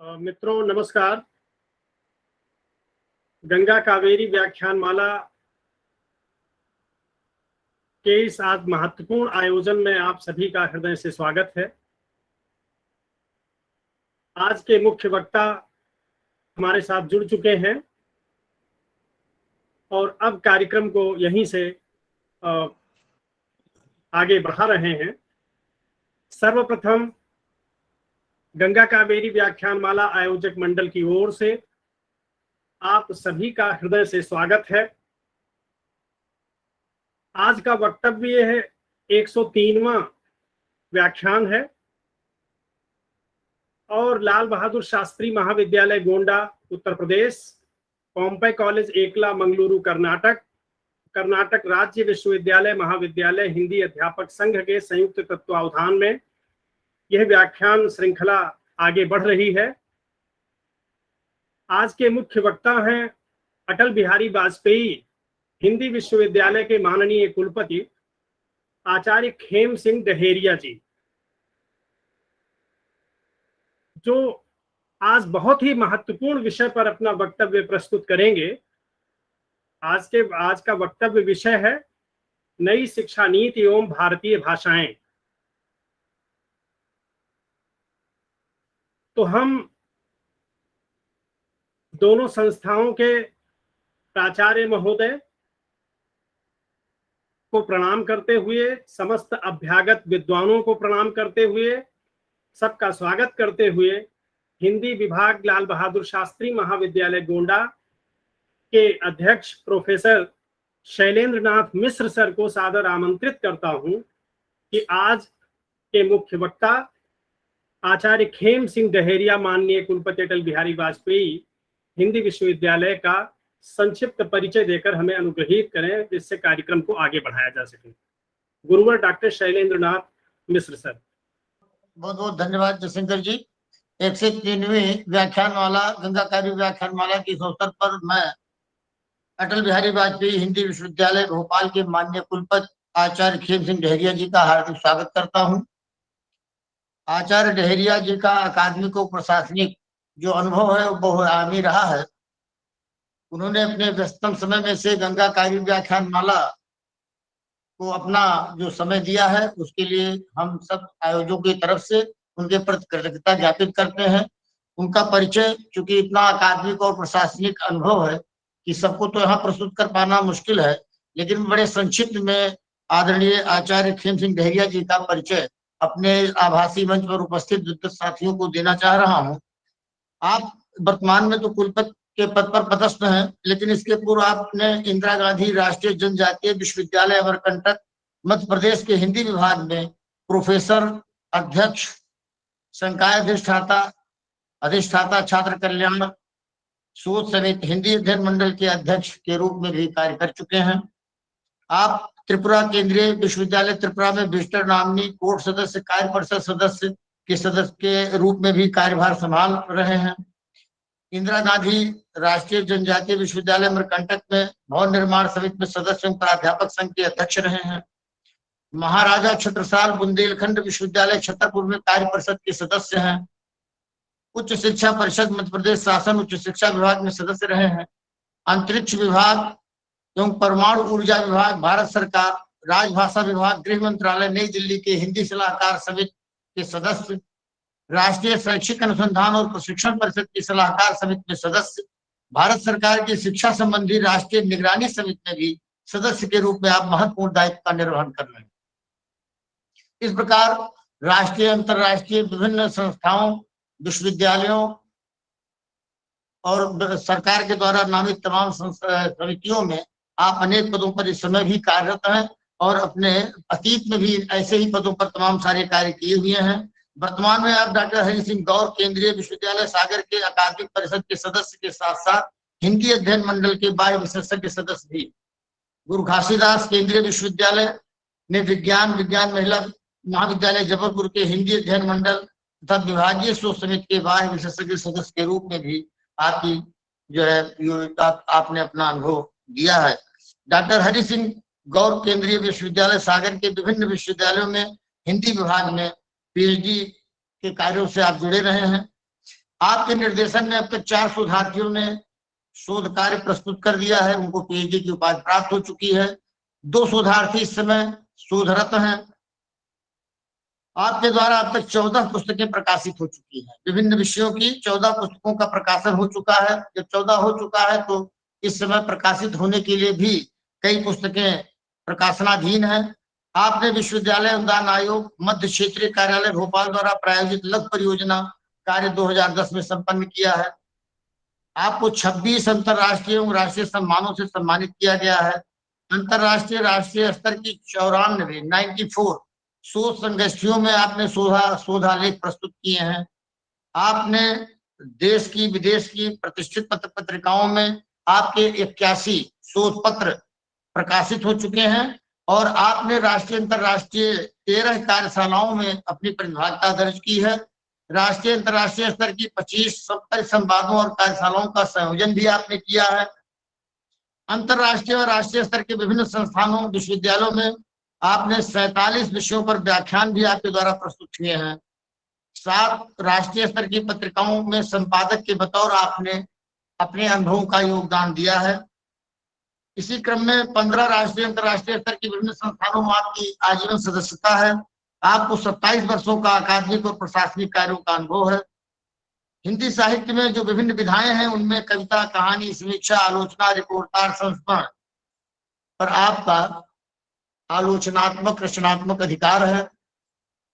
मित्रों नमस्कार। गंगा कावेरी व्याख्यान माला के इस आज महत्वपूर्ण आयोजन में आप सभी का हृदय से स्वागत है। आज के मुख्य वक्ता हमारे साथ जुड़ चुके हैं और अब कार्यक्रम को यहीं से आगे बढ़ा रहे हैं। सर्वप्रथम गंगा कावेरी व्याख्यान माला आयोजक मंडल की ओर से आप सभी का हृदय से स्वागत है। आज का वक्तव्य है 103वां व्याख्यान है और लाल बहादुर शास्त्री महाविद्यालय गोंडा उत्तर प्रदेश, पोम्पई कॉलेज एकला मंगलुरु कर्नाटक, कर्नाटक राज्य विश्वविद्यालय महाविद्यालय हिंदी अध्यापक संघ के संयुक्त तत्वावधान में यह व्याख्यान श्रृंखला आगे बढ़ रही है। आज के मुख्य वक्ता हैं अटल बिहारी वाजपेयी हिंदी विश्वविद्यालय के माननीय कुलपति आचार्य खेम सिंह डहेरिया जी, जो आज बहुत ही महत्वपूर्ण विषय पर अपना वक्तव्य प्रस्तुत करेंगे। आज का वक्तव्य विषय है नई शिक्षा नीति एवं भारतीय भाषाएं। तो हम दोनों संस्थाओं के प्राचार्य महोदय को प्रणाम करते हुए, समस्त अभ्यागत विद्वानों को प्रणाम करते हुए, सबका स्वागत करते हुए हिंदी विभाग लाल बहादुर शास्त्री महाविद्यालय गोंडा के अध्यक्ष प्रोफेसर शैलेंद्र नाथ मिश्र सर को सादर आमंत्रित करता हूं कि आज के मुख्य वक्ता आचार्य खेम सिंह डहेरिया माननीय कुलपति अटल बिहारी वाजपेयी हिंदी विश्वविद्यालय का संक्षिप्त परिचय देकर हमें अनुग्रहित करें, जिससे कार्यक्रम को आगे बढ़ाया जा सके। गुरुवर डॉक्टर शैलेंद्र नाथ मिश्र सर। बहुत बहुत धन्यवाद जयशंकर जी। 103वीं व्याख्यानमाला गंगा कावेरी व्याख्यानमाला के इस अवसर पर मैं अटल बिहारी वाजपेयी हिंदी विश्वविद्यालय भोपाल के माननीय कुलपति आचार्य खेम सिंह डहेरिया जी का हार्दिक स्वागत करता हूं। आचार्य डहेरिया जी का अकादमिक और प्रशासनिक जो अनुभव है वो बहुआयामी रहा है। उन्होंने अपने व्यस्ततम समय में से गंगा कावेरी व्याख्यानमाला को अपना जो समय दिया है, उसके लिए हम सब आयोजकों की तरफ से उनके प्रति कृतज्ञता ज्ञापित करते हैं। उनका परिचय चूंकि इतना अकादमिक और प्रशासनिक अनुभव है कि सबको तो यहाँ प्रस्तुत कर पाना मुश्किल है, लेकिन बड़े संक्षिप्त में आदरणीय आचार्य खेम सिंह डहेरिया जी का परिचय अपने आभासी मंच पर उपस्थित विद्वत साथियों को देना चाह रहा हूँ। आप वर्तमान में तो कुलपति के पद पर पदस्थ हैं, लेकिन इसके पूर्व आपने इंदिरा गांधी राष्ट्रीय जनजातीय विश्वविद्यालय अमरकंटक मध्य प्रदेश के हिंदी विभाग में प्रोफेसर, अध्यक्ष, संकाय अधिष्ठाता छात्र कल्याण शोध समिति हिंदी अध्ययन मंडल के अध्यक्ष के रूप में भी कार्य कर चुके हैं। आप त्रिपुरा केंद्रीय विश्वविद्यालय त्रिपुरा में विजिटर नॉमिनी कोर्ट सदस्य, कार्य परिषद सदस्य के रूप में भी कार्यभार संभाल रहे हैं। इंदिरा गांधी राष्ट्रीय जनजातीय विश्वविद्यालय अमरकंटक में भवन निर्माण समिति में सदस्य एवं प्राध्यापक संघ के अध्यक्ष रहे हैं। महाराजा छत्रसाल बुंदेलखंड विश्वविद्यालय छतरपुर में कार्य परिषद के सदस्य हैं। उच्च शिक्षा परिषद मध्य प्रदेश शासन उच्च शिक्षा विभाग में सदस्य रहे हैं। अंतरिक्ष विभाग एवं परमाणु ऊर्जा विभाग भारत सरकार, राजभाषा विभाग, गृह मंत्रालय नई दिल्ली के हिंदी सलाहकार समिति के सदस्य, राष्ट्रीय शैक्षिक अनुसंधान और प्रशिक्षण परिषद की सलाहकार समिति में सदस्य, भारत सरकार की शिक्षा संबंधी राष्ट्रीय निगरानी समिति में भी सदस्य के रूप में आप महत्वपूर्ण दायित्व का निर्वहन कर रहे हैं। इस प्रकार राष्ट्रीय अंतर्राष्ट्रीय विभिन्न संस्थाओं, विश्वविद्यालयों और सरकार के द्वारा नामित तमाम समितियों में आप अनेक पदों पर इस समय भी कार्यरत हैं और अपने अतीत में भी ऐसे ही पदों पर तमाम सारे कार्य किए हुए हैं। वर्तमान में आप डॉक्टर हरि सिंह गौर केंद्रीय विश्वविद्यालय सागर के अकादमिक परिषद के सदस्य के साथ साथ हिंदी अध्ययन मंडल के बाह्य विशेषज्ञ सदस्य भी। गुरु घासीदास केंद्रीय विश्वविद्यालय में विज्ञान महिला महाविद्यालय जबलपुर के हिंदी अध्ययन मंडल तथा विभागीय शोध समिति के बाह्य विशेषज्ञ सदस्य के रूप में भी आपकी जो है आपने अपना अनुभव दिया है। डॉक्टर हरि सिंह गौर केंद्रीय विश्वविद्यालय सागर के विभिन्न विश्वविद्यालयों में हिंदी विभाग में पीएचडी के कार्यों से आप जुड़े रहे हैं। आपके निर्देशन में अब तक 4 शोधार्थियों ने शोध कार्य प्रस्तुत कर दिया है, उनको पीएचडी की उपाधि प्राप्त हो चुकी है। 2 शोधार्थी इस समय शोधरत हैं। आपके द्वारा अब तक 14 पुस्तकें प्रकाशित हो चुकी हैं, विभिन्न विषयों की 14 पुस्तकों का प्रकाशन हो चुका है। जब 14 हो चुका है तो इस समय प्रकाशित होने के लिए भी कई पुस्तकें प्रकाशनाधीन हैं। आपने विश्वविद्यालय अनुदान आयोग मध्य क्षेत्रीय कार्यालय भोपाल द्वारा प्रायोजित लघु परियोजना कार्य 2010 में संपन्न किया है। आपको 26 अंतर्राष्ट्रीय एवं राष्ट्रीय सम्मानों से सम्मानित किया गया है। अंतर्राष्ट्रीय राष्ट्रीय स्तर की 94 शोध संगोष्ठियों में आपने शोधालेख प्रस्तुत किए हैं। आपने देश की विदेश की प्रतिष्ठित पत्र पत्रिकाओं में आपके 81 शोध पत्र प्रकाशित हो चुके हैं और आपने राष्ट्रीय अंतर्राष्ट्रीय 13 कार्यशालाओं में अपनी प्रतिभागिता दर्ज की है। राष्ट्रीय अंतर्राष्ट्रीय स्तर की 25 संवादों और कार्यशालाओं का संयोजन भी आपने किया है। अंतर्राष्ट्रीय और राष्ट्रीय स्तर के विभिन्न संस्थानों विश्वविद्यालयों में आपने 47 विषयों पर व्याख्यान भी आपके द्वारा प्रस्तुत किए हैं। 7 राष्ट्रीय स्तर की पत्रिकाओं में संपादक के बतौर आपने अपने अनुभवों का योगदान दिया है। इसी क्रम में 15 राष्ट्रीय अंतर्राष्ट्रीय स्तर की विभिन्न संस्थानों में आपकी आजीवन सदस्यता है। आपको 27 वर्षों का अकादमिक और प्रशासनिक कार्यों का अनुभव है। हिंदी साहित्य में जो विभिन्न विधाएं हैं उनमें कविता, कहानी, समीक्षा, आलोचना, रिपोर्टार, संस्मरण पर आपका आलोचनात्मक रचनात्मक अधिकार है।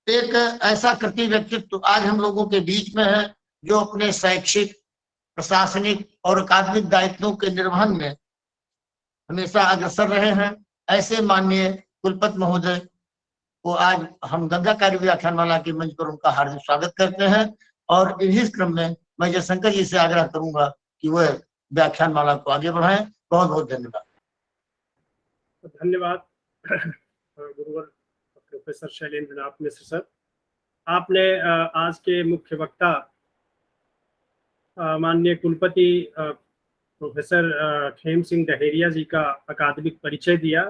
एक ऐसा कृति व्यक्तित्व आज हम लोगों के बीच में है जो अपने शैक्षिक, प्रशासनिक और अकादमिक दायित्वों के निर्वहन में हमेशा अग्रसर रहे हैं। ऐसे माननीय कुलपति महोदय को आज हम गंगा कार्य व्याख्यानमाला के मंच पर उनका हार्दिक स्वागत करते हैं और इस क्रम में मैं जयशंकर जी से आग्रह करूंगा कि वह व्याख्यानमाला को आगे बढ़ाएं। बहुत बहुत धन्यवाद। धन्यवाद गुरुवर प्रोफेसर शैलेंद्र नाथ मिश्र सर। आपने आज के मुख्य वक्ता माननीय कुलपति प्रोफेसर खेम सिंह डहेरिया जी का अकादमिक परिचय दिया।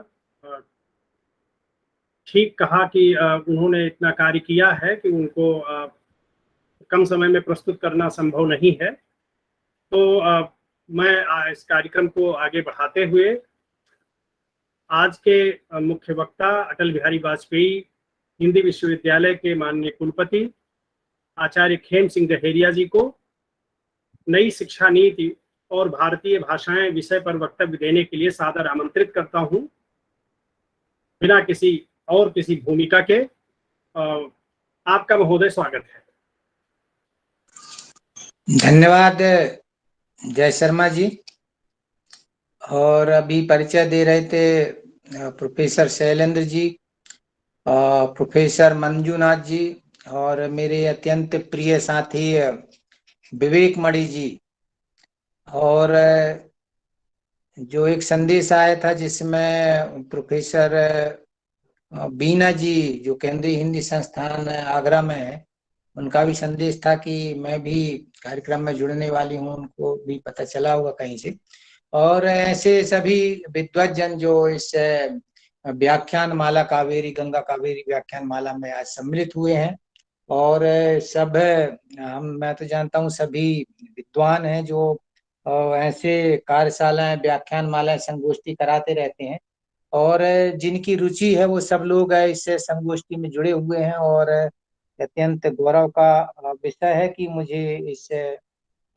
ठीक कहा कि उन्होंने इतना कार्य किया है कि उनको कम समय में प्रस्तुत करना संभव नहीं है। तो मैं इस कार्यक्रम को आगे बढ़ाते हुए आज के मुख्य वक्ता अटल बिहारी वाजपेयी हिंदी विश्वविद्यालय के माननीय कुलपति आचार्य खेम सिंह डहेरिया जी को नई शिक्षा नीति और भारतीय भाषाएं विषय पर वक्तव्य देने के लिए सादर आमंत्रित करता हूं। बिना किसी भूमिका के आपका महोदय स्वागत है। धन्यवाद जय शर्मा जी। और अभी परिचय दे रहे थे प्रोफेसर शैलेंद्र जी, प्रोफेसर मंजूनाथ जी और मेरे अत्यंत प्रिय साथी विवेक मणि जी। और जो एक संदेश आया था जिसमें प्रोफेसर बीना जी जो केंद्रीय हिंदी संस्थान आगरा में है, उनका भी संदेश था कि मैं भी कार्यक्रम में जुड़ने वाली हूँ, उनको भी पता चला होगा कहीं से। और ऐसे सभी विद्वज्जन जो इस व्याख्यान माला कावेरी गंगा कावेरी व्याख्यान माला में आज सम्मिलित हुए हैं और सब मैं तो जानता हूँ सभी विद्वान हैं जो ऐसे कार्यशालाएं व्याख्यान मालाएं संगोष्ठी कराते रहते हैं और जिनकी रुचि है वो सब लोग इस संगोष्ठी में जुड़े हुए हैं। और अत्यंत गौरव का विषय है कि मुझे इस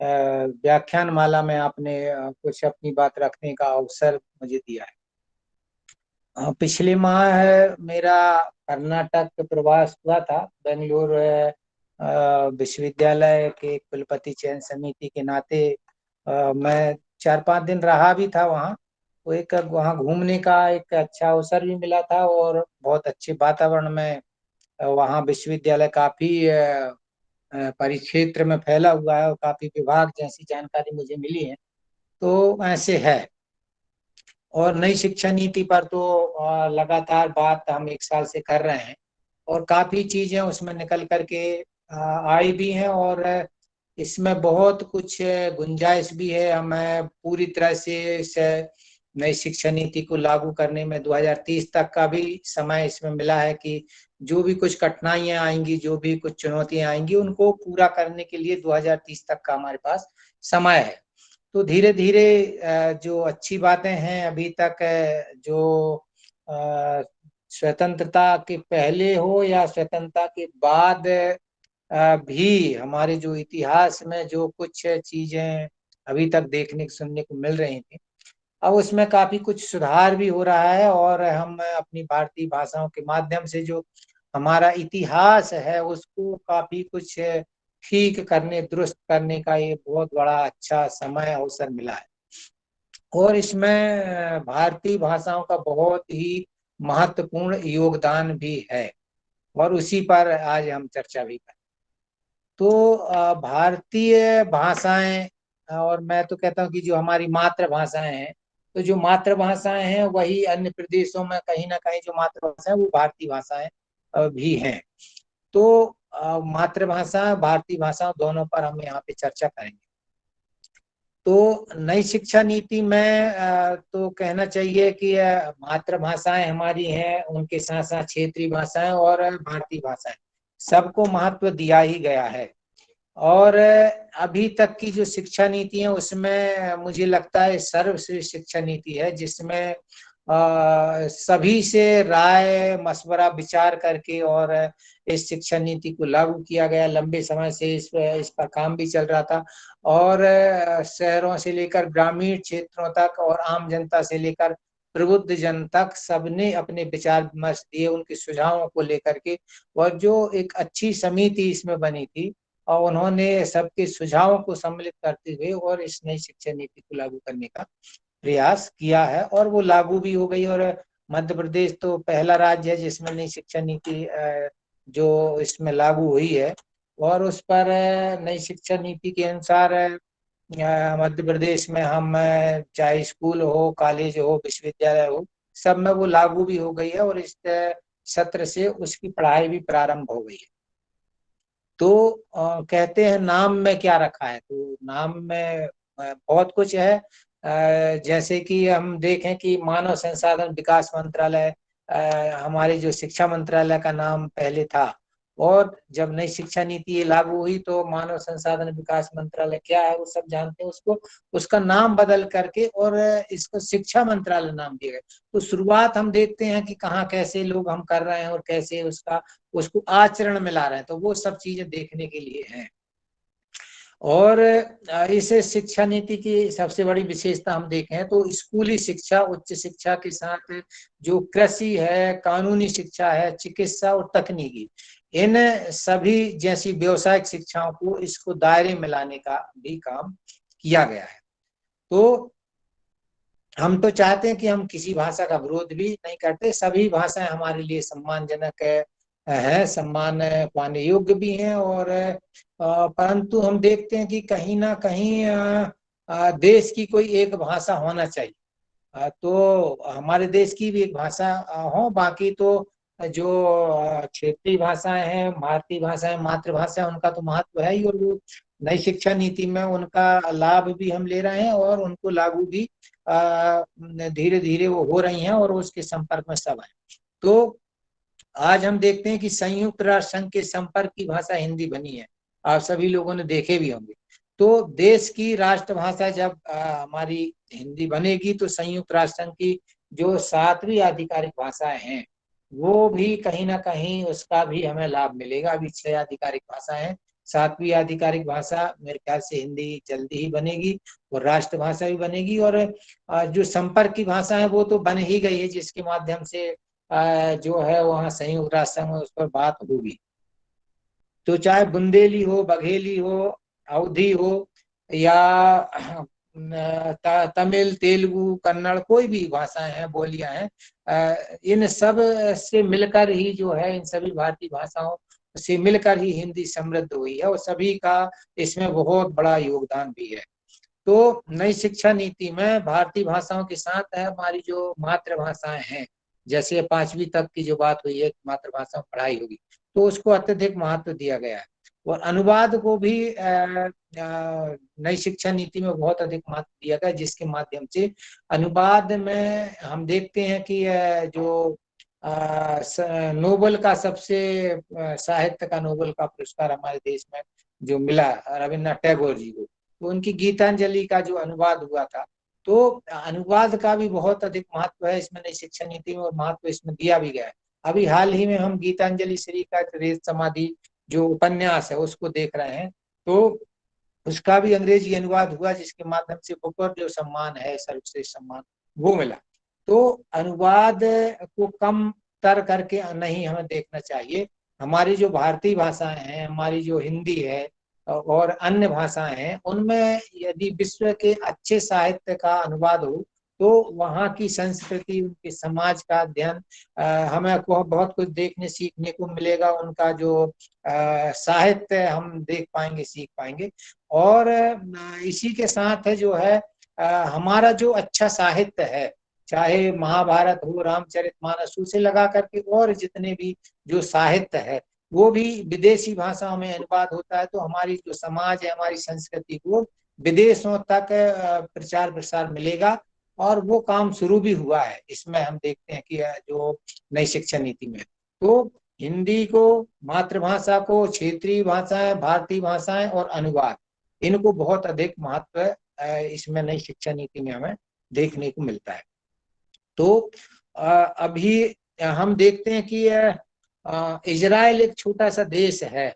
व्याख्यान माला में आपने कुछ अपनी बात रखने का अवसर मुझे दिया है। पिछले माह मेरा कर्नाटक प्रवास हुआ था। बेंगलुरु विश्वविद्यालय के कुलपति चयन समिति के नाते मैं 4-5 दिन रहा भी था वहाँ। तो एक वहाँ घूमने का एक अच्छा अवसर भी मिला था और बहुत अच्छे वातावरण में वहाँ विश्वविद्यालय काफी परिक्षेत्र में फैला हुआ है और काफी विभाग जैसी जानकारी मुझे मिली है। तो ऐसे है। और नई शिक्षा नीति पर तो लगातार बात हम 1 साल से कर रहे हैं और काफी चीजें उसमें निकल करके आई भी हैं और इसमें बहुत कुछ गुंजाइश भी है। हमें पूरी तरह से इस नई शिक्षा नीति को लागू करने में 2030 तक का भी समय इसमें मिला है कि जो भी कुछ कठिनाइयां आएंगी, जो भी कुछ चुनौतियां आएंगी, उनको पूरा करने के लिए 2030 तक का हमारे पास समय है। तो धीरे धीरे जो अच्छी बातें हैं अभी तक, जो स्वतंत्रता के पहले हो या स्वतंत्रता के बाद भी हमारे जो इतिहास में जो कुछ चीजें अभी तक देखने सुनने को मिल रही थी, अब उसमें काफी कुछ सुधार भी हो रहा है। और हम अपनी भारतीय भाषाओं के माध्यम से जो हमारा इतिहास है उसको काफी कुछ ठीक करने, दुरुस्त करने का ये बहुत बड़ा अच्छा समय अवसर मिला है। और इसमें भारतीय भाषाओं का बहुत ही महत्वपूर्ण योगदान भी है, और उसी पर आज हम चर्चा भी करें। तो भारतीय भाषाएं, और मैं तो कहता हूँ कि जो हमारी मातृभाषाएं हैं, तो जो मातृभाषाएं हैं वही अन्य प्रदेशों में कहीं ना कहीं जो मातृभाषा है वो भारतीय भाषाएं भी हैं। तो मातृभाषा, भारतीय भाषा, दोनों पर हम यहाँ पे चर्चा करेंगे। तो नई शिक्षा नीति में तो कहना चाहिए कि मातृभाषाएं हमारी हैं, उनके साथ साथ क्षेत्रीय भाषाएं और भारतीय भाषाएं, सबको महत्व दिया ही गया है। और अभी तक की जो शिक्षा नीति है उसमें मुझे लगता है सर्वश्रेष्ठ शिक्षा नीति है, जिसमें सभी से राय मशवरा विचार करके और इस शिक्षा नीति को लागू किया गया। लंबे समय से इस पर काम भी चल रहा था, और शहरों से लेकर ग्रामीण क्षेत्रों तक और आम जनता से लेकर प्रबुद्ध जन तक सबने अपने विचार विमर्श दिए उनके सुझावों को लेकर के। और जो एक अच्छी समिति इसमें बनी थी, और उन्होंने सबके सुझावों को सम्मिलित करते हुए और इस नई शिक्षा नीति को लागू करने का प्रयास किया है, और वो लागू भी हो गई। और मध्य प्रदेश तो पहला राज्य है जिसमें नई शिक्षा नीति जो इसमें लागू हुई है। और उस पर नई शिक्षा नीति के अनुसार मध्य प्रदेश में हम चाहे स्कूल हो, कॉलेज हो, विश्वविद्यालय हो, सब में वो लागू भी हो गई है, और इस सत्र से उसकी पढ़ाई भी प्रारंभ हो गई है। तो कहते हैं नाम में क्या रखा है, तो नाम में बहुत कुछ है। जैसे कि हम देखें कि मानव संसाधन विकास मंत्रालय, हमारे जो शिक्षा मंत्रालय का नाम पहले था, और जब नई शिक्षा नीति ये लागू हुई तो मानव संसाधन विकास मंत्रालय क्या है वो सब जानते हैं उसको, उसका नाम बदल करके और इसको शिक्षा मंत्रालय नाम दिया गया। तो शुरुआत हम देखते हैं कि कहाँ कैसे लोग हम कर रहे हैं और कैसे उसको आचरण में ला रहे हैं, तो वो सब चीजें देखने के लिए हैं। और इस शिक्षा नीति की सबसे बड़ी विशेषता हम देखें तो स्कूली शिक्षा, उच्च शिक्षा के साथ जो कृषि है, कानूनी शिक्षा है, चिकित्सा और तकनीकी, इन सभी जैसी व्यवसायिक शिक्षाओं को इसको दायरे में लाने का भी काम किया गया है। तो हम तो चाहते हैं कि हम किसी भाषा का विरोध भी नहीं करते, सभी भाषाएं हमारे लिए सम्मानजनक है, सम्मान पाने योग्य भी हैं। और परंतु हम देखते हैं कि कहीं ना कहीं देश की कोई एक भाषा होना चाहिए। तो हमारे देश की भी एक भाषा हो, बाकी तो जो क्षेत्रीय भाषाएं हैं, भारतीय भाषाएं, मातृभाषा, उनका तो महत्व है ही, और वो नई शिक्षा नीति में उनका लाभ भी हम ले रहे हैं और उनको लागू भी धीरे धीरे वो हो रही हैं, और उसके संपर्क में सब है। तो आज हम देखते हैं कि संयुक्त राष्ट्र संघ के संपर्क की भाषा हिंदी बनी है, आप सभी लोगों ने देखे भी होंगे। तो देश की राष्ट्रभाषा जब हमारी हिंदी बनेगी तो संयुक्त राष्ट्र संघ की जो 7वीं आधिकारिक भाषाएं हैं वो भी कहीं ना कहीं उसका भी हमें लाभ मिलेगा। अभी 6 आधिकारिक भाषाएं हैं, 7वीं आधिकारिक भाषा मेरे ख्याल से हिंदी जल्दी ही बनेगी और राष्ट्रभाषा भी बनेगी। और जो संपर्क की भाषा है वो तो बन ही गई है, जिसके माध्यम से जो है वहाँ संयुक्त राष्ट्र में उस पर बात होगी। तो चाहे बुंदेली हो, बघेली हो, अवधी हो, या तमिल, तेलुगु, कन्नड़, कोई भी भाषाएं हैं, बोलियां हैं, इन सब से मिलकर ही जो है, इन सभी भारतीय भाषाओं से मिलकर ही हिंदी समृद्ध हुई है, और सभी का इसमें बहुत बड़ा योगदान भी है। तो नई शिक्षा नीति में भारतीय भाषाओं के साथ है हमारी जो मातृभाषाएं हैं, जैसे 5वीं तक की जो बात हुई है मातृभाषा में पढ़ाई होगी, तो उसको अत्यधिक महत्व दिया गया है। और अनुवाद को भी नई शिक्षा नीति में बहुत अधिक महत्व दिया गया, जिसके माध्यम से अनुवाद में हम देखते हैं कि जो नोबेल का सबसे साहित्य का नोबेल का पुरस्कार हमारे देश में जो मिला रविन्द्रनाथ टैगोर जी को, तो उनकी गीतांजलि का जो अनुवाद हुआ था, तो अनुवाद का भी बहुत अधिक महत्व है इसमें नई शिक्षा नीति में, और महत्व इसमें दिया भी गया है। अभी हाल ही में हम गीतांजलि श्री का रेत समाधि जो उपन्यास है उसको देख रहे हैं, तो उसका भी अंग्रेजी अनुवाद हुआ, जिसके माध्यम से बुकर जो सम्मान है, सर्वश्रेष्ठ सम्मान, वो मिला। तो अनुवाद को कम तर करके नहीं हमें देखना चाहिए। हमारी जो भारतीय भाषाएं हैं, हमारी जो हिंदी है और अन्य भाषाएं हैं, उनमें यदि विश्व के अच्छे साहित्य का अनुवाद हो तो वहाँ की संस्कृति, उनके समाज का अध्ययन हमें बहुत कुछ देखने सीखने को मिलेगा। उनका जो साहित्य हम देख पाएंगे, सीख पाएंगे। और इसी के साथ है जो है हमारा जो अच्छा साहित्य है, चाहे महाभारत हो, रामचरितमानस से लगा करके और जितने भी जो साहित्य है वो भी विदेशी भाषाओं में अनुवाद होता है, तो हमारी जो समाज है, हमारी संस्कृति को विदेशों तक प्रचार प्रसार मिलेगा। और वो काम शुरू भी हुआ है, इसमें हम देखते हैं कि जो नई शिक्षा नीति में, तो हिंदी को, मातृभाषा को, क्षेत्रीय भाषाएं, भारतीय भाषाएं और अनुवाद, इनको बहुत अधिक महत्व इसमें नई शिक्षा नीति में हमें देखने को मिलता है। तो अभी हम देखते हैं कि इजराइल एक छोटा सा देश है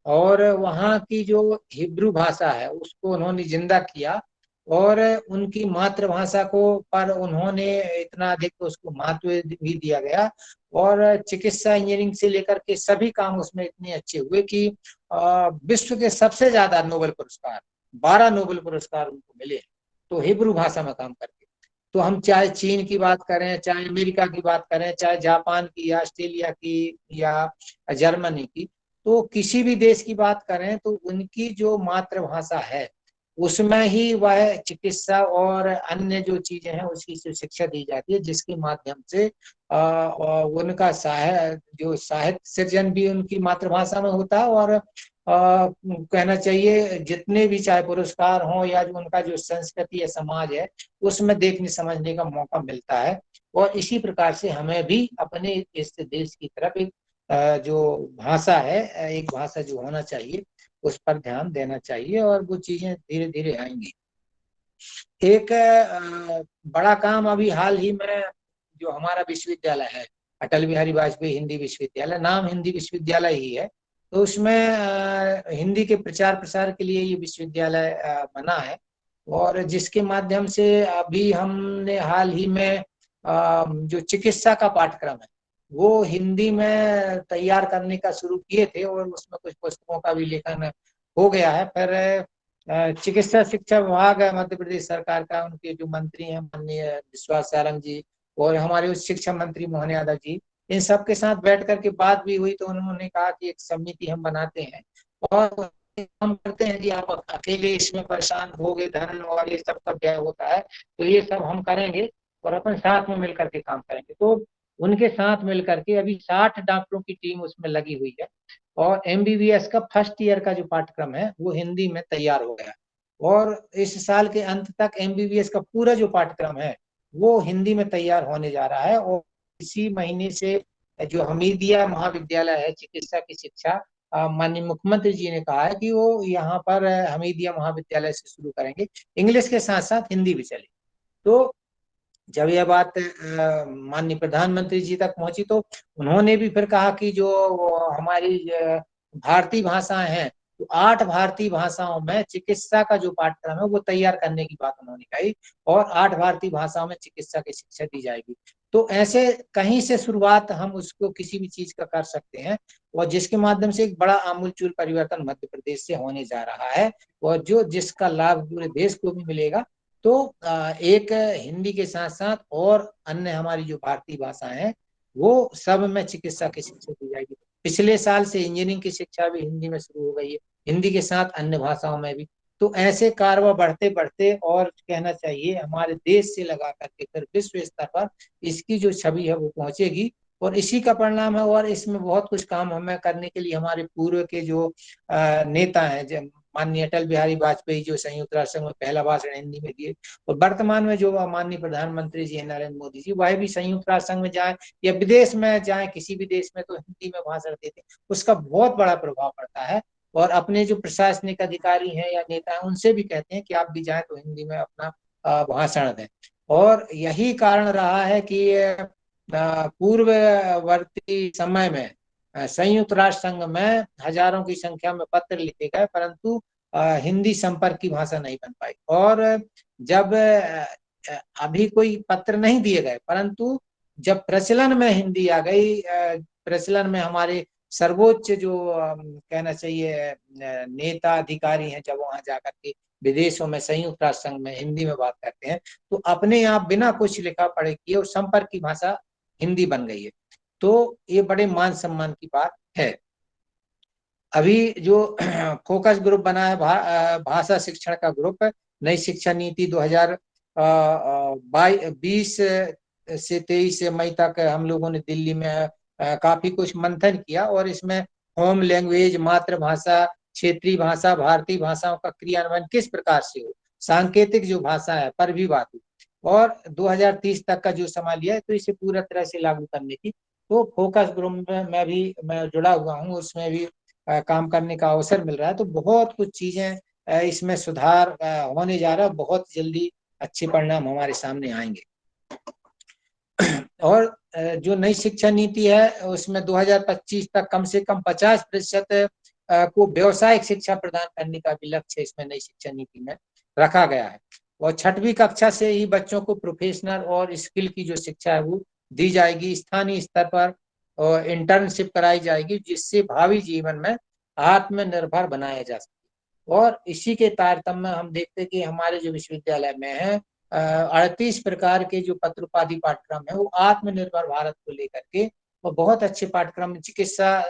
और वहाँ की जो हिब्रू भाषा है उसको उन्होंने जिंदा किया, और उनकी मातृभाषा को पर उन्होंने इतना अधिक उसको महत्व भी दिया गया, और चिकित्सा, इंजीनियरिंग से लेकर के सभी काम उसमें इतने अच्छे हुए कि विश्व के सबसे ज्यादा नोबेल पुरस्कार, 12 नोबेल पुरस्कार उनको मिले, तो हिब्रू भाषा में काम करके। तो हम चाहे चीन की बात करें, चाहे अमेरिका की बात करें, चाहे जापान की या ऑस्ट्रेलिया की या जर्मनी की, तो किसी भी देश की बात करें तो उनकी जो मातृभाषा है उसमें ही वह चिकित्सा और अन्य जो चीजें हैं उसकी शिक्षा दी जाती है, जिसके माध्यम से उनका जो साहित्य सृजन भी उनकी मातृभाषा में होता है। और कहना चाहिए जितने भी चाहे पुरस्कार हों या जो उनका जो संस्कृति या समाज है उसमें देखने समझने का मौका मिलता है। और इसी प्रकार से हमें भी अपने इस देश की तरफ एक जो भाषा है, एक भाषा जो होना चाहिए उस पर ध्यान देना चाहिए, और वो चीजें धीरे धीरे आएंगी। एक बड़ा काम अभी हाल ही में जो हमारा विश्वविद्यालय है, अटल बिहारी वाजपेयी हिंदी विश्वविद्यालय, नाम हिंदी विश्वविद्यालय ही है, तो उसमें हिंदी के प्रचार प्रसार के लिए ये विश्वविद्यालय बना है, और जिसके माध्यम से अभी हमने हाल ही में जो चिकित्सा का पाठ्यक्रम है वो हिंदी में तैयार करने का शुरू किए थे, और उसमें कुछ पुस्तकों का भी लेखन हो गया है। पर चिकित्सा शिक्षा विभाग मध्य प्रदेश सरकार का, उनके जो मंत्री हैं माननीय विश्वास सारंग जी और हमारे उच्च शिक्षा मंत्री मोहन यादव जी, इन सब के साथ बैठ करके बात भी हुई, तो उन्होंने कहा कि एक समिति हम बनाते हैं और हम करते हैं कि आप अकेले इसमें परेशान हो गए, धन और ये सब का व्यय होता है, तो ये सब हम करेंगे और अपन साथ में मिलकर के काम करेंगे। तो उनके साथ मिलकर के अभी 60 डॉक्टरों की टीम उसमें लगी हुई है, और MBBS का फर्स्ट ईयर का जो पाठ्यक्रम है वो हिंदी में तैयार हो गया, और इस साल के अंत तक MBBS का पूरा जो पाठ्यक्रम है वो हिंदी में तैयार होने जा रहा है। और इसी महीने से जो हमीदिया महाविद्यालय है चिकित्सा की शिक्षा, माननीय मुख्यमंत्री जी ने कहा है कि वो यहाँ पर हमीदिया महाविद्यालय से शुरू करेंगे, इंग्लिश के साथ साथ हिंदी भी चले। तो जब यह बात माननीय प्रधानमंत्री जी तक पहुंची तो उन्होंने भी फिर कहा कि जो हमारी भारतीय भाषाएं हैं, तो 8 भारतीय भाषाओं में चिकित्सा का जो पाठ्यक्रम है वो तैयार करने की बात उन्होंने कही, और 8 भारतीय भाषाओं में चिकित्सा की शिक्षा दी जाएगी। तो ऐसे कहीं से शुरुआत हम उसको किसी भी चीज का कर सकते हैं, और जिसके माध्यम से एक बड़ा आमूलचूल परिवर्तन मध्य प्रदेश से होने जा रहा है, और जिसका लाभ पूरे देश को भी मिलेगा। तो एक हिंदी के साथ साथ और अन्य हमारी जो भारतीय भाषाएं हैं वो सब में चिकित्सा की शिक्षा दी जाएगी। पिछले साल से इंजीनियरिंग की शिक्षा भी हिंदी में शुरू हो गई है, हिंदी के साथ अन्य भाषाओं में भी। तो ऐसे कारवा बढ़ते बढ़ते, और कहना चाहिए हमारे देश से लगा करके फिर विश्व स्तर पर इसकी जो छवि है वो पहुंचेगी, और इसी का परिणाम है। और इसमें बहुत कुछ काम हमें करने के लिए हमारे पूर्व के जो नेता हैं, माननीय अटल बिहारी वाजपेयी जो संयुक्त राष्ट्र संघ में पहला भाषण हिंदी में दिए, और वर्तमान में जो माननीय प्रधानमंत्री जी नरेंद्र मोदी जी, वह भी संयुक्त राष्ट्र संघ में जाए या विदेश में जाए, किसी भी देश में, तो हिंदी में भाषण देते, उसका बहुत बड़ा प्रभाव पड़ता है। और अपने जो प्रशासनिक अधिकारी हैं या नेता हैं, उनसे भी कहते हैं कि आप भी जाएं तो हिंदी में अपना भाषण दें। और यही कारण रहा है कि पूर्ववर्ती समय में संयुक्त राष्ट्र संघ में हजारों की संख्या में पत्र लिखे गए, परंतु हिंदी संपर्क की भाषा नहीं बन पाई। और जब अभी कोई पत्र नहीं दिए गए, परंतु जब प्रचलन में हिंदी आ गई, प्रचलन में हमारे सर्वोच्च जो कहना चाहिए नेता अधिकारी हैं, जब वहां जाकर के विदेशों में संयुक्त राष्ट्र संघ में हिंदी में बात करते हैं, तो अपने आप बिना कुछ लिखा पढ़े किए और संपर्क की भाषा हिंदी बन गई है। तो ये बड़े मान सम्मान की बात है। अभी जो फोकस ग्रुप बना है, भाषा शिक्षण का ग्रुप, नई शिक्षा नीति 2020 से 23 मई तक हम लोगों ने दिल्ली में काफी कुछ मंथन किया, और इसमें होम लैंग्वेज, मातृभाषा, क्षेत्रीय भाषा, भारतीय भाषाओं का क्रियान्वयन किस प्रकार से हो, सांकेतिक जो भाषा है पर भी बात हुई, और 2030 तक का जो समय लिया है, तो इसे पूरा तरह से लागू करने की। तो फोकस ग्रुप में मैं जुड़ा हुआ हूँ, उसमें भी काम करने का अवसर मिल रहा है। तो बहुत कुछ चीजें इसमें सुधार होने जा रहा है, बहुत जल्दी अच्छे परिणाम हमारे सामने आएंगे। और जो नई शिक्षा नीति है, उसमें 2025 तक कम से कम 50% को व्यावसायिक शिक्षा प्रदान करने का भी लक्ष्य इसमें नई शिक्षा नीति में रखा गया है। और 6वीं कक्षा से ही बच्चों को प्रोफेशनल और स्किल की जो शिक्षा है वो दी जाएगी, स्थानीय स्तर पर और इंटर्नशिप कराई जाएगी, जिससे भावी जीवन में आत्मनिर्भर बनाया जा सके। और इसी के तारतम्य में हम देखते हैं कि हमारे जो विश्वविद्यालय में है 38 प्रकार के जो पत्रोपाधि पाठ्यक्रम है, वो आत्मनिर्भर भारत को लेकर के, और बहुत अच्छे पाठ्यक्रम, चिकित्सा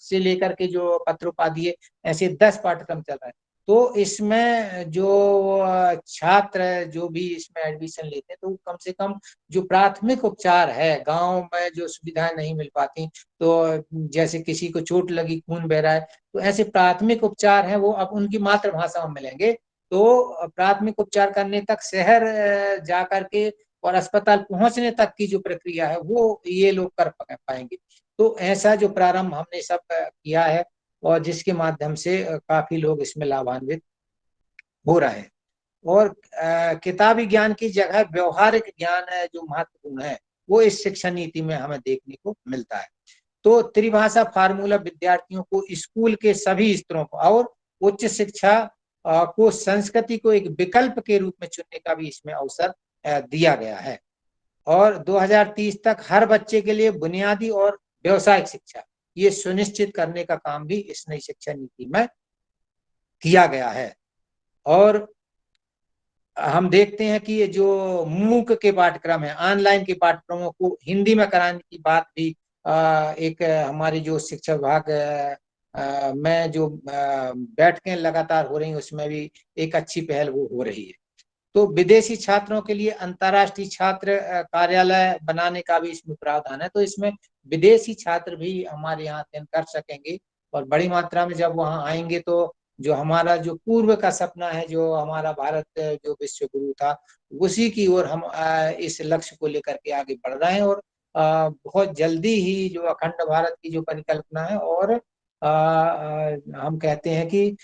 से लेकर के जो पत्रोपाधि है, ऐसे 10 पाठ्यक्रम चल रहे हैं। तो इसमें जो छात्र जो भी इसमें एडमिशन लेते हैं, तो कम से कम जो प्राथमिक उपचार है, गांव में जो सुविधाएं नहीं मिल पाती, तो जैसे किसी को चोट लगी, खून बह रहा है, तो ऐसे प्राथमिक उपचार हैं वो अब उनकी मातृभाषा में मिलेंगे। तो प्राथमिक उपचार करने तक शहर जाकर के और अस्पताल पहुंचने तक की जो प्रक्रिया है वो ये लोग कर पाएंगे। तो ऐसा जो प्रारंभ हमने सब किया है, और जिसके माध्यम से काफी लोग इसमें लाभान्वित हो रहे हैं। और किताबी ज्ञान की जगह व्यवहारिक ज्ञान है जो महत्वपूर्ण है, वो इस शिक्षा नीति में हमें देखने को मिलता है। तो त्रिभाषा फार्मूला विद्यार्थियों को स्कूल के सभी स्तरों पर और उच्च शिक्षा को संस्कृति को एक विकल्प के रूप में चुनने का भी इसमें अवसर दिया गया है। और 2030 तक हर बच्चे के लिए बुनियादी और व्यावसायिक शिक्षा, ये सुनिश्चित करने का काम भी इस नई शिक्षा नीति में किया गया है। और हम देखते हैं कि ये जो मूक के पाठ्यक्रम है, ऑनलाइन के पाठ्यक्रमों को हिंदी में कराने की बात भी एक हमारी जो शिक्षा विभाग में जो बैठकें लगातार हो रही हैं, उसमें भी एक अच्छी पहल वो हो रही है। तो विदेशी छात्रों के लिए अंतर्राष्ट्रीय छात्र कार्यालय बनाने का भी इसमें प्रावधान है। तो इसमें विदेशी छात्र भी हमारे यहाँ अध्ययन कर सकेंगे, और बड़ी मात्रा में जब वहाँ आएंगे तो जो हमारा जो पूर्व का सपना है, जो हमारा भारत जो विश्व गुरु था, उसी की ओर हम इस लक्ष्य को लेकर के आगे बढ़ रहे हैं। और बहुत जल्दी ही जो अखंड भारत की जो परिकल्पना है, और हम कहते हैं कि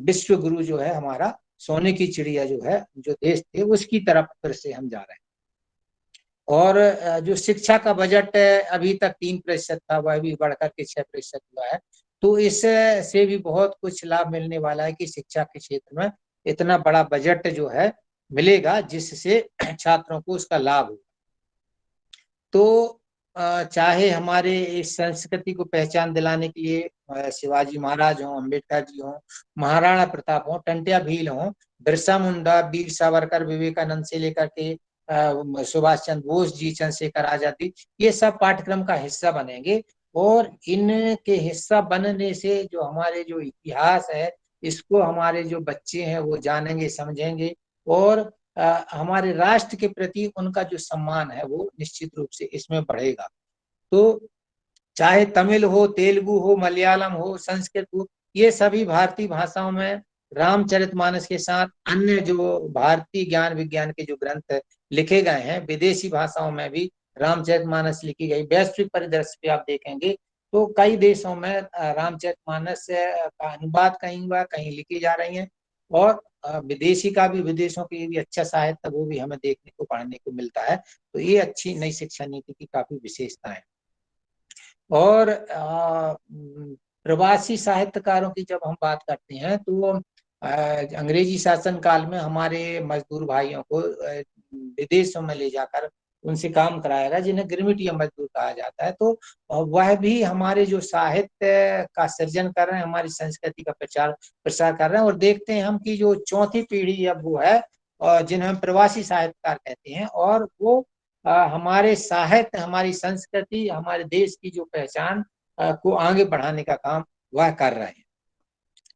विश्व गुरु जो है हमारा, सोने की चिड़िया जो है, जो देश थे, उसकी तरफ फिर से हम जा रहे हैं। और जो शिक्षा का बजट अभी तक 3% था, वह भी बढ़कर के 6% हुआ है। तो इससे भी बहुत कुछ लाभ मिलने वाला है कि शिक्षा के क्षेत्र में इतना बड़ा बजट जो है मिलेगा, जिससे छात्रों को उसका लाभ होगा। तो चाहे हमारे इस संस्कृति को पहचान दिलाने के लिए शिवाजी महाराज हों, अम्बेडकर जी हों, महाराणा प्रताप हों, टंट्या भील हों, बिरसा मुंडा, वीर सावरकर, विवेकानंद से लेकर के सुभाष चंद्र बोस जी, चंद्रशेखर आजाद जी, ये सब पाठ्यक्रम का हिस्सा बनेंगे। और इनके हिस्सा बनने से जो हमारे जो इतिहास है, इसको हमारे जो बच्चे हैं वो जानेंगे, समझेंगे, और हमारे राष्ट्र के प्रति उनका जो सम्मान है वो निश्चित रूप से इसमें बढ़ेगा। तो चाहे तमिल हो, तेलुगु हो, मलयालम हो, संस्कृत हो, ये सभी भारतीय भाषाओं में रामचरितमानस के साथ अन्य जो भारतीय ज्ञान विज्ञान के जो ग्रंथ लिखे गए हैं, विदेशी भाषाओं में भी रामचरितमानस लिखी गई। वैश्विक परिदृश्य पे आप देखेंगे तो कई देशों में रामचरितमानस का अनुवाद कहीं हुआ, कहीं लिखी जा रही है, और विदेशी का भी, विदेशों की भी अच्छा साहित्य वो भी हमें देखने को पढ़ने को मिलता है। तो ये अच्छी नई शिक्षा नीति की काफी विशेषता है। और प्रवासी साहित्यकारों की जब हम बात करते हैं तो अंग्रेजी शासन काल में हमारे मजदूर भाइयों को विदेशों में ले जाकर उनसे काम कराया गया, जिन्हें गिरमिटिया मजदूर कहा जाता है। तो वह भी हमारे जो साहित्य का सृजन कर रहे हैं, हमारी संस्कृति का प्रसार कर रहे हैं। और देखते हैं हम कि जो चौथी पीढ़ी अब वो है, जिन्हें हम प्रवासी साहित्यकार कहते हैं, और वो हमारे साहित्य, हमारी संस्कृति, हमारे देश की जो पहचान को आगे बढ़ाने का काम वह कर रहे हैं।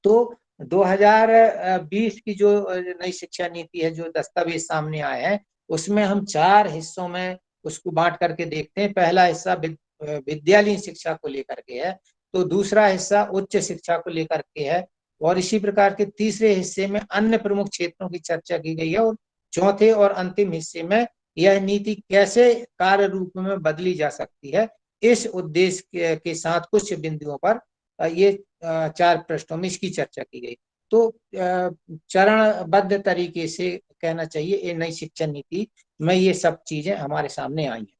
तो 2020 की जो नई शिक्षा नीति है, जो दस्तावेज सामने आया है, उसमें हम 4 हिस्सों में उसको बांट करके देखते हैं। पहला हिस्सा विद्यालयीन शिक्षा को लेकर के है, तो दूसरा हिस्सा उच्च शिक्षा को लेकर के है, और इसी प्रकार के तीसरे हिस्से में अन्य प्रमुख क्षेत्रों की चर्चा की गई है, और चौथे और अंतिम हिस्से में यह नीति कैसे कार्य रूप में बदली जा सकती है, इस उद्देश्य के साथ कुछ बिंदुओं पर ये 4 पृष्ठों में इसकी चर्चा की गई। तो चरणबद्ध तरीके से कहना चाहिए ये नई शिक्षा नीति में ये सब चीजें हमारे सामने आई हैं।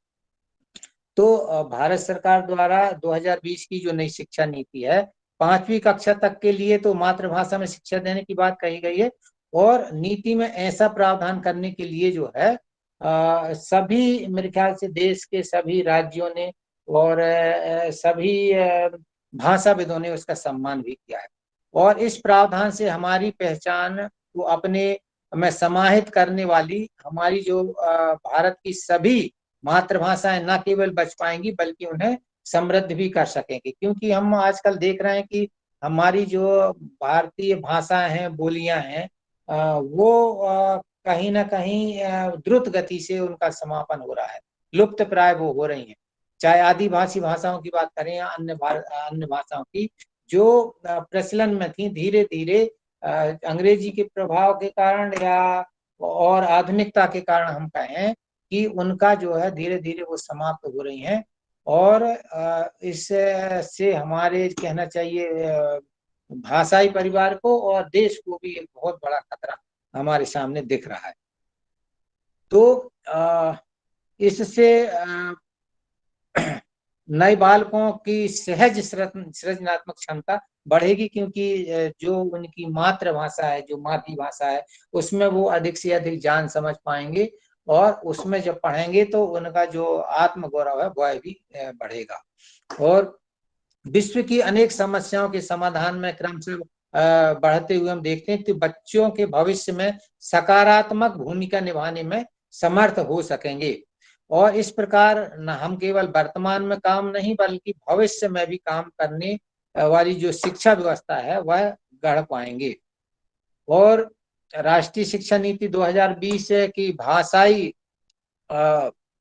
तो भारत सरकार द्वारा 2020 की जो नई शिक्षा नीति है, 5वीं कक्षा तक के लिए तो मातृभाषा में शिक्षा देने की बात कही गई है, और नीति में ऐसा प्रावधान करने के लिए जो है सभी, मेरे ख्याल से देश के सभी राज्यों ने और सभी भाषाविदों ने उसका सम्मान भी किया है। और इस प्रावधान से हमारी पहचान को अपने में समाहित करने वाली हमारी जो भारत की सभी मातृभाषाएं न केवल बच पाएंगी बल्कि उन्हें समृद्ध भी कर सकेंगे। क्योंकि हम आजकल देख रहे हैं कि हमारी जो भारतीय भाषाएं हैं, बोलियां हैं, वो कहीं ना कहीं द्रुत गति से उनका समापन हो रहा है, लुप्त प्राय वो हो रही हैं। चाहे आदिवासी भाषाओं की बात करें या अन्य भाषाओं की जो प्रचलन में थी, धीरे धीरे अंग्रेजी के प्रभाव के कारण या और आधुनिकता के कारण हम कहें कि उनका जो है धीरे धीरे वो समाप्त हो रही हैं। और इससे हमारे कहना चाहिए भाषाई परिवार को और देश को भी एक बहुत बड़ा खतरा हमारे सामने दिख रहा है। तो इससे नए बालकों की सहज सृजनात्मक क्षमता बढ़ेगी, क्योंकि जो उनकी मातृभाषा है, जो मातृभाषा है, उसमें वो अधिक से अधिक जान समझ पाएंगे, और उसमें जब पढ़ेंगे तो उनका जो आत्मगौरव है वह भी बढ़ेगा। और विश्व की अनेक समस्याओं के समाधान में क्रमशः बढ़ते हुए हम देखते हैं कि बच्चों के भविष्य में सकारात्मक भूमिका निभाने में समर्थ हो सकेंगे। और इस प्रकार न हम केवल वर्तमान में काम नहीं बल्कि भविष्य में भी काम करने वाली जो शिक्षा व्यवस्था है वह गढ़ पाएंगे। और राष्ट्रीय शिक्षा नीति 2020 की भाषाई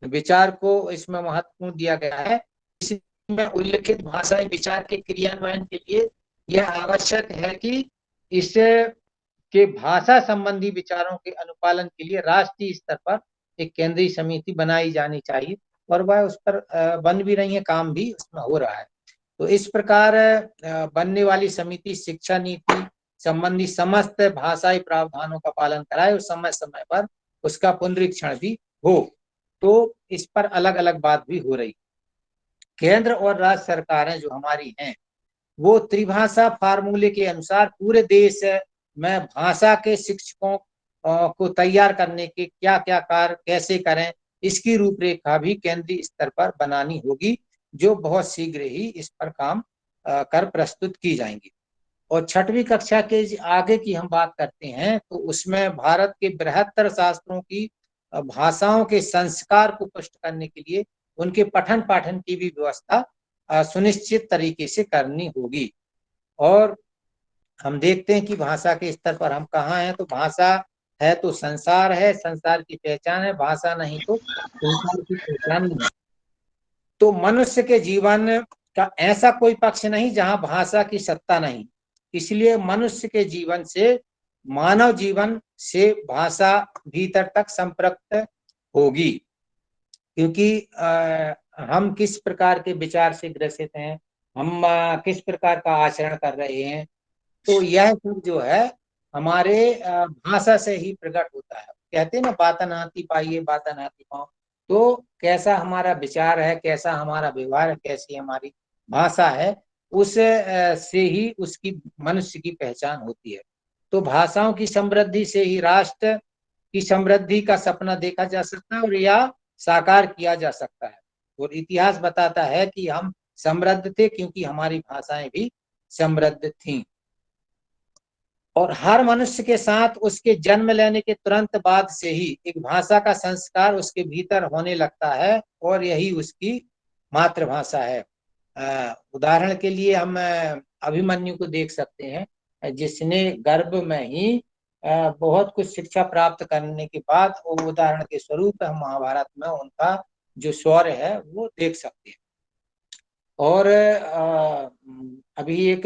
विचार को इसमें महत्वपूर्ण दिया गया है। इसमें उल्लिखित भाषाई विचार के क्रियान्वयन के लिए यह आवश्यक है कि इससे के भाषा संबंधी विचारों के अनुपालन के लिए राष्ट्रीय स्तर पर एक केंद्रीय समिति बनाई जानी चाहिए, और वह उस पर बन भी रही है, काम भी उसमें हो रहा है। तो इस प्रकार बनने वाली समिति शिक्षा नीति संबंधी समस्त भाषाई प्रावधानों का पालन कराए और समय समय पर उसका पुनरीक्षण भी हो। तो इस पर अलग अलग बात भी हो रही। केंद्र और राज्य सरकारें जो हमारी हैं वो त्रिभाषा फार्मूले के अनुसार पूरे देश में भाषा के शिक्षकों को तैयार करने के क्या क्या कार्य कैसे करें, इसकी रूपरेखा भी केंद्रीय स्तर पर बनानी होगी, जो बहुत शीघ्र ही इस पर काम कर प्रस्तुत की जाएंगी। और 6वीं कक्षा के आगे की हम बात करते हैं तो उसमें भारत के बृहत्तर शास्त्रों की भाषाओं के संस्कार को पुष्ट करने के लिए उनके पठन पाठन की भी व्यवस्था सुनिश्चित तरीके से करनी होगी। और हम देखते हैं कि भाषा के स्तर पर हम कहाँ हैं, तो भाषा है तो संसार है, संसार की पहचान है, भाषा नहीं तो संसार की पहचान नहीं। तो मनुष्य के जीवन का ऐसा कोई पक्ष नहीं जहां भाषा की सत्ता नहीं। इसलिए मनुष्य के जीवन से, मानव जीवन से भाषा भीतर तक संपर्क होगी, क्योंकि हम किस प्रकार के विचार से ग्रसित हैं, हम किस प्रकार का आचरण कर रहे हैं, तो यह सब जो है हमारे भाषा से ही प्रकट होता है। कहते हैं ना, बात नाती पाइये बात नाती पाओ। तो कैसा हमारा विचार है, कैसा हमारा व्यवहार है, कैसी हमारी भाषा है, उस से ही उसकी, मनुष्य की पहचान होती है। तो भाषाओं की समृद्धि से ही राष्ट्र की समृद्धि का सपना देखा जा सकता है और या साकार किया जा सकता है। और इतिहास बताता है कि हम समृद्ध थे क्योंकि हमारी भाषाएं भी समृद्ध थीं। और हर मनुष्य के साथ उसके जन्म लेने के तुरंत बाद से ही एक भाषा का संस्कार उसके भीतर होने लगता है और यही उसकी मातृभाषा है। उदाहरण के लिए हम अभिमन्यु को देख सकते हैं, जिसने गर्भ में ही बहुत कुछ शिक्षा प्राप्त करने के बाद, उदाहरण के स्वरूप हम महाभारत में उनका जो शौर्य है वो देख सकते हैं। और अभी एक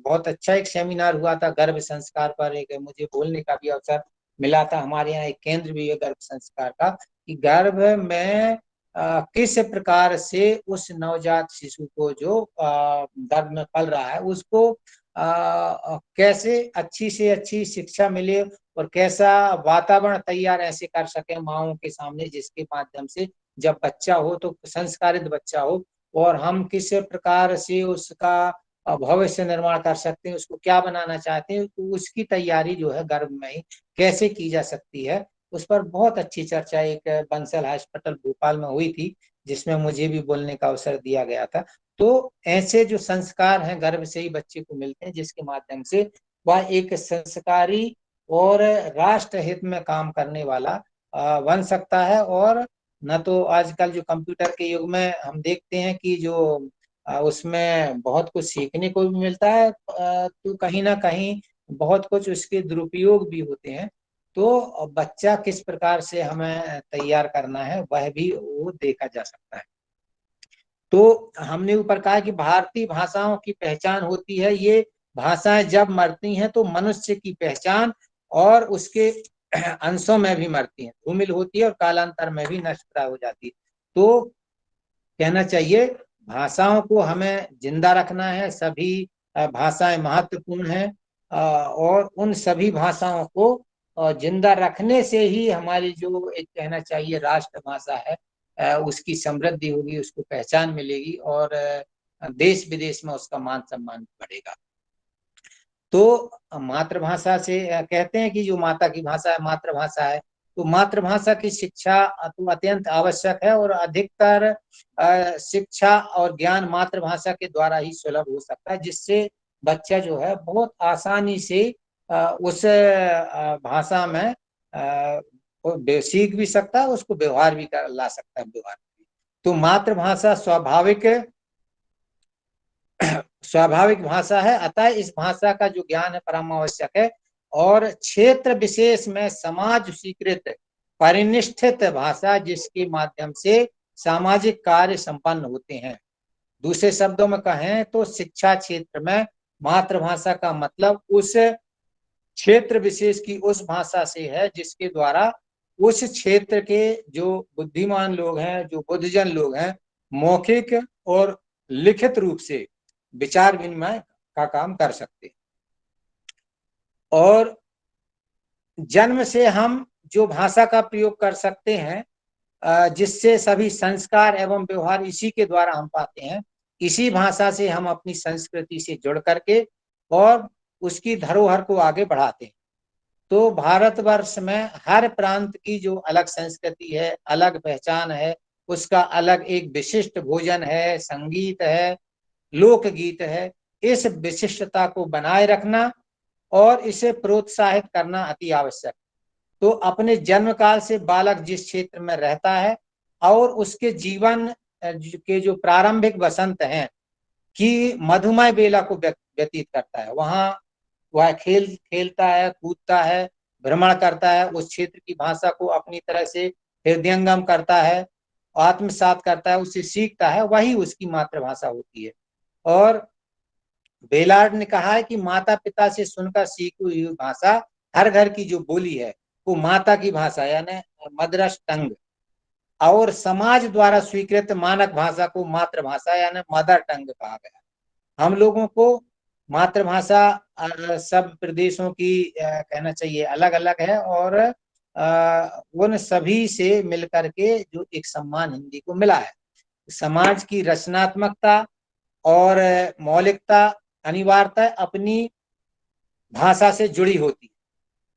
बहुत अच्छा एक सेमिनार हुआ था गर्भ संस्कार पर, एक मुझे बोलने का भी अवसर मिला था। हमारे यहाँ एक केंद्र भी है गर्भ संस्कार का, कि गर्भ में किस प्रकार से उस नवजात शिशु को जो गर्भ में पल रहा है उसको कैसे अच्छी से अच्छी शिक्षा मिले और कैसा वातावरण तैयार ऐसे कर सके माओं के सामने, जिसके माध्यम से जब बच्चा हो तो संस्कारित बच्चा हो, और हम किस प्रकार से उसका भविष्य निर्माण कर सकते हैं, उसको क्या बनाना चाहते हैं, तो उसकी तैयारी जो है गर्भ में ही कैसे की जा सकती है, उस पर बहुत अच्छी चर्चा एक बंसल हॉस्पिटल भोपाल में हुई थी, जिसमें मुझे भी बोलने का अवसर दिया गया था। तो ऐसे जो संस्कार हैं गर्भ से ही बच्चे को मिलते हैं, जिसके माध्यम से वह एक संस्कारी और राष्ट्र हित में काम करने वाला बन सकता है। और न तो आजकल जो कंप्यूटर के युग में हम देखते हैं कि जो उसमें बहुत कुछ सीखने को भी मिलता है, तो कहीं ना कहीं बहुत कुछ उसके दुरुपयोग भी होते हैं। तो बच्चा किस प्रकार से हमें तैयार करना है वह भी वो देखा जा सकता है। तो हमने ऊपर कहा कि भारतीय भाषाओं की पहचान होती है, ये भाषाएं जब मरती हैं तो मनुष्य की पहचान और उसके अंशों में भी मरती हैं, धूमिल होती है और कालांतर में भी नष्ट हो जाती है। तो कहना चाहिए भाषाओं को हमें जिंदा रखना है, सभी भाषाएं महत्वपूर्ण हैं, और उन सभी भाषाओं को जिंदा रखने से ही हमारी जो एक कहना चाहिए राष्ट्रभाषा है उसकी समृद्धि होगी, उसको पहचान मिलेगी और देश विदेश में उसका मान सम्मान बढ़ेगा। तो मातृभाषा से कहते हैं कि जो माता की भाषा है मातृभाषा है, तो मातृभाषा की शिक्षा तो अत्यंत आवश्यक है और अधिकतर शिक्षा और ज्ञान मातृभाषा के द्वारा ही सुलभ हो सकता है, जिससे बच्चा जो है बहुत आसानी से उस भाषा में सीख भी सकता है, उसको व्यवहार भी ला सकता है व्यवहार। तो मातृभाषा स्वाभाविक भाषा है, अतः इस भाषा का जो ज्ञान है परम आवश्यक है। और क्षेत्र विशेष में समाज स्वीकृत परिनिष्ठित भाषा, जिसके माध्यम से सामाजिक कार्य संपन्न होते हैं। दूसरे शब्दों में कहें तो शिक्षा क्षेत्र में मातृभाषा का मतलब उस क्षेत्र विशेष की उस भाषा से है जिसके द्वारा उस क्षेत्र के जो बुद्धिमान लोग हैं, जो बुद्धिजन लोग हैं, मौखिक और लिखित रूप से विचार विनिमय का काम कर सकते हैं। और जन्म से हम जो भाषा का प्रयोग कर सकते हैं, जिससे सभी संस्कार एवं व्यवहार इसी के द्वारा हम पाते हैं, इसी भाषा से हम अपनी संस्कृति से जुड़ करके और उसकी धरोहर को आगे बढ़ाते हैं। तो भारतवर्ष में हर प्रांत की जो अलग संस्कृति है, अलग पहचान है, उसका अलग एक विशिष्ट भोजन है, संगीत है, लोकगीत है। इस विशिष्टता को बनाए रखना और इसे प्रोत्साहित करना अति आवश्यक। तो अपने जन्म काल से बालक जिस क्षेत्र में रहता है और उसके जीवन के जो प्रारंभिक वसंत हैं कि मधुमय बेला को व्यतीत करता है, वहां वह खेलता है, कूदता है, भ्रमण करता है, उस क्षेत्र की भाषा को अपनी तरह से हृदयंगम करता है, आत्मसात करता है, उससे सीखता है, वही उसकी मातृभाषा होती है। और बेलार्ड ने कहा है कि माता पिता से सुनकर सीखी हुई भाषा, हर घर की जो बोली है वो माता की भाषा यानी मदरस टंग, और समाज द्वारा स्वीकृत मानक भाषा को मातृभाषा यानी मदर टंग कहा गया। हम लोगों को मातृभाषा सब प्रदेशों की कहना चाहिए अलग अलग है, और उन सभी से मिलकर के जो एक सम्मान हिंदी को मिला है। समाज की रचनात्मकता और मौलिकता अनिवार्यता अपनी भाषा से जुड़ी होती है,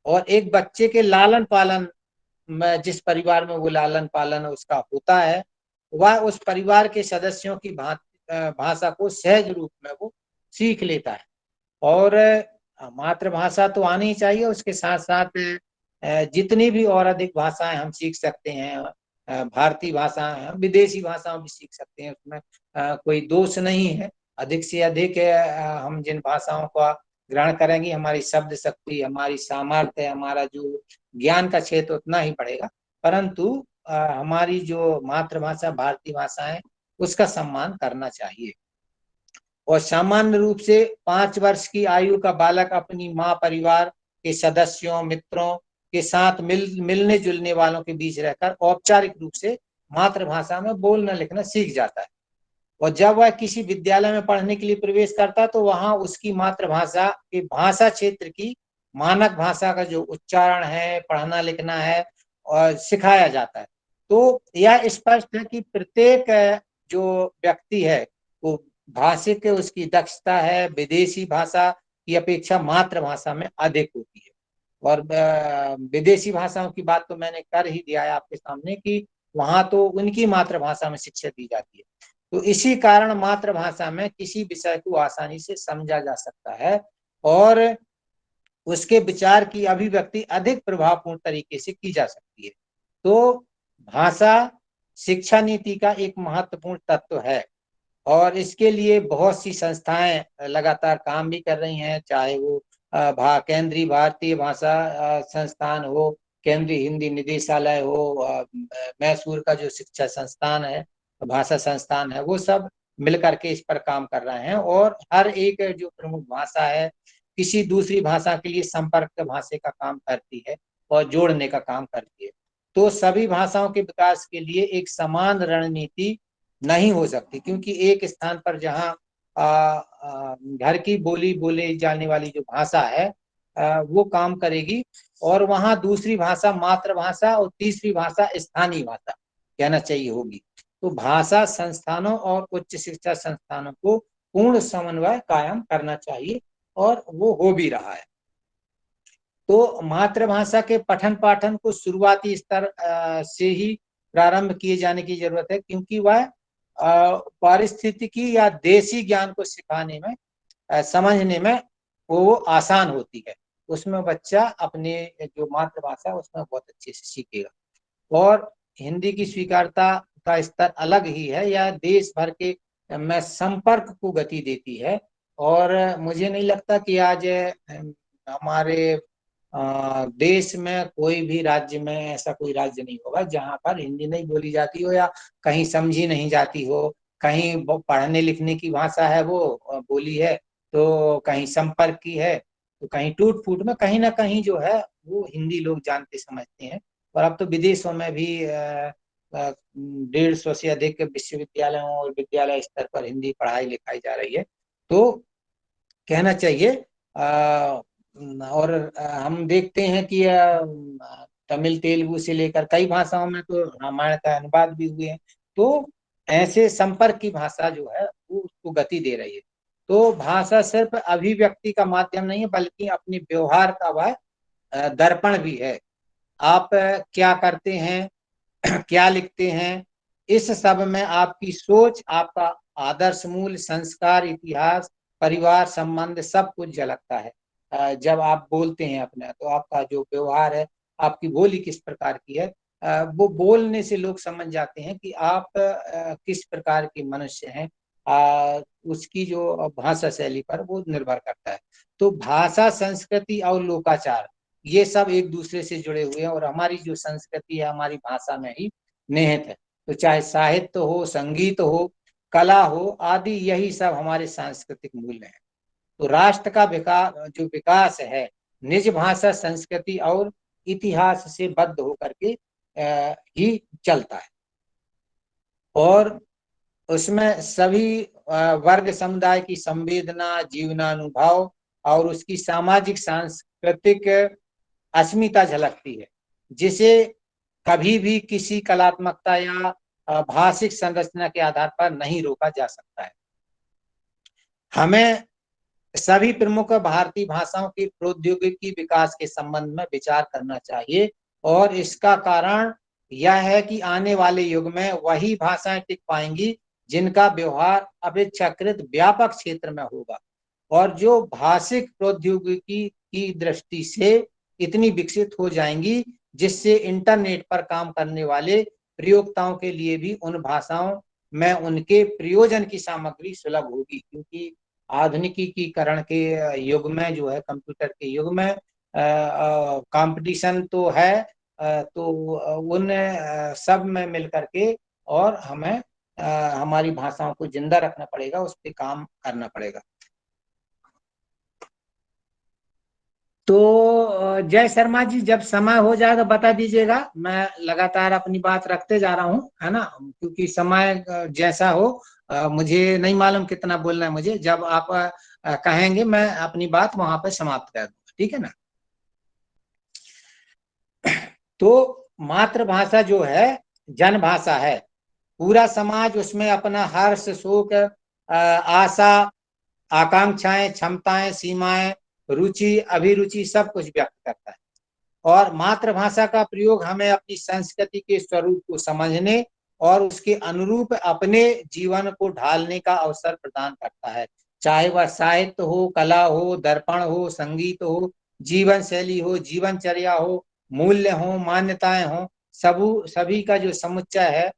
और एक बच्चे के लालन पालन में जिस परिवार में वो लालन पालन उसका होता है, वह उस परिवार के सदस्यों की भाषा को सहज रूप में वो सीख लेता है। और मातृभाषा तो आनी ही चाहिए, उसके साथ साथ जितनी भी और अधिक भाषाएं हम सीख सकते हैं, भारतीय भाषाएं, विदेशी भाषाओं भी सीख सकते हैं, उसमें कोई दोष नहीं है। अधिक से अधिक हम जिन भाषाओं का ग्रहण करेंगे, हमारी शब्द शक्ति, हमारी सामर्थ्य, हमारा जो ज्ञान का क्षेत्र उतना ही बढ़ेगा। परंतु हमारी जो मातृभाषा भारतीय भाषा है उसका सम्मान करना चाहिए। और सामान्य रूप से 5 वर्ष की आयु का बालक अपनी माँ, परिवार के सदस्यों, मित्रों के साथ मिलने जुलने वालों के बीच रहकर औपचारिक रूप से मातृभाषा में बोलना लिखना सीख जाता है। और जब वह किसी विद्यालय में पढ़ने के लिए प्रवेश करता है तो वहां उसकी मातृभाषा के भाषा क्षेत्र की मानक भाषा का जो उच्चारण है, पढ़ना लिखना है, और सिखाया जाता है। तो यह स्पष्ट है कि प्रत्येक जो व्यक्ति है वो भाषिक उसकी दक्षता है विदेशी भाषा की अपेक्षा मातृभाषा में अधिक होती है। और विदेशी भाषाओं की बात तो मैंने कर ही दिया है आपके सामने कि वहां तो उनकी मातृभाषा में शिक्षा दी जाती है। तो इसी कारण मातृभाषा में किसी विषय को आसानी से समझा जा सकता है और उसके विचार की अभिव्यक्ति अधिक प्रभावपूर्ण तरीके से की जा सकती है। तो भाषा शिक्षा नीति का एक महत्वपूर्ण तत्व है, और इसके लिए बहुत सी संस्थाएं लगातार काम भी कर रही हैं, चाहे वो केंद्रीय भारतीय भाषा संस्थान हो, केंद्रीय हिंदी निदेशालय हो, मैसूर का जो शिक्षा संस्थान है, भाषा संस्थान है, वो सब मिलकर के इस पर काम कर रहे हैं। और हर एक जो प्रमुख भाषा है किसी दूसरी भाषा के लिए संपर्क भाषा का काम करती है और जोड़ने का काम करती है। तो सभी भाषाओं के विकास के लिए एक समान रणनीति नहीं हो सकती, क्योंकि एक स्थान पर जहाँ घर की बोली बोले जाने वाली जो भाषा है वो काम करेगी, और वहां दूसरी भाषा मातृभाषा और तीसरी भाषा स्थानीय भाषा कहना चाहिए होगी। तो भाषा संस्थानों और उच्च शिक्षा संस्थानों को पूर्ण समन्वय कायम करना चाहिए, और वो हो भी रहा है। तो मातृभाषा के पठन पाठन को शुरुआती स्तर से ही प्रारंभ किए जाने की जरूरत है, क्योंकि वह पारिस्थितिकी या देशी ज्ञान को सिखाने में समझने में वो आसान होती है। उसमें बच्चा अपने जो मातृभाषा उसमें बहुत अच्छे से सीखेगा। और हिंदी की स्वीकारता का स्तर अलग ही है, यह देश भर के में संपर्क को गति देती है। और मुझे नहीं लगता कि आज हमारे देश में कोई भी राज्य में ऐसा कोई राज्य नहीं होगा जहां पर हिंदी नहीं बोली जाती हो, या कहीं समझी नहीं जाती हो। कहीं पढ़ने लिखने की भाषा है वो बोली है, तो कहीं संपर्क की है, तो कहीं टूट फूट में कहीं ना कहीं जो है वो हिंदी लोग जानते समझते हैं। और अब तो विदेशों में भी 150 से अधिक विश्वविद्यालयों और विद्यालय स्तर पर हिंदी पढ़ाई लिखाई जा रही है। तो कहना चाहिए और हम देखते हैं कि तमिल तेलुगु से लेकर कई भाषाओं में तो रामायण का अनुवाद भी हुए हैं। तो ऐसे संपर्क की भाषा जो है वो उसको गति दे रही है। तो भाषा सिर्फ अभिव्यक्ति का माध्यम नहीं है, बल्कि अपने व्यवहार का वह दर्पण भी है। आप क्या करते हैं, क्या लिखते हैं, इस सब में आपकी सोच, आपका आदर्श, मूल्य, संस्कार, इतिहास, परिवार, संबंध सब कुछ झलकता है। जब आप बोलते हैं अपने, तो आपका जो व्यवहार है, आपकी बोली किस प्रकार की है, वो बोलने से लोग समझ जाते हैं कि आप किस प्रकार के मनुष्य हैं। उसकी जो भाषा शैली पर वो निर्भर करता है। तो भाषा, संस्कृति और लोकाचार ये सब एक दूसरे से जुड़े हुए हैं, और हमारी जो संस्कृति है हमारी भाषा में ही निहित है। तो चाहे साहित्य हो, संगीत हो, कला हो आदि, यही सब हमारे सांस्कृतिक मूल्य हैं। तो राष्ट्र का विकास है निज भाषा, संस्कृति और इतिहास से बद्ध होकर के ही चलता है। और उसमें सभी वर्ग समुदाय की संवेदना, जीवनानुभव और उसकी सामाजिक सांस्कृतिक अस्मिता झलकती है, जिसे कभी भी किसी कलात्मकता या भाषिक संरचना के आधार पर नहीं रोका जा सकता है। हमें सभी प्रमुख भारतीय भाषाओं की प्रौद्योगिकी विकास के संबंध में विचार करना चाहिए, और इसका कारण यह है कि आने वाले युग में वही भाषाएं टिक पाएंगी जिनका व्यवहार अपेक्षाकृत व्यापक क्षेत्र में होगा, और जो भाषिक प्रौद्योगिकी की दृष्टि से इतनी विकसित हो जाएंगी जिससे इंटरनेट पर काम करने वाले प्रयोक्ताओं के लिए भी उन भाषाओं में उनके प्रयोजन की सामग्री सुलभ होगी। क्योंकि आधुनिकीकरण के युग में जो है, कंप्यूटर के युग में कंपटीशन तो है, तो उन सब में मिल करके और हमें हमारी भाषाओं को जिंदा रखना पड़ेगा, उस पर काम करना पड़ेगा। तो जय शर्मा जी, जब समय हो जाएगा बता दीजिएगा, मैं लगातार अपनी बात रखते जा रहा हूँ, है ना, क्योंकि समय जैसा हो, मुझे नहीं मालूम कितना बोलना है मुझे, जब आप कहेंगे मैं अपनी बात वहां पर समाप्त कर दूंगा, ठीक है ना। तो मातृभाषा जो है जन भाषा है, पूरा समाज उसमें अपना हर्ष, शोक, आशा, आकांक्षाएं, क्षमताएं, सीमाएं, रुचि, अभिरुचि सब कुछ व्यक्त करता है। और मातृभाषा का प्रयोग हमें अपनी संस्कृति के स्वरूप को समझने और उसके अनुरूप अपने जीवन को ढालने का अवसर प्रदान करता है, चाहे वह साहित्य हो, कला हो, दर्पण हो, संगीत हो, जीवन शैली हो, जीवनचर्या हो, मूल्य हो, मान्यताएं हो, सभी का जो समुच्चय है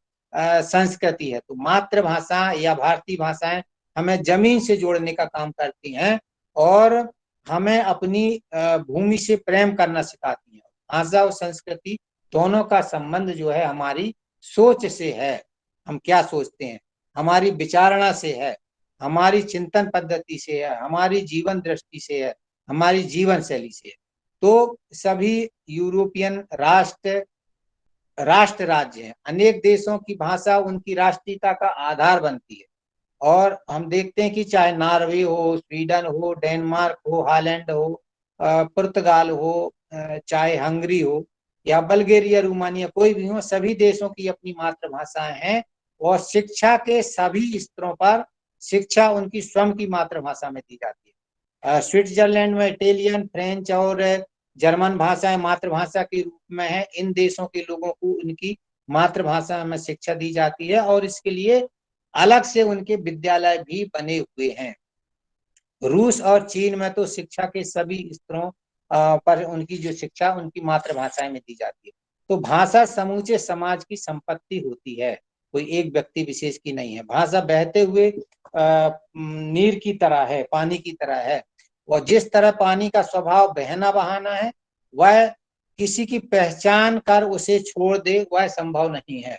संस्कृति है। तो मातृभाषा या भारतीय भाषाएं हमें जमीन से जोड़ने का काम करती हैं और हमें अपनी भूमि से प्रेम करना सिखाती है। भाषा और संस्कृति दोनों का संबंध जो है हमारी सोच से है, हम क्या सोचते हैं, हमारी विचारणा से है, हमारी चिंतन पद्धति से है, हमारी जीवन दृष्टि से है, हमारी जीवन शैली से है। तो सभी यूरोपियन राष्ट्र राज्य हैं, अनेक देशों की भाषा उनकी राष्ट्रीयता का आधार बनती है। और हम देखते हैं कि चाहे नॉर्वे हो, स्वीडन हो, डेनमार्क हो, हॉलैंड हो, पुर्तगाल हो, चाहे हंगरी हो या बल्गेरिया, रोमानिया, कोई भी हो, सभी देशों की अपनी मातृभाषाएं हैं। और शिक्षा के सभी स्तरों पर शिक्षा उनकी स्वयं की मातृभाषा में दी जाती है। स्विट्जरलैंड में इटालियन, फ्रेंच और जर्मन भाषाएं मातृभाषा के रूप में है। इन देशों के लोगों को उनकी मातृभाषा में शिक्षा दी जाती है और इसके लिए अलग से उनके विद्यालय भी बने हुए हैं। रूस और चीन में तो शिक्षा के सभी स्तरों पर उनकी जो शिक्षा उनकी मातृभाषा में दी जाती है। तो भाषा समूचे समाज की संपत्ति होती है, कोई एक व्यक्ति विशेष की नहीं है। भाषा बहते हुए नीर की तरह है, पानी की तरह है, और जिस तरह पानी का स्वभाव बहना बहाना है, वह किसी की पहचान कर उसे छोड़ दे वह संभव नहीं है।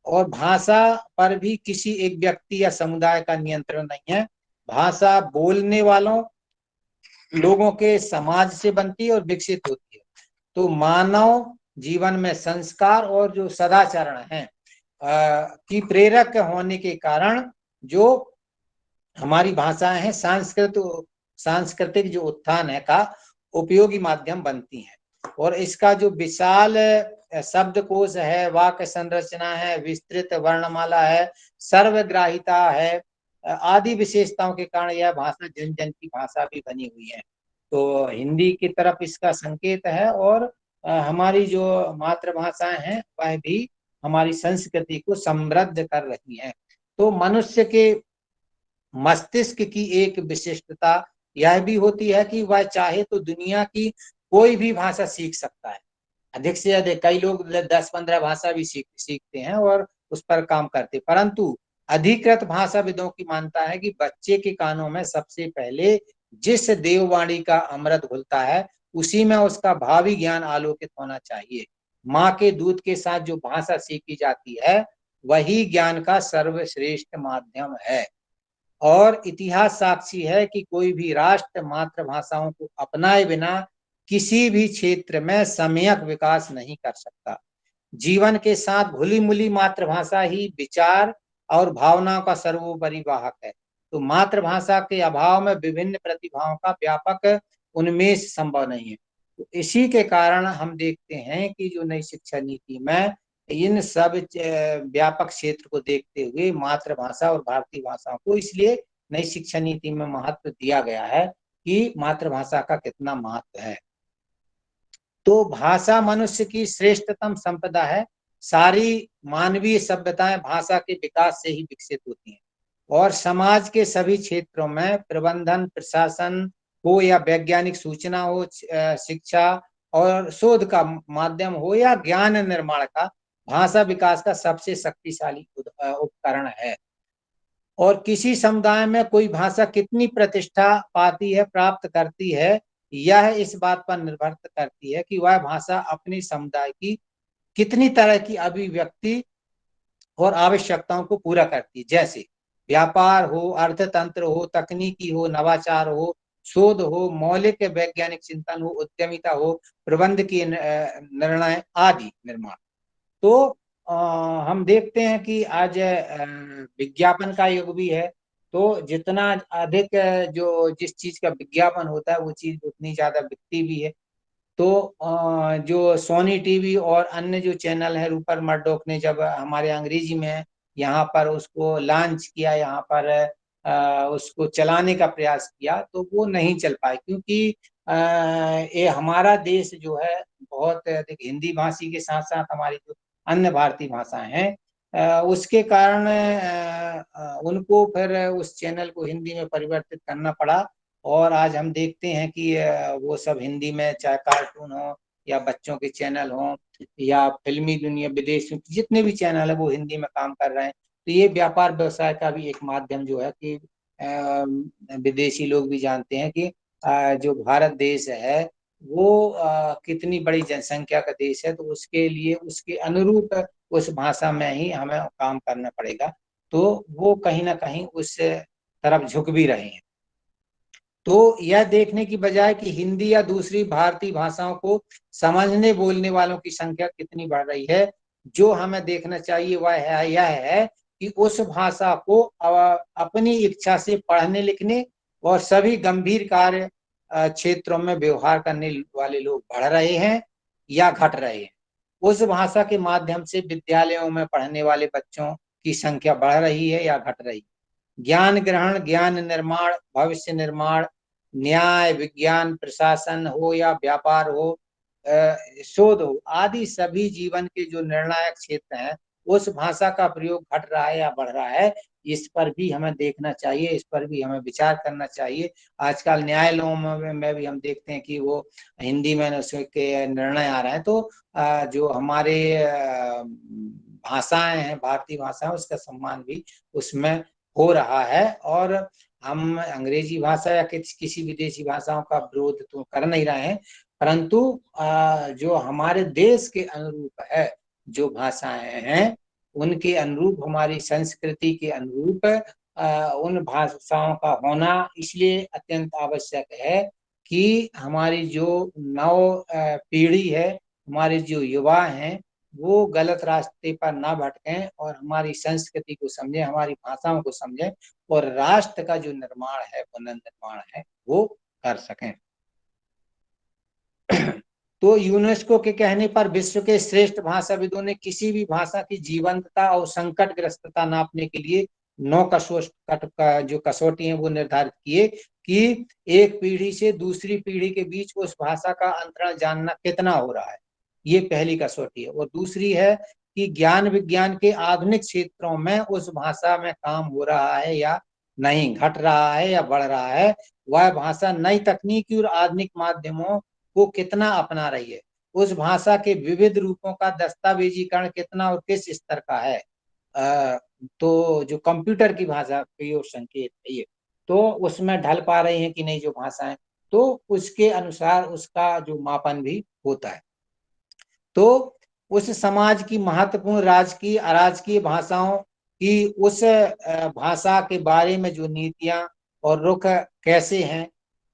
और भाषा पर भी किसी एक व्यक्ति या समुदाय का नियंत्रण नहीं है। भाषा बोलने वालों लोगों के समाज से बनती है और विकसित होती है। तो मानव जीवन में संस्कार और जो सदाचरण है की प्रेरक होने के कारण जो हमारी भाषाएं हैं सांस्कृतिक जो उत्थान है का उपयोगी माध्यम बनती हैं। और इसका जो विशाल शब्दकोश है, वाक्य संरचना है, विस्तृत वर्णमाला है, सर्वग्राहिता है, आदि विशेषताओं के कारण यह भाषा जन जन की भाषा भी बनी हुई है। तो हिंदी की तरफ इसका संकेत है और हमारी जो मातृभाषाएं हैं वह भी हमारी संस्कृति को समृद्ध कर रही हैं। तो मनुष्य के मस्तिष्क की एक विशिष्टता यह भी होती है कि वह चाहे तो दुनिया की कोई भी भाषा सीख सकता है। अधिक से अधिक कई लोग 10-15 भाषा भी सीखते हैं और उस पर काम करते, परंतु अधिकृत भाषाविदों की मानता है कि बच्चे के कानों में सबसे पहले जिस देववाणी का अमृत घुलता है उसी में उसका भावी ज्ञान आलोकित होना चाहिए। माँ के दूध के साथ जो भाषा सीखी जाती है वही ज्ञान का सर्वश्रेष्ठ माध्यम है। और इतिहास साक्षी है कि कोई भी राष्ट्र मातृभाषाओं को अपनाए बिना किसी भी क्षेत्र में सम्यक विकास नहीं कर सकता। जीवन के साथ घुली मिली मातृभाषा ही विचार और भावनाओं का सर्वोपरि वाहक है। तो मातृभाषा के अभाव में विभिन्न प्रतिभाओं का व्यापक उन्मेष संभव नहीं है। तो इसी के कारण हम देखते हैं कि जो नई शिक्षा नीति में इन सब व्यापक क्षेत्र को देखते हुए मातृभाषा और भारतीय भाषाओं को इसलिए नई शिक्षा नीति में महत्व दिया गया है कि मातृभाषा का कितना महत्व है। तो भाषा मनुष्य की श्रेष्ठतम संपदा है। सारी मानवीय सभ्यताएं भाषा के विकास से ही विकसित होती हैं और समाज के सभी क्षेत्रों में प्रबंधन, प्रशासन हो या वैज्ञानिक सूचना हो, शिक्षा और शोध का माध्यम हो या ज्ञान निर्माण का, भाषा विकास का सबसे शक्तिशाली उपकरण है। और किसी समुदाय में कोई भाषा कितनी प्रतिष्ठा पाती है, प्राप्त करती है, यह इस बात पर निर्भर करती है कि वह भाषा अपने समुदाय की कितनी तरह की अभिव्यक्ति और आवश्यकताओं को पूरा करती है। जैसे व्यापार हो, अर्थतंत्र हो, तकनीकी हो, नवाचार हो, शोध हो, मौलिक वैज्ञानिक चिंतन हो, उद्यमिता हो, प्रबंध की निर्णय आदि निर्माण। तो हम देखते हैं कि आज विज्ञापन का युग भी है। तो जितना अधिक जिस चीज का विज्ञापन होता है वो चीज उतनी ज्यादा बिकती भी है। तो जो सोनी टीवी और अन्य जो चैनल है, रूपर मर्डोक ने जब हमारे अंग्रेजी में यहाँ पर उसको लॉन्च किया, यहाँ पर उसको चलाने का प्रयास किया, तो वो नहीं चल पाए क्योंकि ये हमारा देश जो है बहुत अधिक हिंदी भाषी के साथ साथ हमारी जो अन्य भारतीय भाषाएं हैं उसके कारण उनको फिर उस चैनल को हिंदी में परिवर्तित करना पड़ा। और आज हम देखते हैं कि वो सब हिंदी में, चाहे कार्टून हो या बच्चों के चैनल हो या फिल्मी दुनिया, विदेश जितने भी चैनल है वो हिंदी में काम कर रहे हैं। तो ये व्यापार व्यवसाय का भी एक माध्यम जो है कि विदेशी लोग भी जानते हैं कि जो भारत देश है वो कितनी बड़ी जनसंख्या का देश है, तो उसके लिए उसके अनुरूप उस भाषा में ही हमें काम करना पड़ेगा। तो वो कहीं ना कहीं उस तरफ झुक भी रहे हैं। तो यह देखने की बजाय कि हिंदी या दूसरी भारतीय भाषाओं को समझने बोलने वालों की संख्या कितनी बढ़ रही है, जो हमें देखना चाहिए वह यह है कि उस भाषा को अपनी इच्छा से पढ़ने लिखने और सभी गंभीर कार्य क्षेत्रों में व्यवहार करने वाले लोग बढ़ रहे हैं या घट रहे हैं। उस भाषा के माध्यम से विद्यालयों में पढ़ने वाले बच्चों की संख्या बढ़ रही है या घट रही है। ज्ञान ग्रहण, ज्ञान निर्माण, भविष्य निर्माण, न्याय, विज्ञान, प्रशासन हो या व्यापार हो, शोध हो आदि सभी जीवन के जो निर्णायक क्षेत्र हैं उस भाषा का प्रयोग घट रहा है या बढ़ रहा है, इस पर भी हमें देखना चाहिए, इस पर भी हमें विचार करना चाहिए। आजकल न्यायालयों में भी हम देखते हैं कि वो हिंदी में उसके निर्णय आ रहे हैं। तो जो हमारे भाषाएं हैं, भारतीय भाषाएं, उसका सम्मान भी उसमें हो रहा है। और हम अंग्रेजी भाषा या किसी विदेशी भाषाओं का विरोध तो कर नहीं रहे हैं, परंतु जो हमारे देश के अनुरूप है जो भाषाएं हैं उनके अनुरूप, हमारी संस्कृति के अनुरूप उन भाषाओं का होना इसलिए अत्यंत आवश्यक है कि हमारी जो नव पीढ़ी है, हमारे जो युवा हैं, वो गलत रास्ते पर ना भटकें और हमारी संस्कृति को समझें, हमारी भाषाओं को समझें और राष्ट्र का जो निर्माण है, पुनर्निर्माण है, वो कर सकें। तो यूनेस्को के कहने पर विश्व के श्रेष्ठ भाषाविदों ने किसी भी भाषा की जीवंतता और संकटग्रस्तता नापने के लिए 9 जो कसौटी है वो निर्धारित किए कि एक पीढ़ी से दूसरी पीढ़ी के बीच उस भाषा का अंतरण जानना कितना हो रहा है, ये पहली कसौटी है। और दूसरी है कि ज्ञान विज्ञान के आधुनिक क्षेत्रों में उस भाषा में काम हो रहा है या नहीं, घट रहा है या बढ़ रहा है, वह भाषा नई तकनीकी और आधुनिक माध्यमों को कितना अपना रही है, उस भाषा के विविध रूपों का दस्तावेजीकरण कितना और किस स्तर का है। तो जो कंप्यूटर की भाषा की ओर संकेत है ये, तो उसमें ढल पा रही है कि नहीं जो भाषाएं, तो उसके अनुसार उसका जो मापन भी होता है। तो उस समाज की महत्वपूर्ण राजकीय अराजकीय भाषाओं कि उस भाषा के बारे में जो नीतियां और रुख कैसे हैं।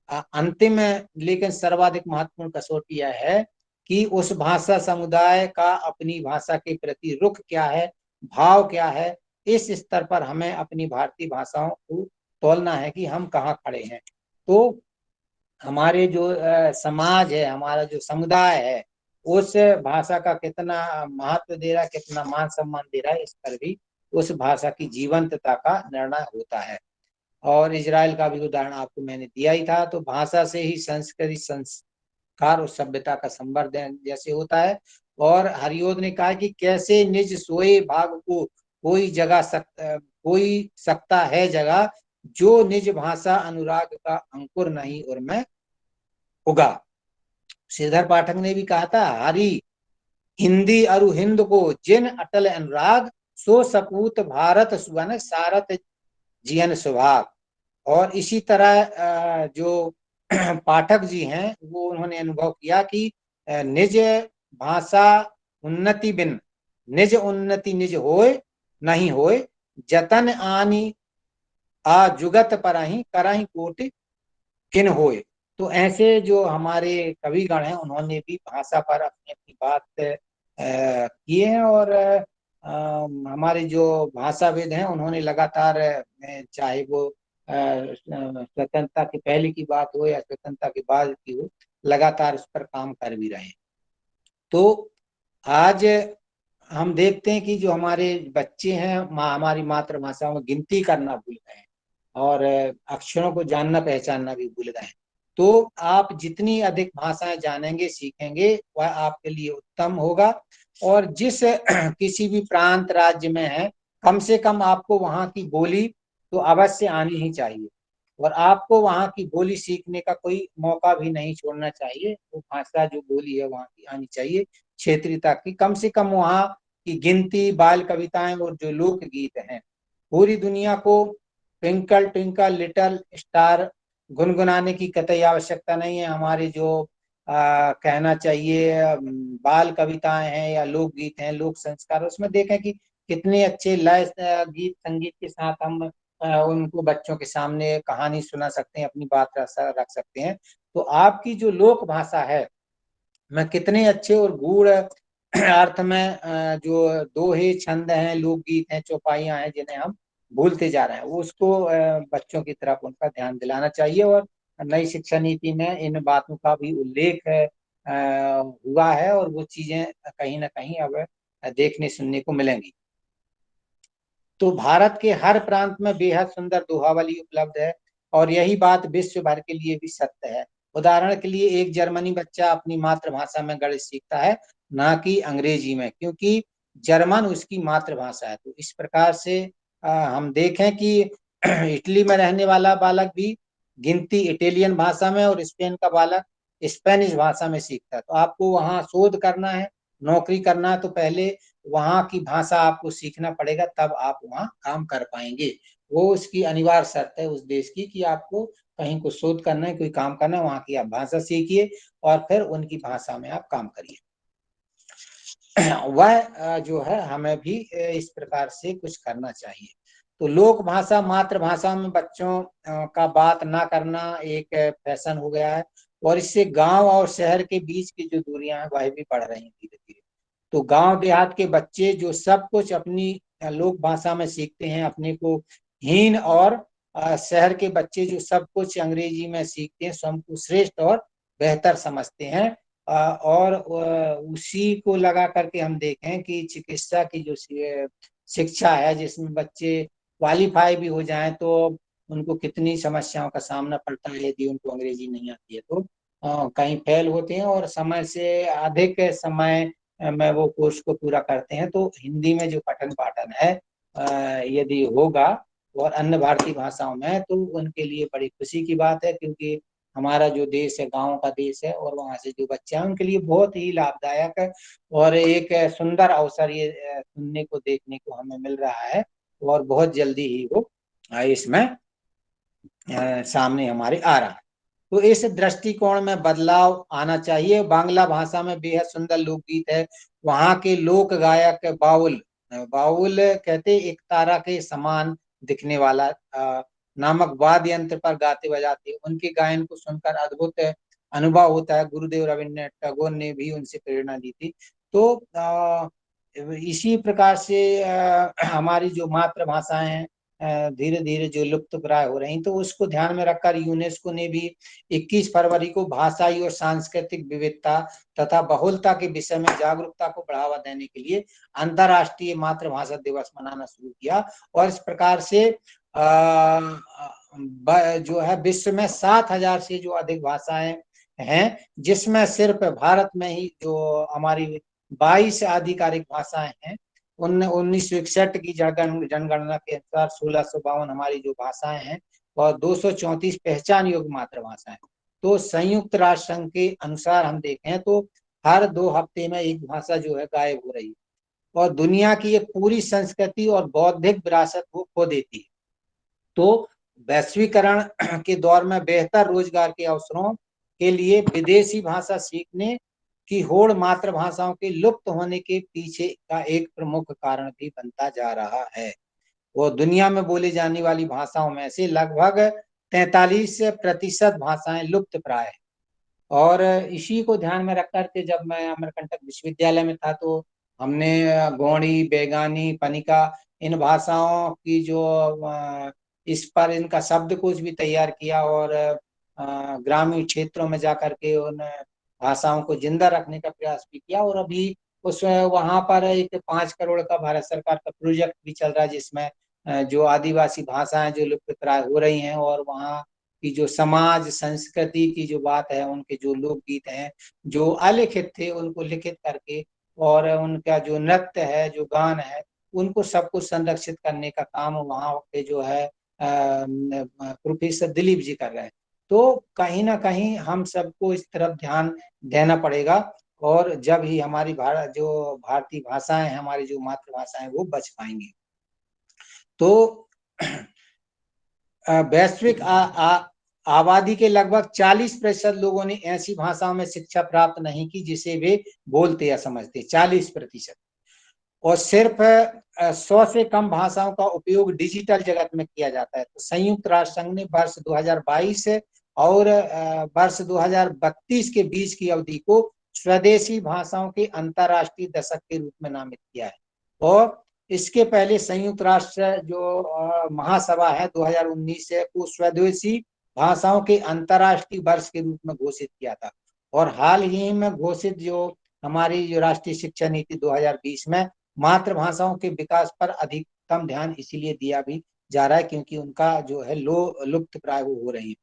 अंतिम लेकिन सर्वाधिक महत्वपूर्ण कसौटी यह है कि उस भाषा समुदाय का अपनी भाषा के प्रति रुख क्या है, भाव क्या है। इस स्तर पर हमें अपनी भारतीय भाषाओं को तोलना है कि हम कहाँ खड़े हैं। तो हमारे जो समाज है, हमारा जो समुदाय है, उस भाषा का कितना महत्व दे रहा है, कितना मान सम्मान दे रहा है, इस पर भी उस भाषा की जीवंतता का निर्णय होता है। और इजराइल का भी उदाहरण आपको मैंने दिया ही था। तो भाषा से ही संस्कृति, संस्कार और सभ्यता का संवर्धन जैसे होता है। और हरिओद ने कहा कि कैसे निज सोए भाग को कोई सकता है जगह, जो निज भाषा अनुराग का अंकुर नहीं और मैं उगा। श्रीधर पाठक ने भी कहा था, हरि हिंदी अरु हिंद को जिन अटल अनुराग, सो सपूत भारत सुवन सारथ जियन सुभाग। और इसी तरह जो पाठक जी हैं वो उन्होंने अनुभव किया कि निज भाषा उन्नति बिन निज उन्नति निज होय नहीं होय, जतन आनी आ जुगत परहि करहि कोटि किन होय। तो ऐसे जो हमारे कविगण हैं उन्होंने भी भाषा पर अपनी अपनी बात किए हैं। और हमारे जो भाषाविद हैं उन्होंने लगातार चाहे वो स्वतंत्रता के पहले की बात हो या स्वतंत्रता के बाद की हो, लगातार उस पर काम कर भी रहे हैं। तो आज हम देखते हैं कि जो हमारे बच्चे हैं हमारी मातृभाषा में गिनती करना भूल गए हैं और अक्षरों को जानना पहचानना भी भूल गए हैं। तो आप जितनी अधिक भाषाएं जानेंगे, सीखेंगे, वह आपके लिए उत्तम होगा। और जिस किसी भी प्रांत राज्य में है, कम से कम आपको वहां की बोली तो अवश्य आनी ही चाहिए। और आपको वहां की बोली सीखने का कोई मौका भी नहीं छोड़ना चाहिए। वो भाषा जो बोली है वहां की आनी चाहिए, क्षेत्रीयता की। कम से कम वहां की गिनती, बाल कविताएं और जो लोकगीत हैं, पूरी दुनिया को ट्विंकल ट्विंकल लिटिल स्टार गुनगुनाने की कतई आवश्यकता नहीं है। हमारे जो कहना चाहिए बाल कविताएं हैं या लोकगीत हैं, लोक संस्कार, उसमें देखें कि कितने अच्छे लय गीत संगीत के साथ हम उनको बच्चों के सामने कहानी सुना सकते हैं, अपनी बात रख सकते हैं। तो आपकी जो लोक भाषा है में कितने अच्छे और गूढ़ अर्थ में जो दोहे, छंद हैं, लोकगीत हैं, चौपाइयां हैं, जिन्हें हम भूलते जा रहे हैं, वो उसको बच्चों की तरफ उनका ध्यान दिलाना चाहिए। और नई शिक्षा नीति में इन बातों का भी उल्लेख हुआ है और वो चीजें कहीं ना कहीं अब देखने सुनने को मिलेंगी। तो भारत के हर प्रांत में बेहद सुंदर दोहावली उपलब्ध है और यही बात विश्व भर के लिए भी सत्य है। उदाहरण के लिए एक जर्मनी बच्चा अपनी मातृभाषा में गणित सीखता है, ना कि अंग्रेजी में, क्योंकि जर्मन उसकी मातृभाषा है। तो इस प्रकार से हम देखें कि इटली में रहने वाला बालक भी गिनती इटालियन भाषा में और स्पेन का बालक स्पेनिश भाषा में सीखता है। तो आपको वहां शोध करना है, नौकरी करना है, तो पहले वहां की भाषा आपको सीखना पड़ेगा, तब आप वहां काम कर पाएंगे। वो उसकी अनिवार्य शर्त है उस देश की कि आपको कहीं को शोध करना है, कोई काम करना है, वहां की आप भाषा सीखिए और फिर उनकी भाषा में आप काम करिए। वह जो है हमें भी इस प्रकार से कुछ करना चाहिए। तो लोक भाषा, मातृभाषा में बच्चों का बात ना करना एक फैशन हो गया है और इससे गांव और शहर के बीच की जो दूरियां हैं वह भी बढ़ रही हैं धीरे धीरे। तो गांव देहात के बच्चे जो सब कुछ अपनी लोक भाषा में सीखते हैं अपने को हीन, और शहर के बच्चे जो सब कुछ अंग्रेजी में सीखते हैं स्वयं को श्रेष्ठ और बेहतर समझते हैं। और उसी को लगा करके हम देखें कि चिकित्सा की जो शिक्षा है जिसमें बच्चे क्वालिफाई भी हो जाएं तो उनको कितनी समस्याओं का सामना पड़ता है यदि उनको अंग्रेजी नहीं आती है तो कहीं फेल होते हैं और समय से अधिक समय में वो कोर्स को पूरा करते हैं। तो हिंदी में जो पठन पाठन है यदि होगा और अन्य भारतीय भाषाओं में तो उनके लिए बड़ी खुशी की बात है, क्योंकि हमारा जो देश है गांव का देश है और वहां से जो बच्चे हैं उनके लिए बहुत ही लाभदायक है और एक सुंदर अवसर ये सुनने को देखने को हमें मिल रहा है और बहुत जल्दी ही वो इसमें सामने हमारे आ रहा है। तो इस दृष्टिकोण में बदलाव आना चाहिए। बांग्ला भाषा में बेहद सुंदर लोकगीत है। वहां के लोक गायक बाउल बाउल कहते एक तारा के समान दिखने वाला नामक वाद्य यंत्र पर गाते बजाते उनके गायन को सुनकर अद्भुत अनुभव होता है। गुरुदेव रविन्द्रनाथ टैगोर ने भी उनसे प्रेरणा ली थी। तो इसी प्रकार से हमारी जो मातृभाषाएं हैं धीरे धीरे जो लुप्त प्राय हो रही, तो उसको ध्यान में रखकर यूनेस्को ने भी 21 फरवरी को भाषाई और सांस्कृतिक विविधता तथा बहुलता के विषय में जागरूकता को बढ़ावा देने के लिए अंतर्राष्ट्रीय मातृभाषा दिवस मनाना शुरू किया। और इस प्रकार से जो है विश्व में 7,000 से जो अधिक भाषाएं हैं, जिसमें सिर्फ भारत में ही जो हमारी 22 आधिकारिक भाषाएं हैं। 1961 की जनगणना के अनुसार 1652 हमारी जो भाषाएं हैं और 234 पहचान योग्य मातृभाषाएं। तो संयुक्त राष्ट्र संघ के अनुसार हम देखें तो हर 2 हफ्ते में एक भाषा जो है गायब हो रही है और दुनिया की एक पूरी संस्कृति और बौद्धिक विरासत को खो देती है। तो वैश्वीकरण के दौर में बेहतर रोजगार के अवसरों के लिए विदेशी भाषा सीखने की होड़ मातृभाषाओं के लुप्त होने के पीछे का एक प्रमुख कारण भी बनता जा रहा है। वो दुनिया में बोली जाने वाली भाषाओं में से लगभग 43% भाषाएं लुप्त प्राय है। और इसी को ध्यान में रख करके जब मैं अमरकंटक विश्वविद्यालय में था तो हमने गोंडी, बेगानी, पनिका इन भाषाओं की जो इस पर इनका शब्दकोश भी तैयार किया और ग्रामीण क्षेत्रों में जाकर के उन भाषाओं को जिंदा रखने का प्रयास भी किया। और अभी उस वहां पर एक 5 करोड़ का भारत सरकार का प्रोजेक्ट भी चल रहा है, जिसमें जो आदिवासी भाषाएं जो लुप्त प्राय हो रही हैं और वहाँ की जो समाज संस्कृति की जो बात है, उनके जो लोकगीत हैं जो अलिखित थे उनको लिखित करके और उनका जो नृत्य है, जो गान है, उनको सबको संरक्षित करने का काम वहाँ पे जो है प्रोफेसर दिलीप जी कर रहे हैं। तो कहीं ना कहीं हम सबको इस तरफ ध्यान देना पड़ेगा और जब ही हमारी भारतीय भाषाएं, हमारी जो मातृभाषाएं वो बच पाएंगी। तो वैश्विक आबादी के लगभग 40% लोगों ने ऐसी भाषाओं में शिक्षा प्राप्त नहीं की जिसे वे बोलते या समझते, 40%। और सिर्फ 100 से कम भाषाओं का उपयोग डिजिटल जगत में किया जाता है। तो संयुक्त राष्ट्र संघ ने वर्ष 2022 और वर्ष 2032 के बीच की अवधि को स्वदेशी भाषाओं के अंतर्राष्ट्रीय दशक के रूप में नामित किया है। और इसके पहले संयुक्त राष्ट्र जो महासभा है 2019 को स्वदेशी भाषाओं के अंतर्राष्ट्रीय वर्ष के रूप में घोषित किया था। और हाल ही में घोषित जो हमारी जो राष्ट्रीय शिक्षा नीति 2020 में मातृभाषाओं के विकास पर अधिकतम ध्यान इसीलिए दिया भी जा रहा है क्योंकि उनका जो है लुप्त प्राय हो रही है।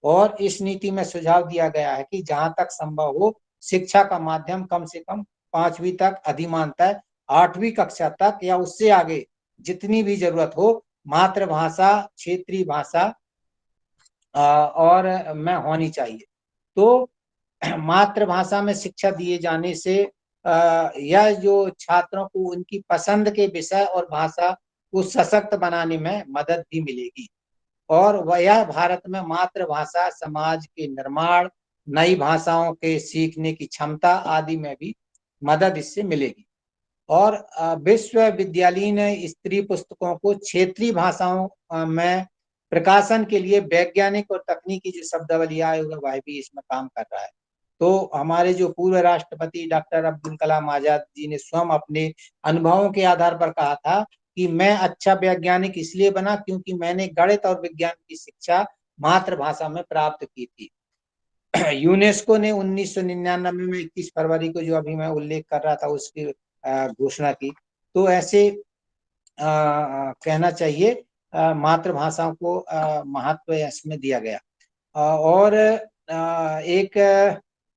और इस नीति में सुझाव दिया गया है कि जहां तक संभव हो शिक्षा का माध्यम कम से कम 5वीं तक, अधिमानतः 8वीं कक्षा तक या उससे आगे जितनी भी जरूरत हो मातृभाषा, क्षेत्रीय भाषा और में होनी चाहिए। तो मातृभाषा में शिक्षा दिए जाने से यह जो छात्रों को उनकी पसंद के विषय और भाषा को सशक्त बनाने में मदद भी मिलेगी। और वह भारत में मातृभाषा समाज के निर्माण, नई भाषाओं के सीखने की क्षमता आदि में भी मदद इससे मिलेगी। और विश्वविद्यालयीन स्त्री पुस्तकों को क्षेत्रीय भाषाओं में प्रकाशन के लिए वैज्ञानिक और तकनीकी जो शब्दावली आयोग है वह भी इसमें काम कर रहा है। तो हमारे जो पूर्व राष्ट्रपति डॉक्टर अब्दुल कलाम आजाद जी ने स्वयं अपने अनुभवों के आधार पर कहा था कि मैं अच्छा वैज्ञानिक इसलिए बना क्योंकि मैंने गणित और विज्ञान की शिक्षा मातृभाषा में प्राप्त की थी। यूनेस्को ने 1999 में 21 फरवरी को जो अभी मैं उल्लेख कर रहा था उसकी घोषणा की। तो ऐसे कहना चाहिए मातृभाषाओं को महत्व इसमें दिया गया। और एक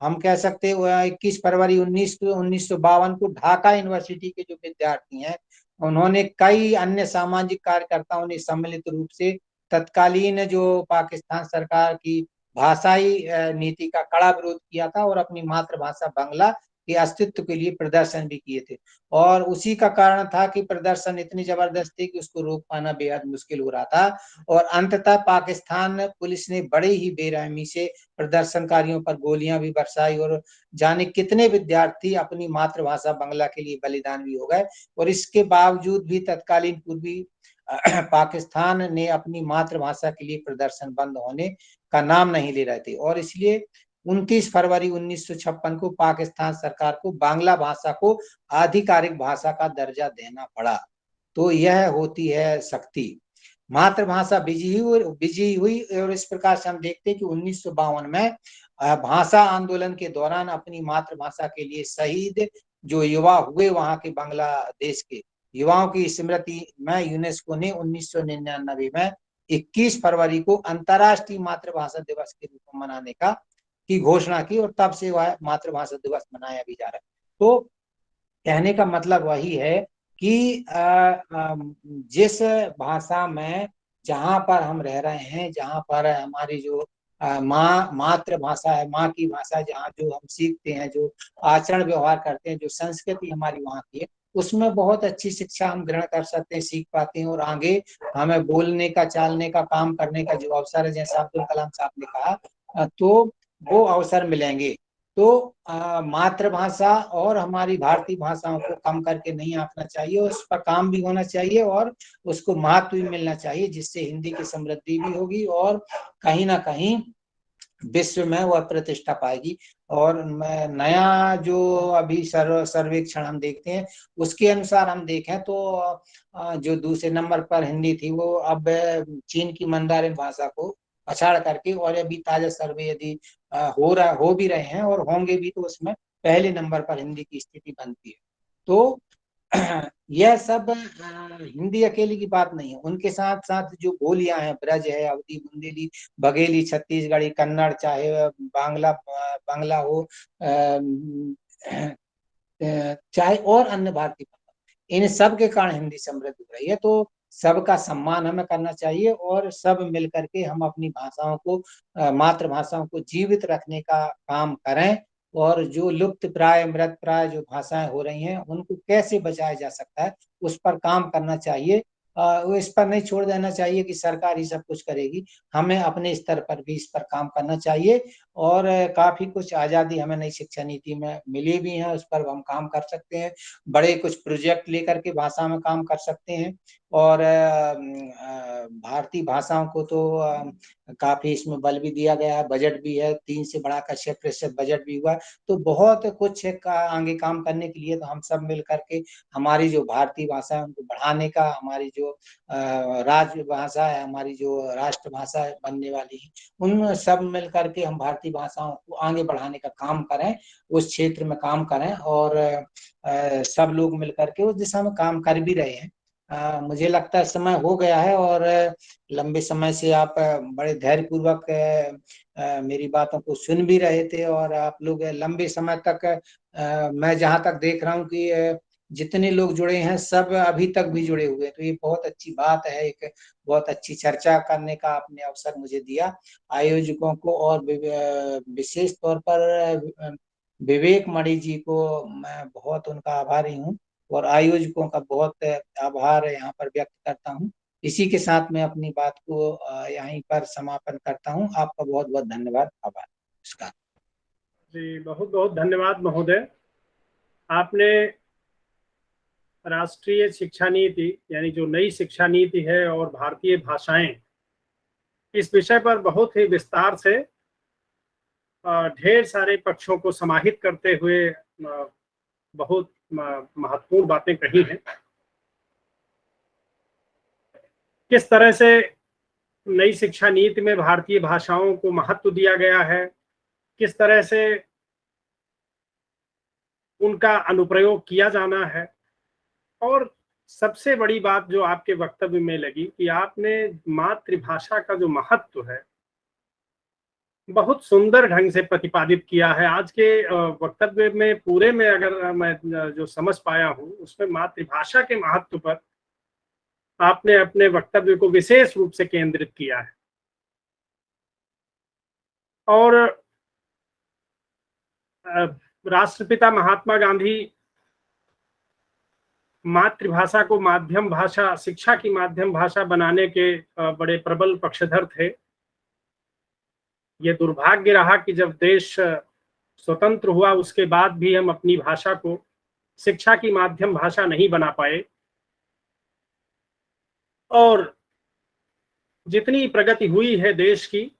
हम कह सकते हैं 21 फरवरी 1952 को ढाका यूनिवर्सिटी के जो विद्यार्थी हैं उन्होंने कई अन्य सामाजिक कार्यकर्ताओं ने सम्मिलित रूप से तत्कालीन जो पाकिस्तान सरकार की भाषाई नीति का कड़ा विरोध किया था और अपनी मातृभाषा बांग्ला के अस्तित्व के लिए प्रदर्शन भी किए थे। और उसी का कारण था कि प्रदर्शन इतनी जबरदस्त थी कि उसको रोक पाना बेहद मुश्किल हो रहा था। और अंततः पाकिस्तान पुलिस ने बड़े ही बेरहमी से प्रदर्शनकारियों पर गोलियां भी बरसाई और जाने कितने विद्यार्थी अपनी मातृभाषा बांग्ला के लिए बलिदान भी हो गए। और इसके बावजूद भी तत्कालीन पूर्वी पाकिस्तान ने अपनी मातृभाषा के लिए प्रदर्शन बंद होने का नाम नहीं ले रहे थे। और इसलिए 29 फरवरी 1956 को पाकिस्तान सरकार को बांग्ला भाषा को आधिकारिक भाषा का दर्जा देना पड़ा। तो यह होती है शक्ति। मातृभाषा विजयी हुई और इस प्रकार से हम देखते हैं कि 1952 में भाषा आंदोलन के दौरान अपनी मातृभाषा के लिए शहीद जो युवा हुए वहां के बांग्लादेश के युवाओं की स्मृति में यूनेस्को ने 1999 में 21 फरवरी को अंतर्राष्ट्रीय मातृभाषा दिवस के रूप में मनाने की घोषणा की और तब से वह मातृभाषा दिवस मनाया भी जा रहा है। तो कहने का मतलब वही है कि जिस भाषा में जहां पर हम रह रहे हैं, जहां पर हमारी जो मातृभाषा है, माँ की भाषा, जहाँ जो हम सीखते हैं, जो आचरण व्यवहार करते हैं, जो संस्कृति हमारी वहाँ की है, उसमें बहुत अच्छी शिक्षा हम ग्रहण कर सकते हैं, सीख पाते हैं और आगे हमें बोलने का, चालने का, काम करने का जो अवसर है, जैसा अब्दुल कलाम साहब ने कहा, तो वो अवसर मिलेंगे। तो मातृभाषा और हमारी भारतीय भाषाओं को कम करके नहीं आंकना चाहिए, उस पर काम भी होना चाहिए और उसको महत्व भी मिलना चाहिए, जिससे हिंदी की समृद्धि भी होगी और कहीं ना कहीं विश्व में वह प्रतिष्ठा पाएगी। और नया जो अभी सर्वेक्षण हम देखते हैं उसके अनुसार हम देखें तो जो दूसरे नंबर पर हिंदी थी वो अब चीन की मंदारिन भाषा को पछाड़ करके, और अभी ताजा सर्वे यदि हो भी रहे हैं और होंगे भी, तो उसमें पहले नंबर पर हिंदी की स्थिति बनती है। तो यह सब हिंदी अकेली की बात नहीं है, उनके साथ साथ जो बोलियां हैं, ब्रज है, अवधी, बुंदेली, बघेली, छत्तीसगढ़ी, कन्नड़, चाहे बांग्ला हो, चाहे और अन्य भारतीय भाषा, इन सब के कारण हिंदी समृद्ध हो रही है। तो सबका सम्मान हमें करना चाहिए और सब मिल करके हम अपनी भाषाओं को, मातृभाषाओं को जीवित रखने का काम करें। और जो लुप्त प्राय, मृत प्राय जो भाषाएं हो रही हैं उनको कैसे बचाया जा सकता है, उस पर काम करना चाहिए। वो इस पर नहीं छोड़ देना चाहिए कि सरकार ही सब कुछ करेगी, हमें अपने स्तर पर भी इस पर काम करना चाहिए। और काफी कुछ आजादी हमें नई शिक्षा नीति में मिली भी है, उस पर हम काम कर सकते हैं, बड़े कुछ प्रोजेक्ट लेकर के भाषा में काम कर सकते हैं। और भारतीय भाषाओं को तो काफी इसमें बल भी दिया गया है, बजट भी है, 3 से बढ़ाकर 6% बजट भी हुआ। तो बहुत कुछ आगे काम करने के लिए तो हम सब मिल करके हमारी जो भारतीय भाषा है उनको बढ़ाने का, हमारी जो राज्य भाषा है, हमारी जो राष्ट्रभाषा बनने वाली है, उन सब मिल करके हम भारतीय भाषाओं को आगे बढ़ाने का काम करें, उस क्षेत्र में काम करें। और सब लोग मिल करके उस दिशा में काम कर भी रहे हैं। मुझे लगता है समय हो गया है और लंबे समय से आप बड़े धैर्यपूर्वक मेरी बातों को सुन भी रहे थे और आप लोग लंबे समय तक, मैं जहां तक देख रहा हूँ कि जितने लोग जुड़े हैं सब अभी तक भी जुड़े हुए हैं। तो ये बहुत अच्छी बात है, एक बहुत अच्छी चर्चा करने का आपने अवसर मुझे दिया। आयोजकों को और विशेष तौर पर विवेक मणि जी को मैं बहुत उनका आभारी हूँ और आयोजकों का बहुत आभार यहाँ पर व्यक्त करता हूँ। इसी के साथ मैं अपनी बात को यहीं पर समापन करता हूँ। आपका बहुत बहुत धन्यवाद, आभार, नमस्कार। जी, बहुत बहुत धन्यवाद महोदय। आपने राष्ट्रीय शिक्षा नीति यानी जो नई शिक्षा नीति है और भारतीय भाषाएं, इस विषय पर बहुत ही विस्तार से ढेर सारे पक्षों को समाहित करते हुए बहुत महत्वपूर्ण बातें कही हैं। किस तरह से नई शिक्षा नीति में भारतीय भाषाओं को महत्व दिया गया है, किस तरह से उनका अनुप्रयोग किया जाना है, और सबसे बड़ी बात जो आपके वक्तव्य में लगी कि आपने मातृभाषा का जो महत्व है बहुत सुंदर ढंग से प्रतिपादित किया है। आज के वक्तव्य में पूरे में अगर मैं जो समझ पाया हूँ उसमें मातृभाषा के महत्व पर आपने अपने वक्तव्य को विशेष रूप से केंद्रित किया है। और राष्ट्रपिता महात्मा गांधी मातृभाषा को माध्यम भाषा, शिक्षा की माध्यम भाषा बनाने के बड़े प्रबल पक्षधर थे। ये दुर्भाग्य रहा कि जब देश स्वतंत्र हुआ उसके बाद भी हम अपनी भाषा को शिक्षा की माध्यम भाषा नहीं बना पाए, और जितनी प्रगति हुई है देश की,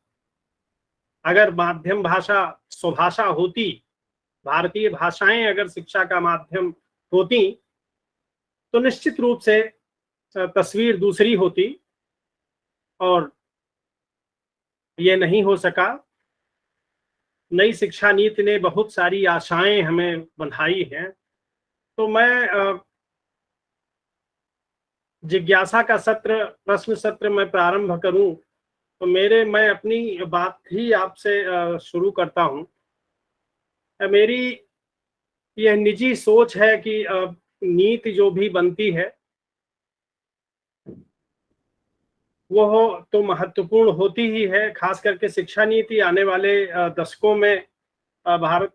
अगर माध्यम भाषा स्वभाषा होती, भारतीय भाषाएं अगर शिक्षा का माध्यम होती, तो निश्चित रूप से तस्वीर दूसरी होती, और ये नहीं हो सका। नई शिक्षा नीति ने बहुत सारी आशाएं हमें बंधाई हैं। तो मैं जिज्ञासा का सत्र, प्रश्न सत्र मैं प्रारंभ करूं, तो मैं अपनी बात ही आपसे शुरू करता हूं। मेरी यह निजी सोच है कि नीति जो भी बनती है वो तो महत्वपूर्ण होती ही है। खास करके शिक्षा नीति आने वाले दशकों में भारत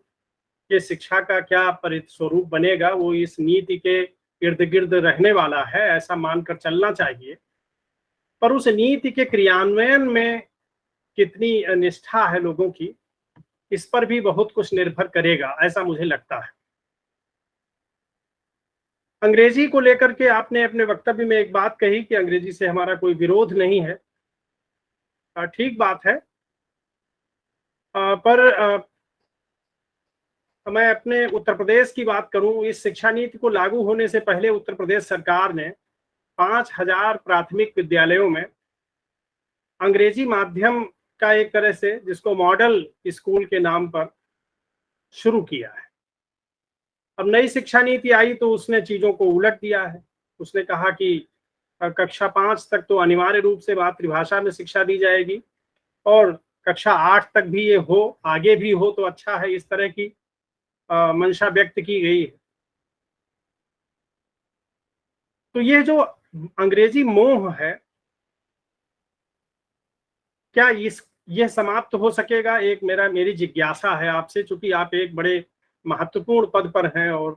के शिक्षा का क्या स्वरूप बनेगा, वो इस नीति के इर्द गिर्द रहने वाला है, ऐसा मानकर चलना चाहिए। पर उस नीति के क्रियान्वयन में कितनी निष्ठा है लोगों की, इस पर भी बहुत कुछ निर्भर करेगा, ऐसा मुझे लगता है। अंग्रेजी को लेकर के आपने अपने वक्तव्य में एक बात कही कि अंग्रेजी से हमारा कोई विरोध नहीं है। ठीक बात है, पर मैं अपने उत्तर प्रदेश की बात करूं। इस शिक्षा नीति को लागू होने से पहले उत्तर प्रदेश सरकार ने 5000 प्राथमिक विद्यालयों में अंग्रेजी माध्यम का एक तरह से, जिसको मॉडल स्कूल के नाम पर शुरू किया है। अब नई शिक्षा नीति आई तो उसने चीजों को उलट दिया है। उसने कहा कि कक्षा 5 तक तो अनिवार्य रूप से मातृभाषा में शिक्षा दी जाएगी, और कक्षा 8 तक भी ये हो, आगे भी हो तो अच्छा है, इस तरह की मंशा व्यक्त की गई है। तो ये जो अंग्रेजी मोह है, क्या ये समाप्त हो सकेगा? एक मेरी जिज्ञासा है आपसे, चूंकि आप एक बड़े महत्वपूर्ण पद पर हैं और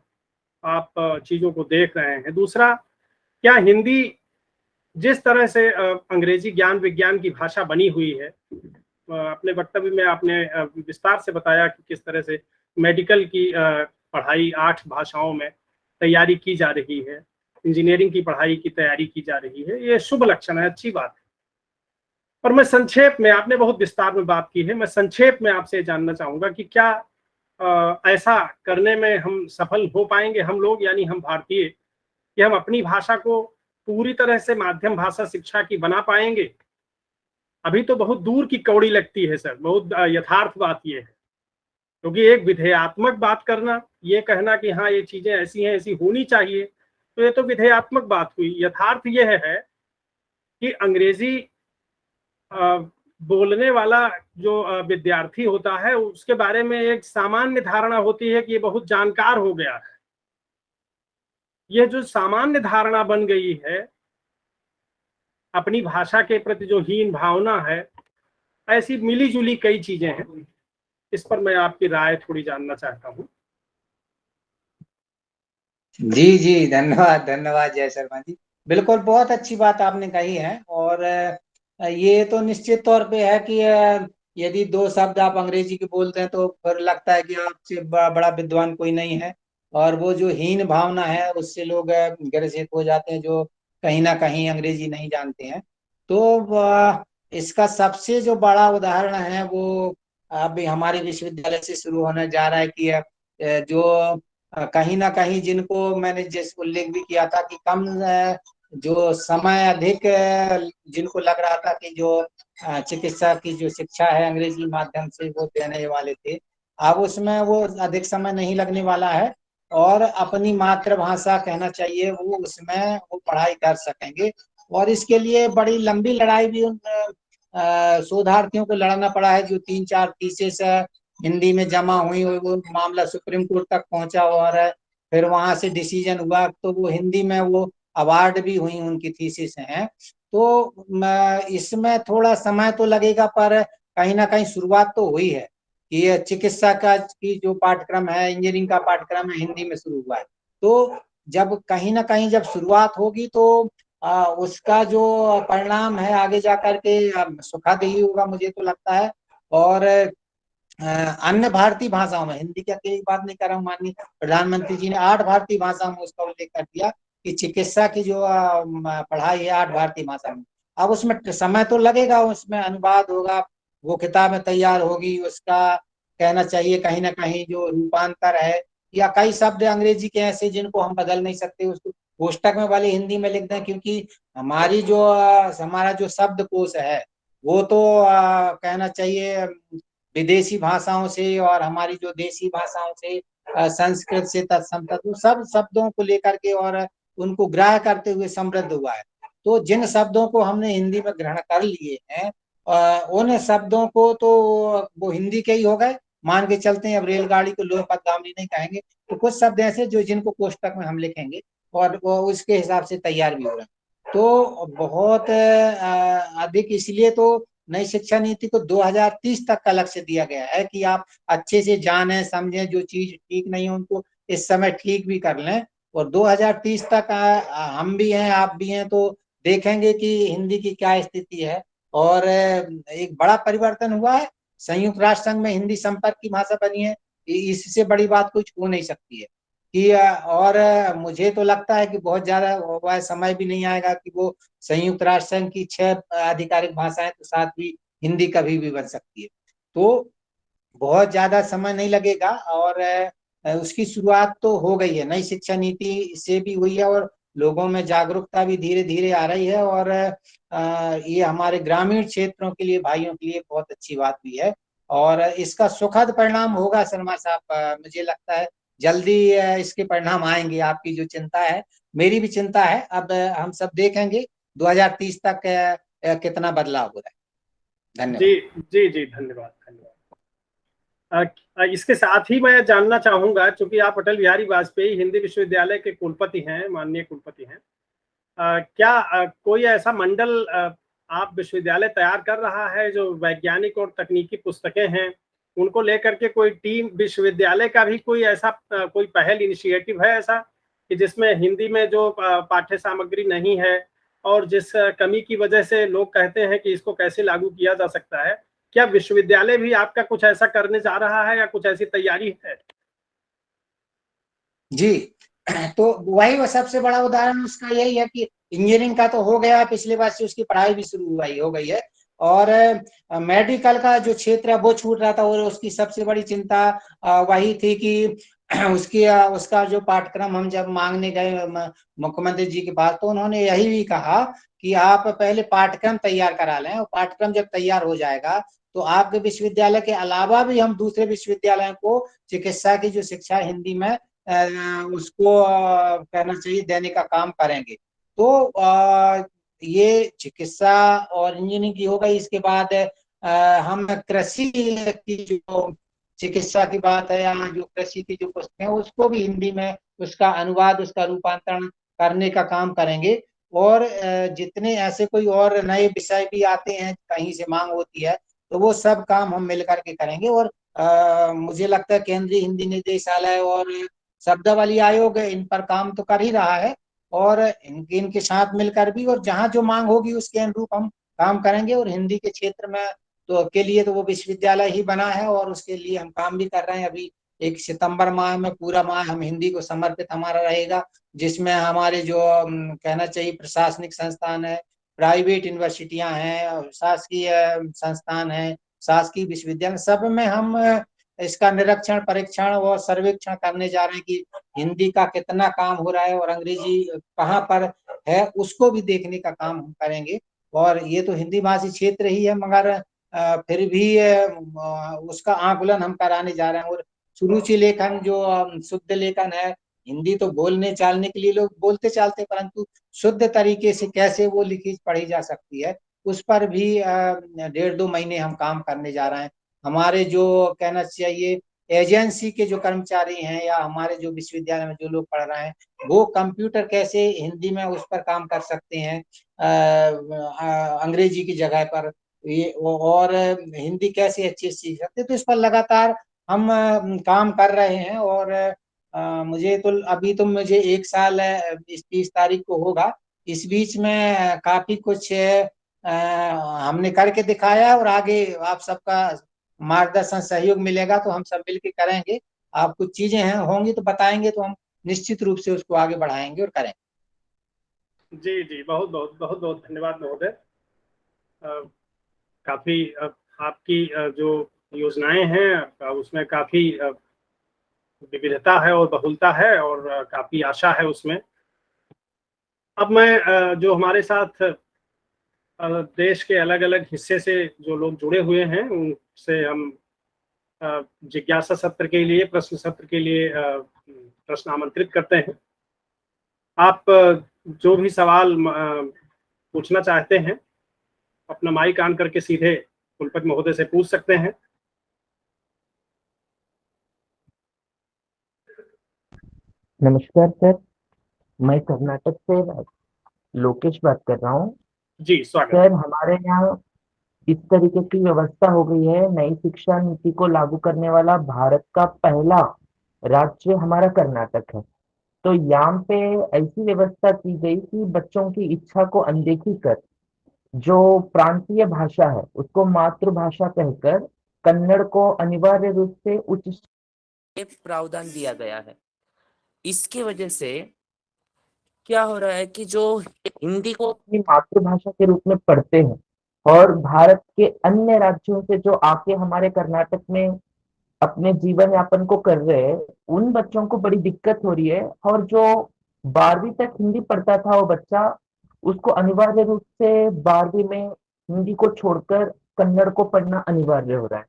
आप चीजों को देख रहे हैं। दूसरा, क्या हिंदी जिस तरह से अंग्रेजी ज्ञान विज्ञान की भाषा बनी हुई है, अपने वक्तव्य में आपने विस्तार से बताया कि किस तरह से मेडिकल की पढ़ाई 8 भाषाओं में तैयारी की जा रही है, इंजीनियरिंग की पढ़ाई की तैयारी की जा रही है, ये शुभ लक्षण है, अच्छी बात है। पर मैं संक्षेप में, आपने बहुत विस्तार में बात की है, मैं संक्षेप में आपसे जानना चाहूंगा कि क्या ऐसा करने में हम सफल हो पाएंगे, हम लोग यानी हम भारतीय, कि हम अपनी भाषा को पूरी तरह से माध्यम भाषा शिक्षा की बना पाएंगे? अभी तो बहुत दूर की कौड़ी लगती है सर, बहुत यथार्थ बात ये है, क्योंकि एक विधेयात्मक बात करना, ये कहना कि हाँ ये चीजें ऐसी हैं, ऐसी होनी चाहिए, तो ये तो विधेयात्मक बात हुई। यथार्थ ये है कि अंग्रेजी बोलने वाला जो विद्यार्थी होता है, उसके बारे में एक सामान्य धारणा होती है कि ये बहुत जानकार हो गया है। यह जो सामान्य धारणा बन गई है, अपनी भाषा के प्रति जो हीन भावना है, ऐसी मिली जुली कई चीजें हैं। इस पर मैं आपकी राय थोड़ी जानना चाहता हूँ। जी जी, धन्यवाद धन्यवाद जय शर्मा जी। बिल्कुल, बहुत अच्छी बात आपने कही है। और ये तो निश्चित तौर पे है कि यदि 2 शब्द आप अंग्रेजी के बोलते हैं तो फिर लगता है कि आपसे बड़ा विद्वान कोई नहीं है, और वो जो हीन भावना है उससे लोग ग्रसित हो जाते हैं जो कहीं ना कहीं अंग्रेजी नहीं जानते हैं। तो इसका सबसे जो बड़ा उदाहरण है वो अभी हमारे विश्वविद्यालय से शुरू होने जा रहा है कि जो कहीं ना कहीं, जिनको मैंने जिस उल्लेख भी किया था कि कम जो समय अधिक जिनको लग रहा था कि जो चिकित्सा की जो शिक्षा है अंग्रेजी माध्यम से वो देने वाले थे, अब उसमें वो अधिक समय नहीं लगने वाला है, और अपनी मातृभाषा कहना चाहिए वो उसमें वो पढ़ाई कर सकेंगे। और इसके लिए बड़ी लंबी लड़ाई भी उन शोधार्थियों को लड़ना पड़ा है, जो 3-4 थीसिस हिंदी में जमा हुई, वो मामला सुप्रीम कोर्ट तक पहुंचा, और फिर वहां से डिसीजन हुआ, तो वो हिंदी में वो अवार्ड भी हुई, उनकी थीसिस हैं। तो इसमें थोड़ा समय तो लगेगा, पर कहीं ना कहीं शुरुआत तो हुई है। कि ये चिकित्सा का की जो पाठ्यक्रम है, इंजीनियरिंग का पाठ्यक्रम है, हिंदी में शुरू हुआ है। तो जब कहीं ना कहीं जब शुरुआत होगी तो उसका जो परिणाम है आगे जाकर के सुखद ही होगा, मुझे तो लगता है। और अन्य भारतीय भाषाओं में, हिंदी की अकेली बात नहीं कर रहा हूँ, माननीय प्रधानमंत्री जी ने 8 भारतीय भाषाओं में उसका उल्लेख कर दिया कि चिकित्सा की जो पढ़ाई है 8 भारतीय भाषा में। अब उसमें समय तो लगेगा, उसमें अनुवाद होगा, वो किताबें तैयार होगी, उसका कहना चाहिए कहीं ना कहीं जो रूपांतर है, या कई शब्द अंग्रेजी के ऐसे जिनको हम बदल नहीं सकते, उसको कोष्टक में वाले हिंदी में लिख दें, क्योंकि हमारी जो हमारा जो शब्दकोश है वो तो कहना चाहिए विदेशी भाषाओं से और हमारी जो देसी भाषाओं से, संस्कृत से तत्सम सब शब्दों को लेकर के और उनको ग्राह्य करते हुए समृद्ध हुआ है। तो जिन शब्दों को हमने हिंदी में ग्रहण कर लिए हैं, उन शब्दों को तो वो हिंदी के ही हो गए, मान के चलते हैं। अब रेलगाड़ी को लोहे पथगामी नहीं कहेंगे, तो कुछ शब्द ऐसे जो जिनको कोष्टक में हम लिखेंगे और वो उसके हिसाब से तैयार भी हो रहे हैं। तो बहुत अधिक, इसलिए तो नई शिक्षा नीति को 2030 तक का लक्ष्य दिया गया है कि आप अच्छे से जानें समझें, जो चीज ठीक नहीं है उनको इस समय ठीक भी कर लें। और 2030 तक हम भी हैं, आप भी हैं, तो देखेंगे कि हिंदी की क्या स्थिति है। और एक बड़ा परिवर्तन हुआ है, संयुक्त राष्ट्र संघ में हिंदी संपर्क की भाषा बनी है, इससे बड़ी बात कुछ हो नहीं सकती है कि और मुझे तो लगता है कि बहुत ज्यादा वह समय भी नहीं आएगा कि वो संयुक्त राष्ट्र संघ की 6 आधिकारिक भाषाएं तो साथ भी हिंदी कभी भी बन सकती है। तो बहुत ज्यादा समय नहीं लगेगा और उसकी शुरुआत तो हो गई है, नई शिक्षा नीति से भी हुई है और लोगों में जागरूकता भी धीरे धीरे आ रही है। और ये हमारे ग्रामीण क्षेत्रों के लिए, भाइयों के लिए बहुत अच्छी बात भी है और इसका सुखद परिणाम होगा। शर्मा साहब, मुझे लगता है जल्दी इसके परिणाम आएंगे। आपकी जो चिंता है, मेरी भी चिंता है। अब हम सब देखेंगे 2030 तक कितना बदलाव हो रहा है। धन्यवाद। जी जी जी, धन्यवाद धन्यवाद। इसके साथ ही मैं जानना चाहूंगा, चूंकि आप अटल बिहारी वाजपेयी हिंदी विश्वविद्यालय के कुलपति हैं, माननीय कुलपति हैं, क्या कोई ऐसा मंडल आप विश्वविद्यालय तैयार कर रहा है जो वैज्ञानिक और तकनीकी पुस्तकें हैं उनको लेकर के कोई टीम, विश्वविद्यालय का भी कोई ऐसा कोई पहल, इनिशिएटिव है ऐसा कि जिसमें हिंदी में जो पाठ्य सामग्री नहीं है और जिस कमी की वजह से लोग कहते हैं कि इसको कैसे लागू किया जा सकता है, क्या विश्वविद्यालय भी आपका कुछ ऐसा करने जा रहा है या कुछ ऐसी तैयारी है? जी, तो वही वो सबसे बड़ा उदाहरण उसका यही है कि इंजीनियरिंग का तो हो गया, पिछले बार से उसकी पढ़ाई भी शुरू हो गई है। और मेडिकल का जो क्षेत्र है वो छूट रहा था और उसकी सबसे बड़ी चिंता वही थी कि उसका जो पाठ्यक्रम हम जब मांगने गए मुख्यमंत्री जी के पास, तो उन्होंने यही भी कहा कि आप पहले पाठ्यक्रम तैयार करा लें और पाठ्यक्रम जब तैयार हो जाएगा तो आपके विश्वविद्यालय के अलावा भी हम दूसरे विश्वविद्यालयों को चिकित्सा की जो शिक्षा हिंदी में उसको कहना चाहिए देने का काम करेंगे। तो ये चिकित्सा और इंजीनियरिंग की हो गई। इसके बाद हम कृषि की जो चिकित्सा की बात है या जो कृषि की जो पुस्तकें हैं उसको भी हिंदी में उसका अनुवाद, उसका रूपांतरण करने का काम करेंगे। और जितने ऐसे कोई और नए विषय भी आते हैं, कहीं से मांग होती है, तो वो सब काम हम मिलकर के करेंगे। और मुझे लगता है केंद्रीय हिंदी निदेशालय और शब्दावली आयोग इन पर काम तो कर ही रहा है और इनके साथ मिलकर भी, और जहां जो मांग होगी उसके अनुरूप हम काम करेंगे। और हिंदी के क्षेत्र में तो के लिए तो वो विश्वविद्यालय ही बना है और उसके लिए हम काम भी कर रहे हैं। अभी 1 सितंबर माह में पूरा माह हम हिंदी को समर्पित हमारा रहेगा, जिसमें हमारे जो कहना चाहिए प्रशासनिक संस्थान है, प्राइवेट यूनिवर्सिटियां हैं, शासकीय संस्थान है, शासकीय विश्वविद्यालय, सब में हम इसका निरीक्षण, परीक्षण और सर्वेक्षण करने जा रहे हैं कि हिंदी का कितना काम हो रहा है और अंग्रेजी कहाँ पर है, उसको भी देखने का काम हम करेंगे। और ये तो हिंदी भाषी क्षेत्र ही है, मगर फिर भी उसका आकलन हम कराने जा रहे हैं। और सुरुचि लेखन जो शुद्ध लेखन है, हिंदी तो बोलने चालने के लिए लोग बोलते चालते, परंतु शुद्ध तरीके से कैसे वो लिखी पढ़ी जा सकती है, उस पर भी 1.5-2 महीने हम काम करने जा रहे हैं। हमारे जो कहना चाहिए एजेंसी के जो कर्मचारी हैं या हमारे जो विश्वविद्यालय में जो लोग पढ़ रहे हैं, वो कंप्यूटर कैसे हिंदी में उस पर काम कर सकते हैं अंग्रेजी की जगह पर, ये और हिंदी कैसे अच्छी सीख सकते, तो इस पर लगातार हम काम कर रहे हैं। और मुझे तो अभी तो मुझे 1 साल इस 30 तारीख को होगा। इस बीच में काफी कुछ हमने करके दिखाया, और आगे आप सबका मार्गदर्शन सहयोग मिलेगा तो हम सब मिलकर करेंगे। आप कुछ चीजें हैं होंगी तो बताएंगे, तो हम निश्चित रूप से उसको आगे बढ़ाएंगे और करेंगे। जी जी, बहुत बहुत बहुत बहुत धन्यवाद महोदय। काफी आपकी जो योजनाएं हैं उसमें काफी विविधता है और बहुलता है, और काफी आशा है उसमें। अब मैं जो हमारे साथ देश के अलग अलग हिस्से से जो लोग जुड़े हुए हैं उनसे हम जिज्ञासा सत्र के लिए, प्रश्न सत्र के लिए प्रश्न आमंत्रित करते हैं। आप जो भी सवाल पूछना चाहते हैं अपना माइक ऑन करके सीधे कुलपति महोदय से पूछ सकते हैं। नमस्कार सर, मैं कर्नाटक से लोकेश बात कर रहा हूँ। जी स्वागत। सर, हमारे यहाँ इस तरीके की व्यवस्था हो गई है, नई शिक्षा नीति को लागू करने वाला भारत का पहला राज्य हमारा कर्नाटक है। तो यहाँ पे ऐसी व्यवस्था की गई कि बच्चों की इच्छा को अनदेखी कर जो प्रांतीय भाषा है उसको मातृभाषा कहकर कन्नड़ को अनिवार्य रूप से उच्च प्रावधान दिया गया है। इसकी वजह से क्या हो रहा है कि जो हिंदी को अपनी मातृभाषा के रूप में पढ़ते हैं और भारत के अन्य राज्यों से जो आके हमारे कर्नाटक में अपने जीवन यापन को कर रहे हैं, उन बच्चों को बड़ी दिक्कत हो रही है। और जो 12वीं तक हिंदी पढ़ता था वो बच्चा, उसको अनिवार्य रूप से 12वीं में हिंदी को छोड़कर कन्नड़ को पढ़ना अनिवार्य हो रहा है।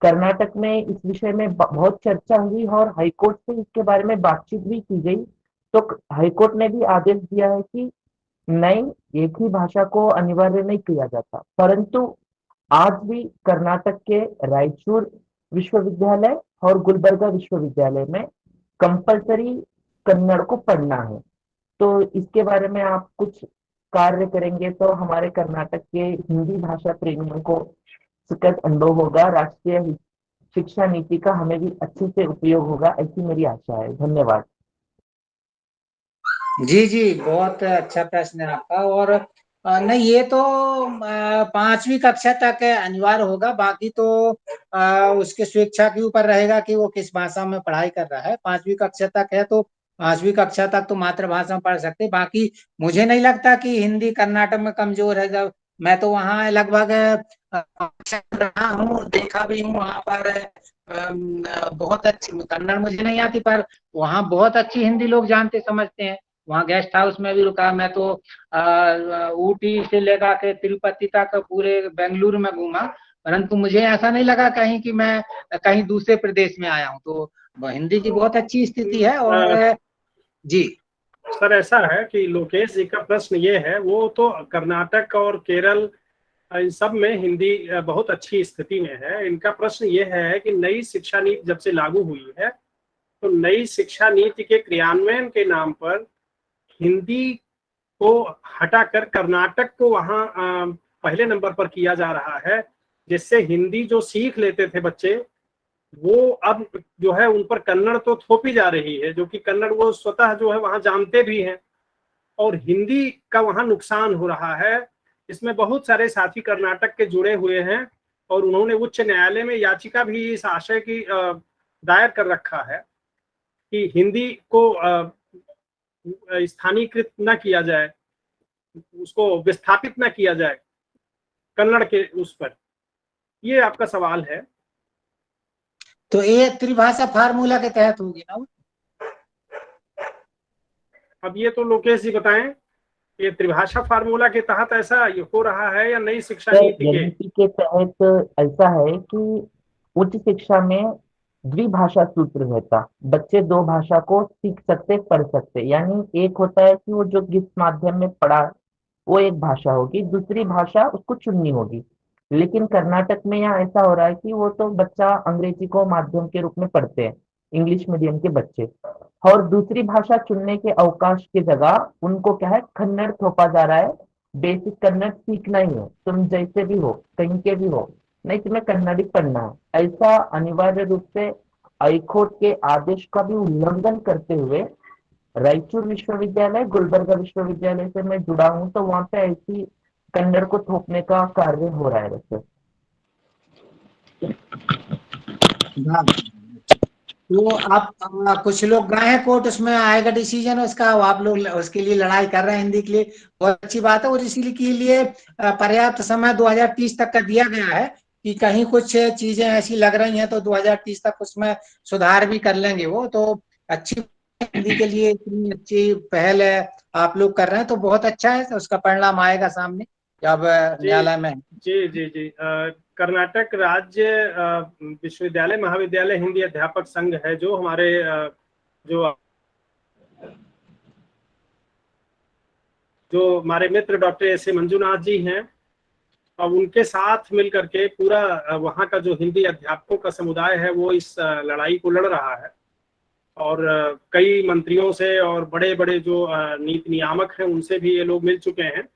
कर्नाटक में इस विषय में बहुत चर्चा हुई और हाईकोर्ट से इसके बारे में बातचीत भी की गई। तो हाईकोर्ट ने भी आदेश दिया है कि नहीं, एक ही भाषा को अनिवार्य नहीं किया जाता, परंतु आज भी कर्नाटक के रायचूर विश्वविद्यालय और गुलबर्गा विश्वविद्यालय में कंपलसरी कन्नड़ को पढ़ना है। तो इसके बारे में आप कुछ कार्य करेंगे तो हमारे कर्नाटक के हिंदी भाषा प्रेमियों को सुखद अनुभव होगा, राष्ट्रीय शिक्षा नीति का हमें भी अच्छे से उपयोग होगा, ऐसी मेरी आशा है। धन्यवाद। जी जी, बहुत अच्छा प्रश्न है आपका। और नहीं, ये तो 5वीं कक्षा तक अनिवार्य होगा, बाकी तो उसके स्वेच्छा के ऊपर रहेगा कि वो किस भाषा में पढ़ाई कर रहा है। 5वीं कक्षा तक है तो 5वीं कक्षा तक तो मातृभाषा में पढ़ सकते। बाकी मुझे नहीं लगता कि हिंदी कर्नाटक में कमजोर है। जब मैं तो वहाँ लगभग रहा हूँ, देखा भी हूँ, वहाँ पर बहुत अच्छी कन्नड़ मुझे नहीं आती, पर वहाँ बहुत अच्छी हिंदी लोग जानते समझते हैं। वहाँ गेस्ट हाउस में भी रुका मैं तो, ऊटी से लेकर के तिरुपति तक पूरे बेंगलुरु में घूमा, परंतु मुझे ऐसा नहीं लगा कहीं कि मैं कहीं दूसरे प्रदेश में आया हूँ। तो हिंदी की बहुत अच्छी स्थिति है। और जी सर, ऐसा है कि लोकेश जी का प्रश्न ये है, वो तो कर्नाटक और केरल इन सब में हिंदी बहुत अच्छी स्थिति में है। इनका प्रश्न ये है कि नई शिक्षा नीति जब से लागू हुई है तो नई शिक्षा नीति के क्रियान्वयन के नाम पर हिंदी को हटाकर कर्नाटक को वहां पहले नंबर पर किया जा रहा है, जिससे हिंदी जो सीख लेते थे बच्चे वो अब जो है उन पर कन्नड़ तो थोपी जा रही है, जो कि कन्नड़ वो स्वतः जो है वहां जानते भी हैं, और हिंदी का वहां नुकसान हो रहा है। इसमें बहुत सारे साथी कर्नाटक के जुड़े हुए हैं और उन्होंने उच्च न्यायालय में याचिका भी इस आशय की दायर कर रखा है कि हिंदी को स्थानीयकृत न किया जाए, उसको विस्थापित न किया जाए कन्नड़ के उस पर। ये आपका सवाल है। तो ये त्रिभाषा फार्मूला के तहत होगी ना? अब ये तो लोकेश जी बताएं, ये त्रिभाषा फार्मूला के तहत ऐसा ये हो रहा है या नई शिक्षा नीति के तहत ऐसा है कि उच्च शिक्षा में द्विभाषा सूत्र रहता, बच्चे 2 भाषा को सीख सकते, पढ़ सकते। यानी एक होता है कि वो जो जिस माध्यम में पढ़ा वो एक भाषा होगी, दूसरी भाषा उसको चुननी होगी। लेकिन कर्नाटक में यहाँ ऐसा हो रहा है कि वो तो बच्चा अंग्रेजी को माध्यम के रूप में पढ़ते हैं, इंग्लिश मीडियम के बच्चे, और दूसरी भाषा चुनने के अवकाश की जगह उनको क्या है, कन्नड़ थोपा जा रहा है बेसिक कन्नड़ सीखना ही है, तुम जैसे भी हो, कहीं के भी हो, नहीं तुम्हें कन्नड़ ही पढ़ना है। ऐसा अनिवार्य रूप से हाईकोर्ट के आदेश का भी उल्लंघन करते हुए रायचूर विश्वविद्यालय, गुलबर्गा विश्वविद्यालय से मैं जुड़ा हूँ, तो वहां पे ऐसी कन्नड़ को थोपने का कार्य हो रहा है वैसे। हाँ, तो आप कुछ लोग गए हैं कोर्ट, उसमें आएगा डिसीजन उसका, आप लोग उसके लिए लड़ाई कर रहे हैं हिंदी के लिए, बहुत अच्छी बात है। और इसीलिए के लिए पर्याप्त समय 2030 तक का दिया गया है कि कहीं कुछ चीजें ऐसी लग रही हैं तो 2030 तक उसमें सुधार भी कर लेंगे वो, तो अच्छी हिंदी के लिए इतनी अच्छी पहल है आप लोग कर रहे हैं, तो बहुत अच्छा है। तो उसका परिणाम आएगा सामने जब जी न्यायालय में। जी जी जी कर्नाटक राज्य विश्वविद्यालय महाविद्यालय हिंदी अध्यापक संघ है, जो हमारे जो हमारे मित्र डॉक्टर एस ए मंजुनाथ जी हैं, अब उनके साथ मिल करके पूरा वहाँ का जो हिंदी अध्यापकों का समुदाय है वो इस लड़ाई को लड़ रहा है। और कई मंत्रियों से और बड़े बड़े जो नीति नियामक हैं उनसे भी ये लोग मिल चुके हैं,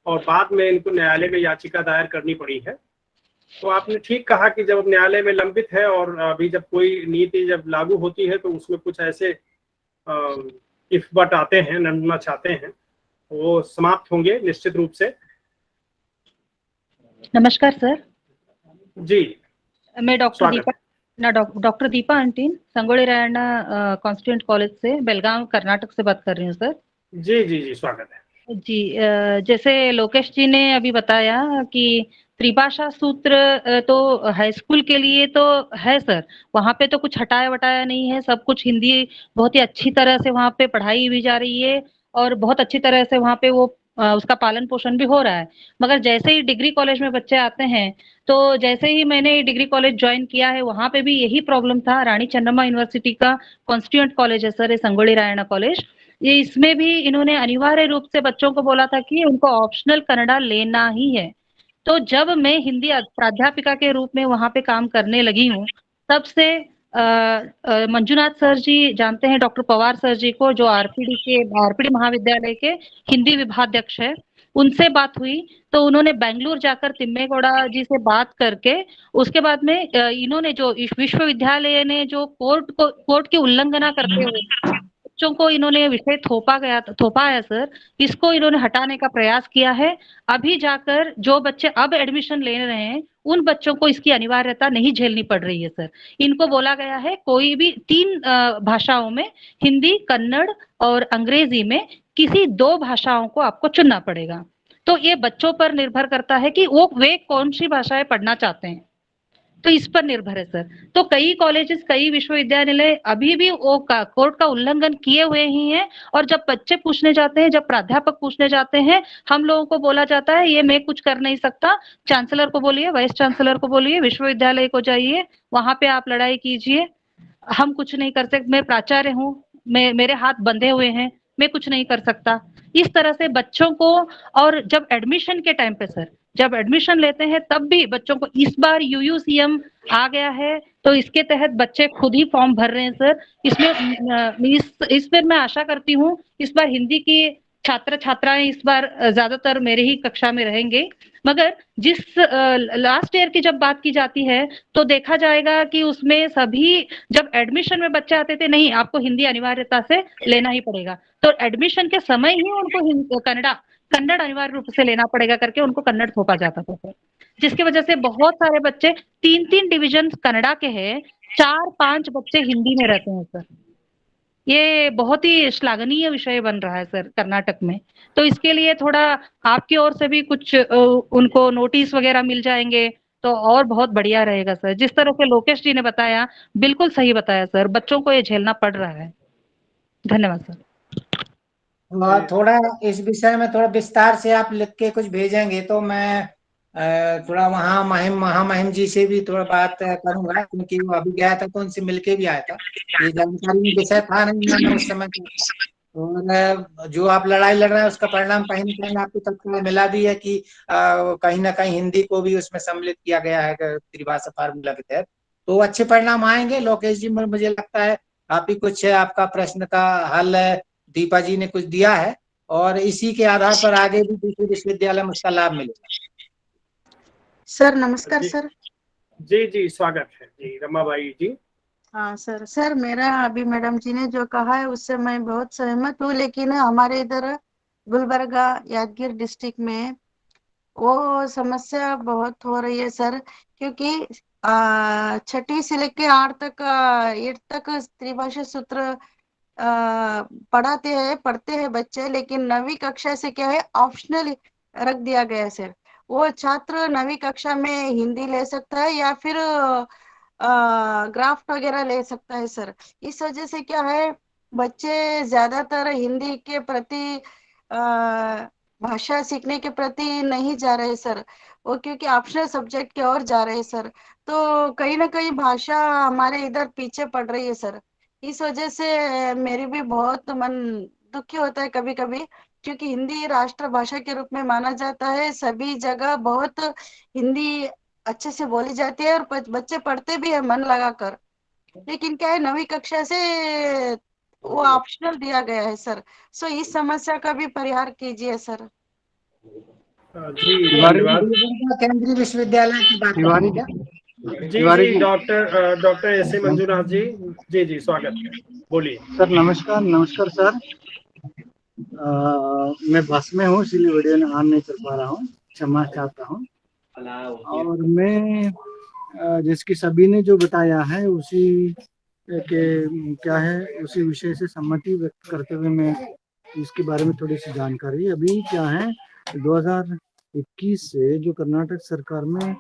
और बाद में इनको न्यायालय में याचिका दायर करनी पड़ी है। तो आपने ठीक कहा कि जब न्यायालय में लंबित है और अभी जब कोई नीति जब लागू होती है तो उसमें कुछ ऐसे इफ बट आते हैं, नमूना चाहते हैं, वो समाप्त होंगे निश्चित रूप से। नमस्कार सर, जी मैं डॉक्टर स्वागत Deepa doctor Deepa Antin, Sangolli Rayanna constituent college से बेलगाम कर्नाटक से बात कर रही हूँ सर। जी जी जी स्वागत है जी। जैसे लोकेश जी ने अभी बताया कि त्रिभाषा सूत्र तो हाई स्कूल के लिए तो है सर, वहाँ पे तो कुछ हटाया वटाया नहीं है, सब कुछ हिंदी बहुत ही अच्छी तरह से वहाँ पे पढ़ाई भी जा रही है और बहुत अच्छी तरह से वहाँ पे वो उसका पालन पोषण भी हो रहा है। मगर जैसे ही डिग्री कॉलेज में बच्चे आते हैं, तो जैसे ही मैंने डिग्री कॉलेज ज्वाइन किया है, वहाँ पे भी यही प्रॉब्लम था। रानी चन्नम्मा यूनिवर्सिटी का कॉन्स्टिट्यूएंट कॉलेज है सर, ये संगोली रायण्णा कॉलेज। ये इसमें भी इन्होंने अनिवार्य रूप से बच्चों को बोला था कि उनको ऑप्शनल कन्नड़ा लेना ही है। तो जब मैं हिंदी प्राध्यापिका के रूप में वहां पे काम करने लगी हूँ, तब से मंजुनाथ सर जी जानते हैं डॉक्टर पवार सर जी को, जो आरपीडी महाविद्यालय के हिंदी विभागाध्यक्ष है, उनसे बात हुई तो उन्होंने बेंगलुरु जाकर तिम्मेगौड़ा जी से बात करके उसके बाद में इन्होंने जो विश्वविद्यालय ने जो कोर्ट की उल्लंघना करते हुए बच्चों को इन्होंने विषय थोपा है सर, इसको इन्होंने हटाने का प्रयास किया है। अभी जाकर जो बच्चे अब एडमिशन ले रहे हैं, उन बच्चों को इसकी अनिवार्यता नहीं झेलनी पड़ रही है सर। इनको बोला गया है कोई भी 3 भाषाओं में, हिंदी, कन्नड़ और अंग्रेजी में किसी 2 भाषाओं को आपको चुनना पड़ेगा। तो ये बच्चों पर निर्भर करता है कि वे कौन सी भाषाएं पढ़ना चाहते हैं, तो इस पर निर्भर है सर। तो कई कॉलेजेस, कई विश्वविद्यालय अभी भी वो कोर्ट का उल्लंघन किए हुए ही हैं, और जब बच्चे पूछने जाते हैं, जब प्राध्यापक पूछने जाते हैं, हम लोगों को बोला जाता है ये मैं कुछ कर नहीं सकता, चांसलर को बोलिए, वाइस चांसलर को बोलिए, विश्वविद्यालय को जाइए, वहां पे आप लड़ाई कीजिए, हम कुछ नहीं कर सकते, मैं प्राचार्य हूँ, मेरे हाथ बंधे हुए हैं, मैं कुछ नहीं कर सकता। इस तरह से बच्चों को, और जब एडमिशन के टाइम पे सर, जब एडमिशन लेते हैं तब भी बच्चों को, इस बार यूयूसीएम आ गया है तो इसके तहत बच्चे खुद ही फॉर्म भर रहे हैं सर। इसमें इसमें मैं आशा करती हूँ इस बार हिंदी की छात्र छात्राएं इस बार ज्यादातर मेरे ही कक्षा में रहेंगे। मगर जिस लास्ट ईयर की जब बात की जाती है तो देखा जाएगा कि उसमें सभी, जब एडमिशन में बच्चे आते थे, नहीं आपको हिंदी अनिवार्यता से लेना ही पड़ेगा, तो एडमिशन के समय ही उनको कन्नड़ अनिवार्य रूप से लेना पड़ेगा करके उनको कन्नड़ थोपा जाता था सर, जिसकी वजह से बहुत सारे बच्चे 3-3 डिवीजन कन्नड़ा के हैं, 4-5 बच्चे हिंदी में रहते हैं सर। ये बहुत ही श्लाघनीय विषय बन रहा है सर कर्नाटक में। तो इसके लिए थोड़ा आपकी ओर से भी कुछ उनको नोटिस वगैरह मिल जाएंगे तो और बहुत बढ़िया रहेगा सर। जिस तरह से लोकेश जी ने बताया, बिल्कुल सही बताया सर, बच्चों को ये झेलना पड़ रहा है। धन्यवाद सर। थोड़ा इस विषय में थोड़ा विस्तार से आप लिख के कुछ भेजेंगे तो मैं थोड़ा वहाँ महामहिम जी से भी थोड़ा बात करूंगा, क्योंकि वो अभी गया था तो उनसे मिलके भी आया था। ये जानकारी में विषय था नहीं मैंने उस समय। और जो आप लड़ाई लड़ रहे हैं उसका परिणाम कहीं ना कहीं आपको तत्काल मिला भी है कि कहीं ना कहीं हिंदी को भी उसमें सम्मिलित किया गया है त्रिभाषा फार्मूला के तहत, तो अच्छे परिणाम आएंगे। लोकेश जी, मुझे लगता है आप ही कुछ आपका प्रश्न का हल दीपा जी ने कुछ दिया है, और इसी के आधार पर आगे भी दूसरे विश्वविद्यालय में उसका लाभ मिलेगा। सर नमस्कार जी सर। जी जी, स्वागत है जी रमाबाई जी। हाँ सर, सर मेरा अभी मैडम जी ने जो कहा है उससे मैं बहुत सहमत हूँ, लेकिन हमारे इधर गुलबर्गा यादगीर डिस्ट्रिक्ट में वो समस्या बहुत हो रही है सर, क्योंकि छठी से लेके 8 तक त्रिभाषा सूत्र पढ़ते हैं बच्चे, लेकिन 9वीं कक्षा से क्या है ऑप्शनल रख दिया गया है सर। वो छात्र 9वीं कक्षा में हिंदी ले सकता है या फिर ग्राफ्ट वगैरह ले सकता है सर। इस वजह से क्या है, बच्चे ज्यादातर हिंदी के प्रति भाषा सीखने के प्रति नहीं जा रहे सर, वो क्योंकि ऑप्शनल सब्जेक्ट की ओर जा रहे हैं सर। तो कहीं ना कहीं भाषा हमारे इधर पीछे पड़ रही है सर। इस वजह से मेरी भी बहुत मन दुखी होता है कभी कभी, क्योंकि हिंदी राष्ट्रभाषा के रूप में माना जाता है, सभी जगह बहुत हिंदी अच्छे से बोली जाती है और बच्चे पढ़ते भी है मन लगाकर। लेकिन क्या है 9वीं कक्षा से वो ऑप्शनल दिया गया है सर। सो इस समस्या का भी परिहार कीजिए सर। जी तिवारी जी, धन्यवाद। गुलबर्गा केंद्रीय विश्वविद्यालय की बात तिवारी करें क्या? जी तिवारी जी, जी। डॉक्टर एस ए मंजूनाथ जी, जी जी स्वागत है, बोलिए। सर नमस्कार। नमस्कार सर। मैं बस में हूँ, इसलिए वीडियो ऑन नहीं कर पा रहा हूँ, क्षमा चाहता हूँ। और मैं जिसकी सभी ने जो बताया है उसी के क्या है उसी विषय से सहमति व्यक्त करते हुए मैं इसके बारे में थोड़ी सी जानकारी। अभी क्या है 2021 से जो कर्नाटक सरकार में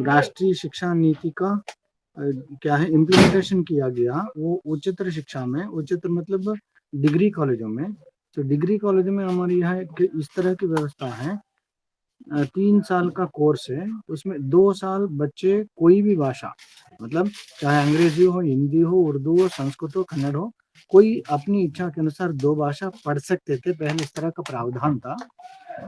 राष्ट्रीय शिक्षा नीति का क्या है इम्प्लीमेंटेशन किया गया, वो उच्चतर शिक्षा में, उच्चतर मतलब डिग्री कॉलेजों में। तो डिग्री कॉलेजों में हमारे यहाँ इस तरह की व्यवस्था है, 3 साल का कोर्स है, उसमें 2 साल बच्चे कोई भी भाषा, मतलब चाहे अंग्रेजी हो, हिंदी हो, उर्दू हो, संस्कृत हो, कन्नड़ हो, कोई अपनी इच्छा के अनुसार 2 भाषा पढ़ सकते थे। पहले इस तरह का प्रावधान था।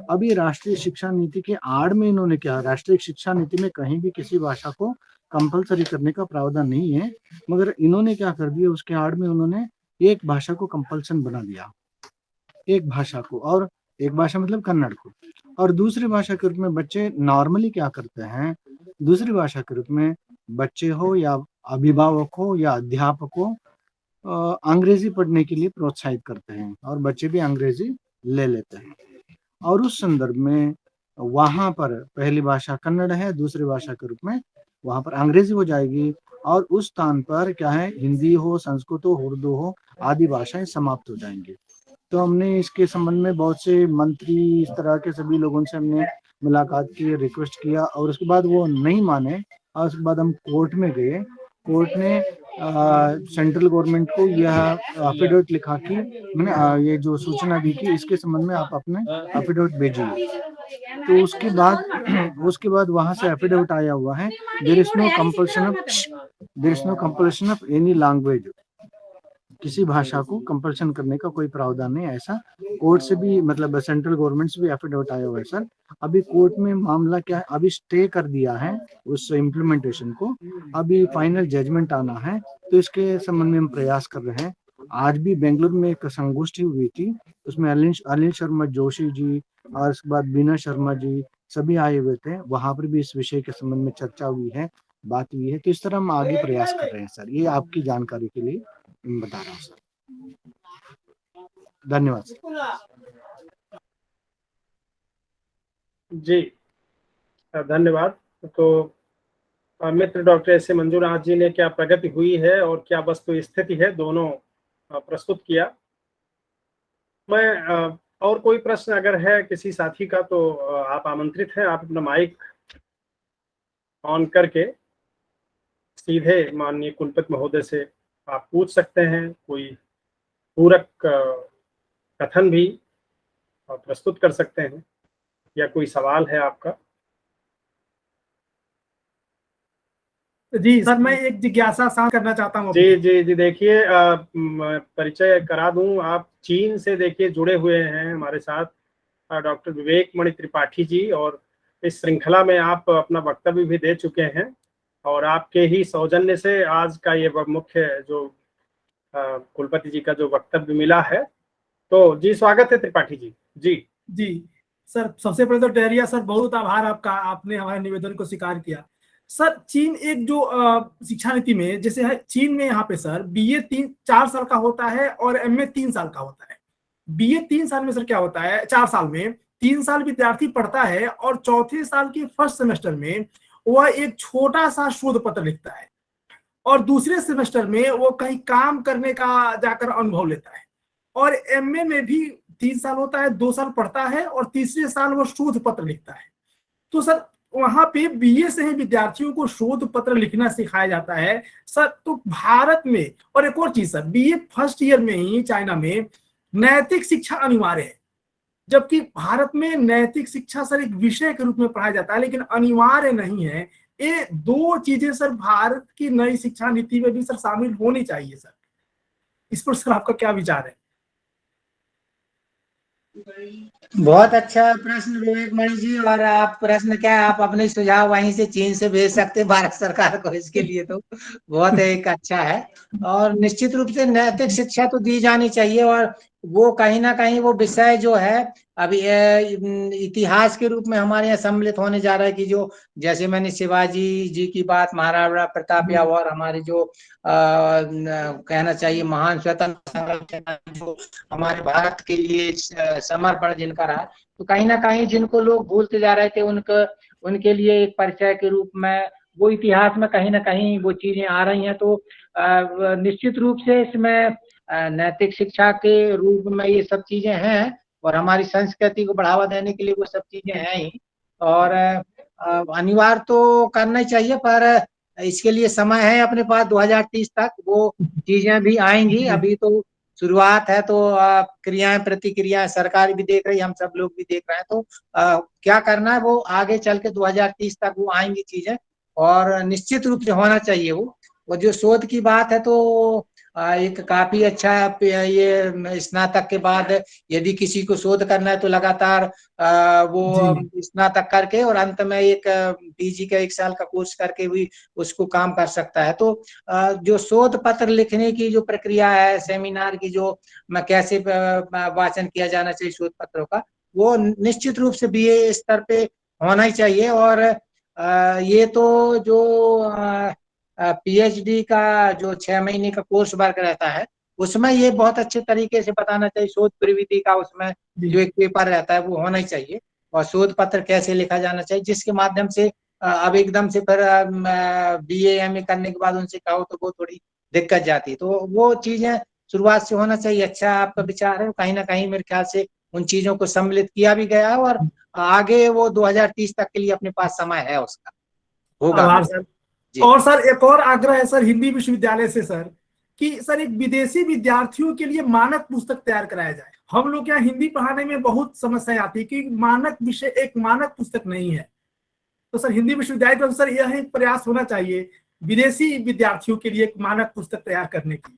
अभी राष्ट्रीय शिक्षा नीति के आड़ में इन्होंने क्या, राष्ट्रीय शिक्षा नीति में कहीं भी किसी भाषा को कंपलसरी करने का प्रावधान नहीं है, मगर इन्होंने क्या कर दिया, उसके आड़ में उन्होंने एक भाषा को कंपल्सन बना दिया, एक भाषा को, और एक भाषा मतलब कन्नड़ को। और दूसरी भाषा के रूप में बच्चे नॉर्मली क्या करते हैं, दूसरी भाषा के रूप में बच्चे हो या अभिभावक हो या अध्यापक हो अंग्रेजी पढ़ने के लिए प्रोत्साहित करते हैं और बच्चे भी अंग्रेजी ले लेते हैं। और उस संदर्भ में वहां पर पहली भाषा कन्नड़ है, दूसरी भाषा के रूप में वहां पर अंग्रेजी हो जाएगी, और उस स्थान पर क्या है हिंदी हो, संस्कृत हो, उर्दू हो, आदि भाषाएं समाप्त हो जाएंगी। तो हमने इसके संबंध में बहुत से मंत्री, इस तरह के सभी लोगों से हमने मुलाकात की, रिक्वेस्ट किया, और उसके बाद वो नहीं माने, और उसके बाद हम कोर्ट में गए। कोर्ट ने सेंट्रल गवर्नमेंट को यह एफिडेविट लिखा कि मैंने ये जो सूचना दी कि इसके संबंध में आप अपने एफिडेविट भेजिए। तो उसके बाद वहां से एफिडेविट आया हुआ है, there is no compulsion of any language, किसी भाषा को कंपल्सन करने का कोई प्रावधान नहीं, ऐसा कोर्ट से भी, मतलब सेंट्रल गवर्नमेंट से भी एफिडेविट आया हुआ है सर। अभी कोर्ट में मामला क्या है, अभी स्टे कर दिया है उस इम्प्लीमेंटेशन को, अभी फाइनल जजमेंट आना है, तो इसके संबंध में हम प्रयास कर रहे हैं। आज भी बेंगलुरु में एक संगोष्ठी हुई थी, उसमें अनिल शर्मा जोशी जी और उसके बाद बीना शर्मा जी सभी आए हुए थे, वहां पर भी इस विषय के संबंध में चर्चा हुई है, बात हुई है। तो इस तरह हम आगे प्रयास कर रहे हैं सर, ये आपकी जानकारी के लिए बता रहा हूँ सर। धन्यवाद सर। जी धन्यवाद। तो मित्र डॉक्टर एस ए मंजूनाथ जी ने क्या प्रगति हुई है और क्या वस्तु स्थिति है, दोनों प्रस्तुत किया। मैं और कोई प्रश्न अगर है किसी साथी का तो आप आमंत्रित हैं, आप अपना माइक ऑन करके सीधे माननीय कुलपति महोदय से आप पूछ सकते हैं, कोई पूरक कथन भी प्रस्तुत कर सकते हैं, या कोई सवाल है आपका। जी सर, मैं एक जिज्ञासा शांत करना चाहता हूँ। जी जी जी, देखिए परिचय करा दूं, आप चीन से देखिए जुड़े हुए हैं हमारे साथ डॉक्टर विवेक मणि त्रिपाठी जी, और इस श्रृंखला में आप अपना वक्तव्य भी दे चुके हैं, और आपके ही सौजन्य से आज का ये मुख्य जो कुलपति जी का जो वक्तव्य मिला है। तो जी स्वागत है त्रिपाठी जी। जी सर, सबसे पहले तो डेरिया सर बहुत आभार आपका, आपने हमारे निवेदन को स्वीकार किया। सर चीन एक जो शिक्षा नीति में जैसे है, चीन में यहाँ पे सर बीए 4 साल का होता है और एमए 3 साल का होता है। बीए 3 साल में सर क्या होता है, 4 साल में 3 साल विद्यार्थी पढ़ता है और चौथे साल के फर्स्ट सेमेस्टर में वह एक छोटा सा शोध पत्र लिखता है और दूसरे सेमेस्टर में वो कहीं काम करने का जाकर अनुभव लेता है। और एमए में भी 3 साल होता है, 2 साल पढ़ता है और तीसरे साल वो शोध पत्र लिखता है। तो सर वहां पे बीए से ही विद्यार्थियों को शोध पत्र लिखना सिखाया जाता है सर। तो भारत में, और एक और चीज सर, बीए फर्स्ट ईयर में ही चाइना में नैतिक शिक्षा अनिवार्य है, जबकि भारत में नैतिक शिक्षा सर एक विषय के रूप में पढ़ाया जाता है लेकिन अनिवार्य नहीं है। ये 2 चीजें सर भारत की नई शिक्षा नीति में भी सर शामिल होनी चाहिए सर। इस पर सर आपका क्या विचार है? बहुत अच्छा प्रश्न विवेक मणि जी। और आप प्रश्न क्या है, आप अपने सुझाव वहीं से चीन से भेज सकते हैं भारत सरकार को, इसके लिए तो बहुत एक अच्छा है। और निश्चित रूप से नैतिक शिक्षा तो दी जानी चाहिए, और वो कहीं ना कहीं वो विषय जो है अभी इतिहास के रूप में हमारे यहाँ सम्मिलित होने जा रहा है कि जो जैसे मैंने शिवाजी जी की बात, महाराणा प्रताप और हमारे जो कहना चाहिए महान स्वतंत्र संग्राम सेनानी जो हमारे भारत के लिए समर्पण जिनका रहा, तो कहीं ना कहीं जिनको लोग भूलते जा रहे थे उनके लिए एक परिचय के रूप में वो इतिहास में कहीं ना कहीं वो चीजें आ रही हैं। तो निश्चित रूप से इसमें नैतिक शिक्षा के रूप में ये सब चीजें हैं, और हमारी संस्कृति को बढ़ावा देने के लिए वो सब चीजें हैं ही। और अनिवार्य तो करना ही चाहिए, पर इसके लिए समय है अपने पास 2030 तक, वो चीजें भी आएंगी। अभी तो शुरुआत है, तो क्रियाएं प्रतिक्रियाएं सरकार भी देख रही है, हम सब लोग भी देख रहे हैं। तो क्या करना है वो आगे चल के 2030 तक वो आएंगी चीजें, और निश्चित रूप से होना चाहिए वो जो शोध की बात है। तो एक काफी अच्छा ये स्नातक के बाद यदि किसी को शोध करना है तो लगातार वो स्नातक करके और अंत में एक पीजी का 1 साल का कोर्स करके भी उसको काम कर सकता है। तो जो शोध पत्र लिखने की जो प्रक्रिया है, सेमिनार की जो कैसे वाचन किया जाना चाहिए शोध पत्रों का, वो निश्चित रूप से बीए स्तर पे होना ही चाहिए। और ये तो जो पीएचडी का जो 6 महीने का कोर्स वर्क रहता है, उसमें ये बहुत अच्छे तरीके से बताना चाहिए। शोध प्रविधि का उसमें जो एक पेपर रहता है वो होना ही चाहिए, और शोध पत्र कैसे लिखा जाना चाहिए, जिसके माध्यम से अब एकदम से फिर बीए एमए करने के बाद उनसे कहो तो वो थोड़ी दिक्कत जाती। तो वो चीजें शुरुआत से होना चाहिए। अच्छा आपका विचार है, कहीं ना कहीं मेरे ख्याल से उन चीजों को सम्मिलित किया भी गया है, और आगे वो 2030 तक के लिए अपने पास समय है उसका, होगा सर। और सर एक और आग्रह है सर हिंदी विश्वविद्यालय से सर, कि सर एक विदेशी विद्यार्थियों के लिए मानक पुस्तक तैयार कराया जाए। हम लोग यहाँ हिंदी पढ़ाने में बहुत समस्या आती है कि मानक विषय एक मानक पुस्तक नहीं है। तो सर हिंदी विश्वविद्यालय का सर यह एक प्रयास होना चाहिए विदेशी विद्यार्थियों के लिए एक मानक पुस्तक तैयार करने की।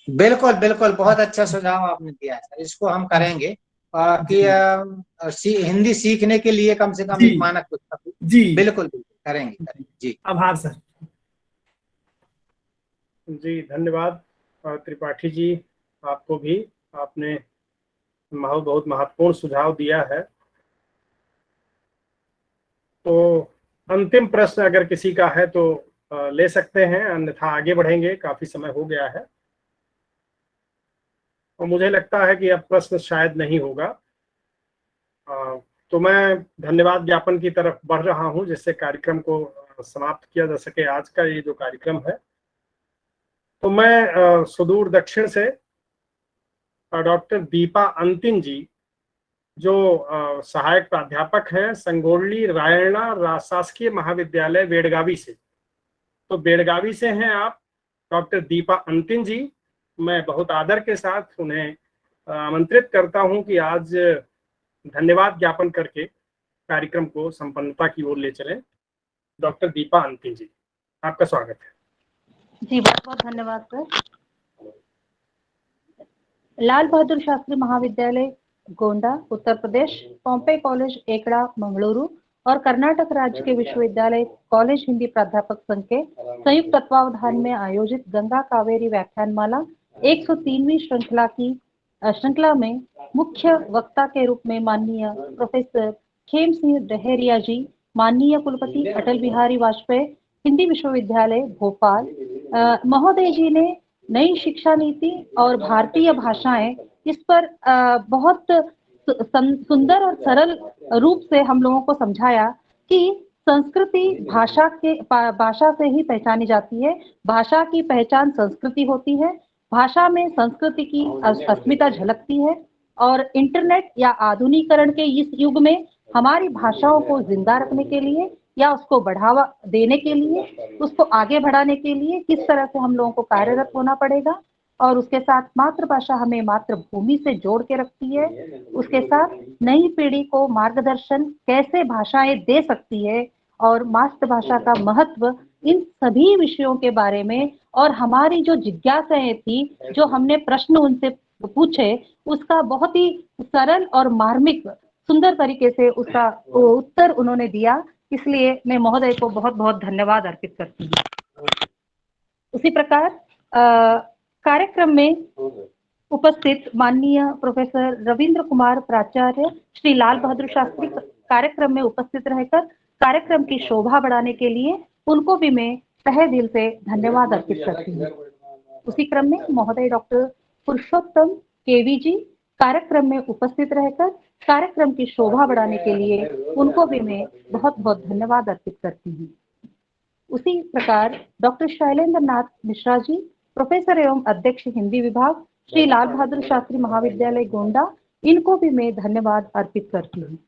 बिल्कुल बिल्कुल, बहुत अच्छा सुझाव आपने दिया है सर, इसको हम करेंगे कि हिंदी सीखने के लिए कम से कम एक मानक पुस्तक। जी बिल्कुल करेंगे जी। आभार सर। जी धन्यवाद त्रिपाठी जी, आपको भी, आपने बहुत महत्वपूर्ण सुझाव दिया है। तो अंतिम प्रश्न अगर किसी का है तो ले सकते हैं, अन्यथा आगे बढ़ेंगे, काफी समय हो गया है और मुझे लगता है कि अब प्रश्न शायद नहीं होगा। तो मैं धन्यवाद ज्ञापन की तरफ बढ़ रहा हूं, जिससे कार्यक्रम को समाप्त किया जा सके, आज का ये जो कार्यक्रम है। तो मैं सुदूर दक्षिण से डॉक्टर दीपा अंतिम जी, जो सहायक प्राध्यापक हैं संगोली रायण्णा शासकीय महाविद्यालय बेड़गावी से। तो बेड़गावी से हैं आप डॉक्टर दीपा अंतिम जी। मैं बहुत आदर के साथ उन्हें आमंत्रित करता हूं कि आज धन्यवाद ज्ञापन करके कार्यक्रम को संपन्नता की ओर ले चलें। डॉक्टर दीपा अंतिम जी, आपका स्वागत है। जी बहुत बहुत धन्यवाद सर। लाल बहादुर शास्त्री महाविद्यालय गोंडा उत्तर प्रदेश, पोम्पे कॉलेज एकड़ा मंगलुरु और कर्नाटक राज्य के विश्वविद्यालय कॉलेज हिंदी प्राध्यापक संघ के संयुक्त तत्वावधान में आयोजित गंगा कावेरी व्याख्यानमाला 103वीं श्रृंखला में मुख्य वक्ता के रूप में माननीय प्रोफेसर खेम सिंह डहेरिया जी, माननीय कुलपति अटल बिहारी वाजपेयी हिंदी विश्वविद्यालय भोपाल महोदय जी ने नई शिक्षा नीति और भारतीय भाषाएं इस पर बहुत सुंदर और सरल रूप से हम लोगों को समझाया कि संस्कृति भाषा से ही पहचानी जाती है। भाषा की पहचान संस्कृति होती है। भाषा में संस्कृति की अस्मिता झलकती है और इंटरनेट या आधुनिकीकरण के इस युग में हमारी भाषाओं को जिंदा रखने के लिए या उसको बढ़ावा देने के लिए, उसको आगे बढ़ाने के लिए किस तरह से हम लोगों को कार्यरत होना पड़ेगा और उसके साथ मातृभाषा हमें मातृभूमि से जोड़ के रखती है। उसके साथ नई पीढ़ी को मार्गदर्शन कैसे भाषाएं दे सकती है और मातृभाषा का महत्व, इन सभी विषयों के बारे में और हमारी जो जिज्ञासाएं थी, जो हमने प्रश्न उनसे पूछे, उसका बहुत ही सरल और मार्मिक सुंदर तरीके से उसका उत्तर उन्होंने दिया। इसलिए मैं महोदय को बहुत बहुत धन्यवाद अर्पित करती हूँ। उसी प्रकार कार्यक्रम में उपस्थित माननीय प्रोफेसर रविंद्र कुमार प्राचार्य श्री लाल बहादुर शास्त्री कार्यक्रम में उपस्थित रहकर कार्यक्रम की शोभा बढ़ाने के लिए उनको भी मैं तहे दिल से धन्यवाद अर्पित करती हूँ। उसी क्रम में महोदय डॉक्टर पुरुषोत्तम केवी जी कार्यक्रम में उपस्थित रहकर कार्यक्रम की शोभा बढ़ाने के लिए उनको भी मैं बहुत बहुत धन्यवाद अर्पित करती हूँ। उसी प्रकार डॉक्टर शैलेंद्र नाथ मिश्रा जी, प्रोफेसर एवं अध्यक्ष हिंदी विभाग श्री लाल बहादुर शास्त्री महाविद्यालय गोंडा, इनको भी मैं धन्यवाद अर्पित करती हूँ।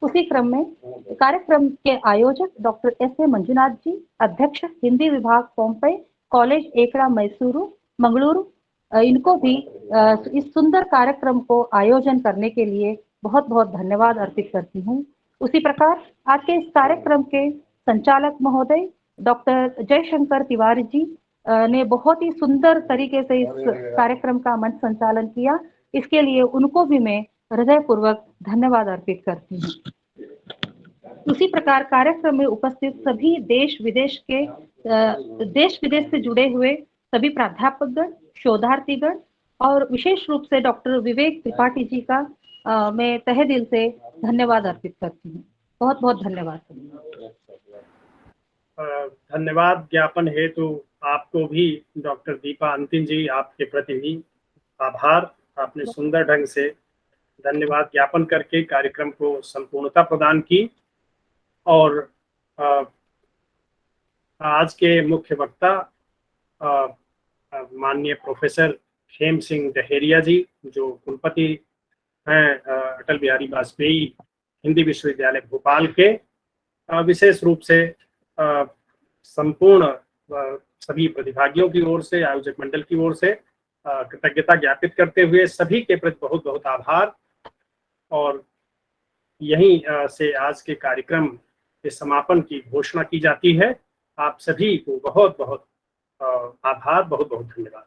उसी क्रम में कार्यक्रम के आयोजक डॉक्टर एस.ए. मंजुनाथ जी, अध्यक्ष हिंदी विभाग पोम्पई कॉलेज एकड़ा मैसूरू मंगलुरु, इनको भी इस सुंदर कार्यक्रम को आयोजन करने के लिए बहुत बहुत धन्यवाद अर्पित करती हूँ। उसी प्रकार आज के इस कार्यक्रम के संचालक महोदय डॉक्टर जयशंकर तिवारी जी ने बहुत ही सुंदर तरीके से इस कार्यक्रम का मंच संचालन किया। इसके लिए उनको भी मैं हृदयपूर्वक धन्यवाद अर्पित करती हूँ। उसी प्रकार कार्यक्रम में उपस्थित सभी देश विदेश से जुड़े हुए सभी प्राध्यापकगण, शोधार्थीगण और विशेष रूप से डॉक्टर विवेक त्रिपाठी जी का मैं तहे दिल से धन्यवाद अर्पित करती हूँ। बहुत बहुत धन्यवाद। धन्यवाद ज्ञापन हेतु आपको भी डॉक्टर दीपा अंतिम जी, आपके प्रति भी आभार। आपने सुंदर ढंग से धन्यवाद ज्ञापन करके कार्यक्रम को संपूर्णता प्रदान की। और आज के मुख्य वक्ता माननीय प्रोफेसर खेम सिंह डहेरिया जी, जो कुलपति हैं अटल बिहारी वाजपेयी हिंदी विश्वविद्यालय भोपाल के, विशेष रूप से संपूर्ण सभी प्रतिभागियों की ओर से, आयोजक मंडल की ओर से कृतज्ञता ज्ञापित करते हुए सभी के प्रति बहुत बहुत आभार। और यहीं से आज के कार्यक्रम के समापन की घोषणा की जाती है। आप सभी को बहुत बहुत आभार, बहुत बहुत धन्यवाद।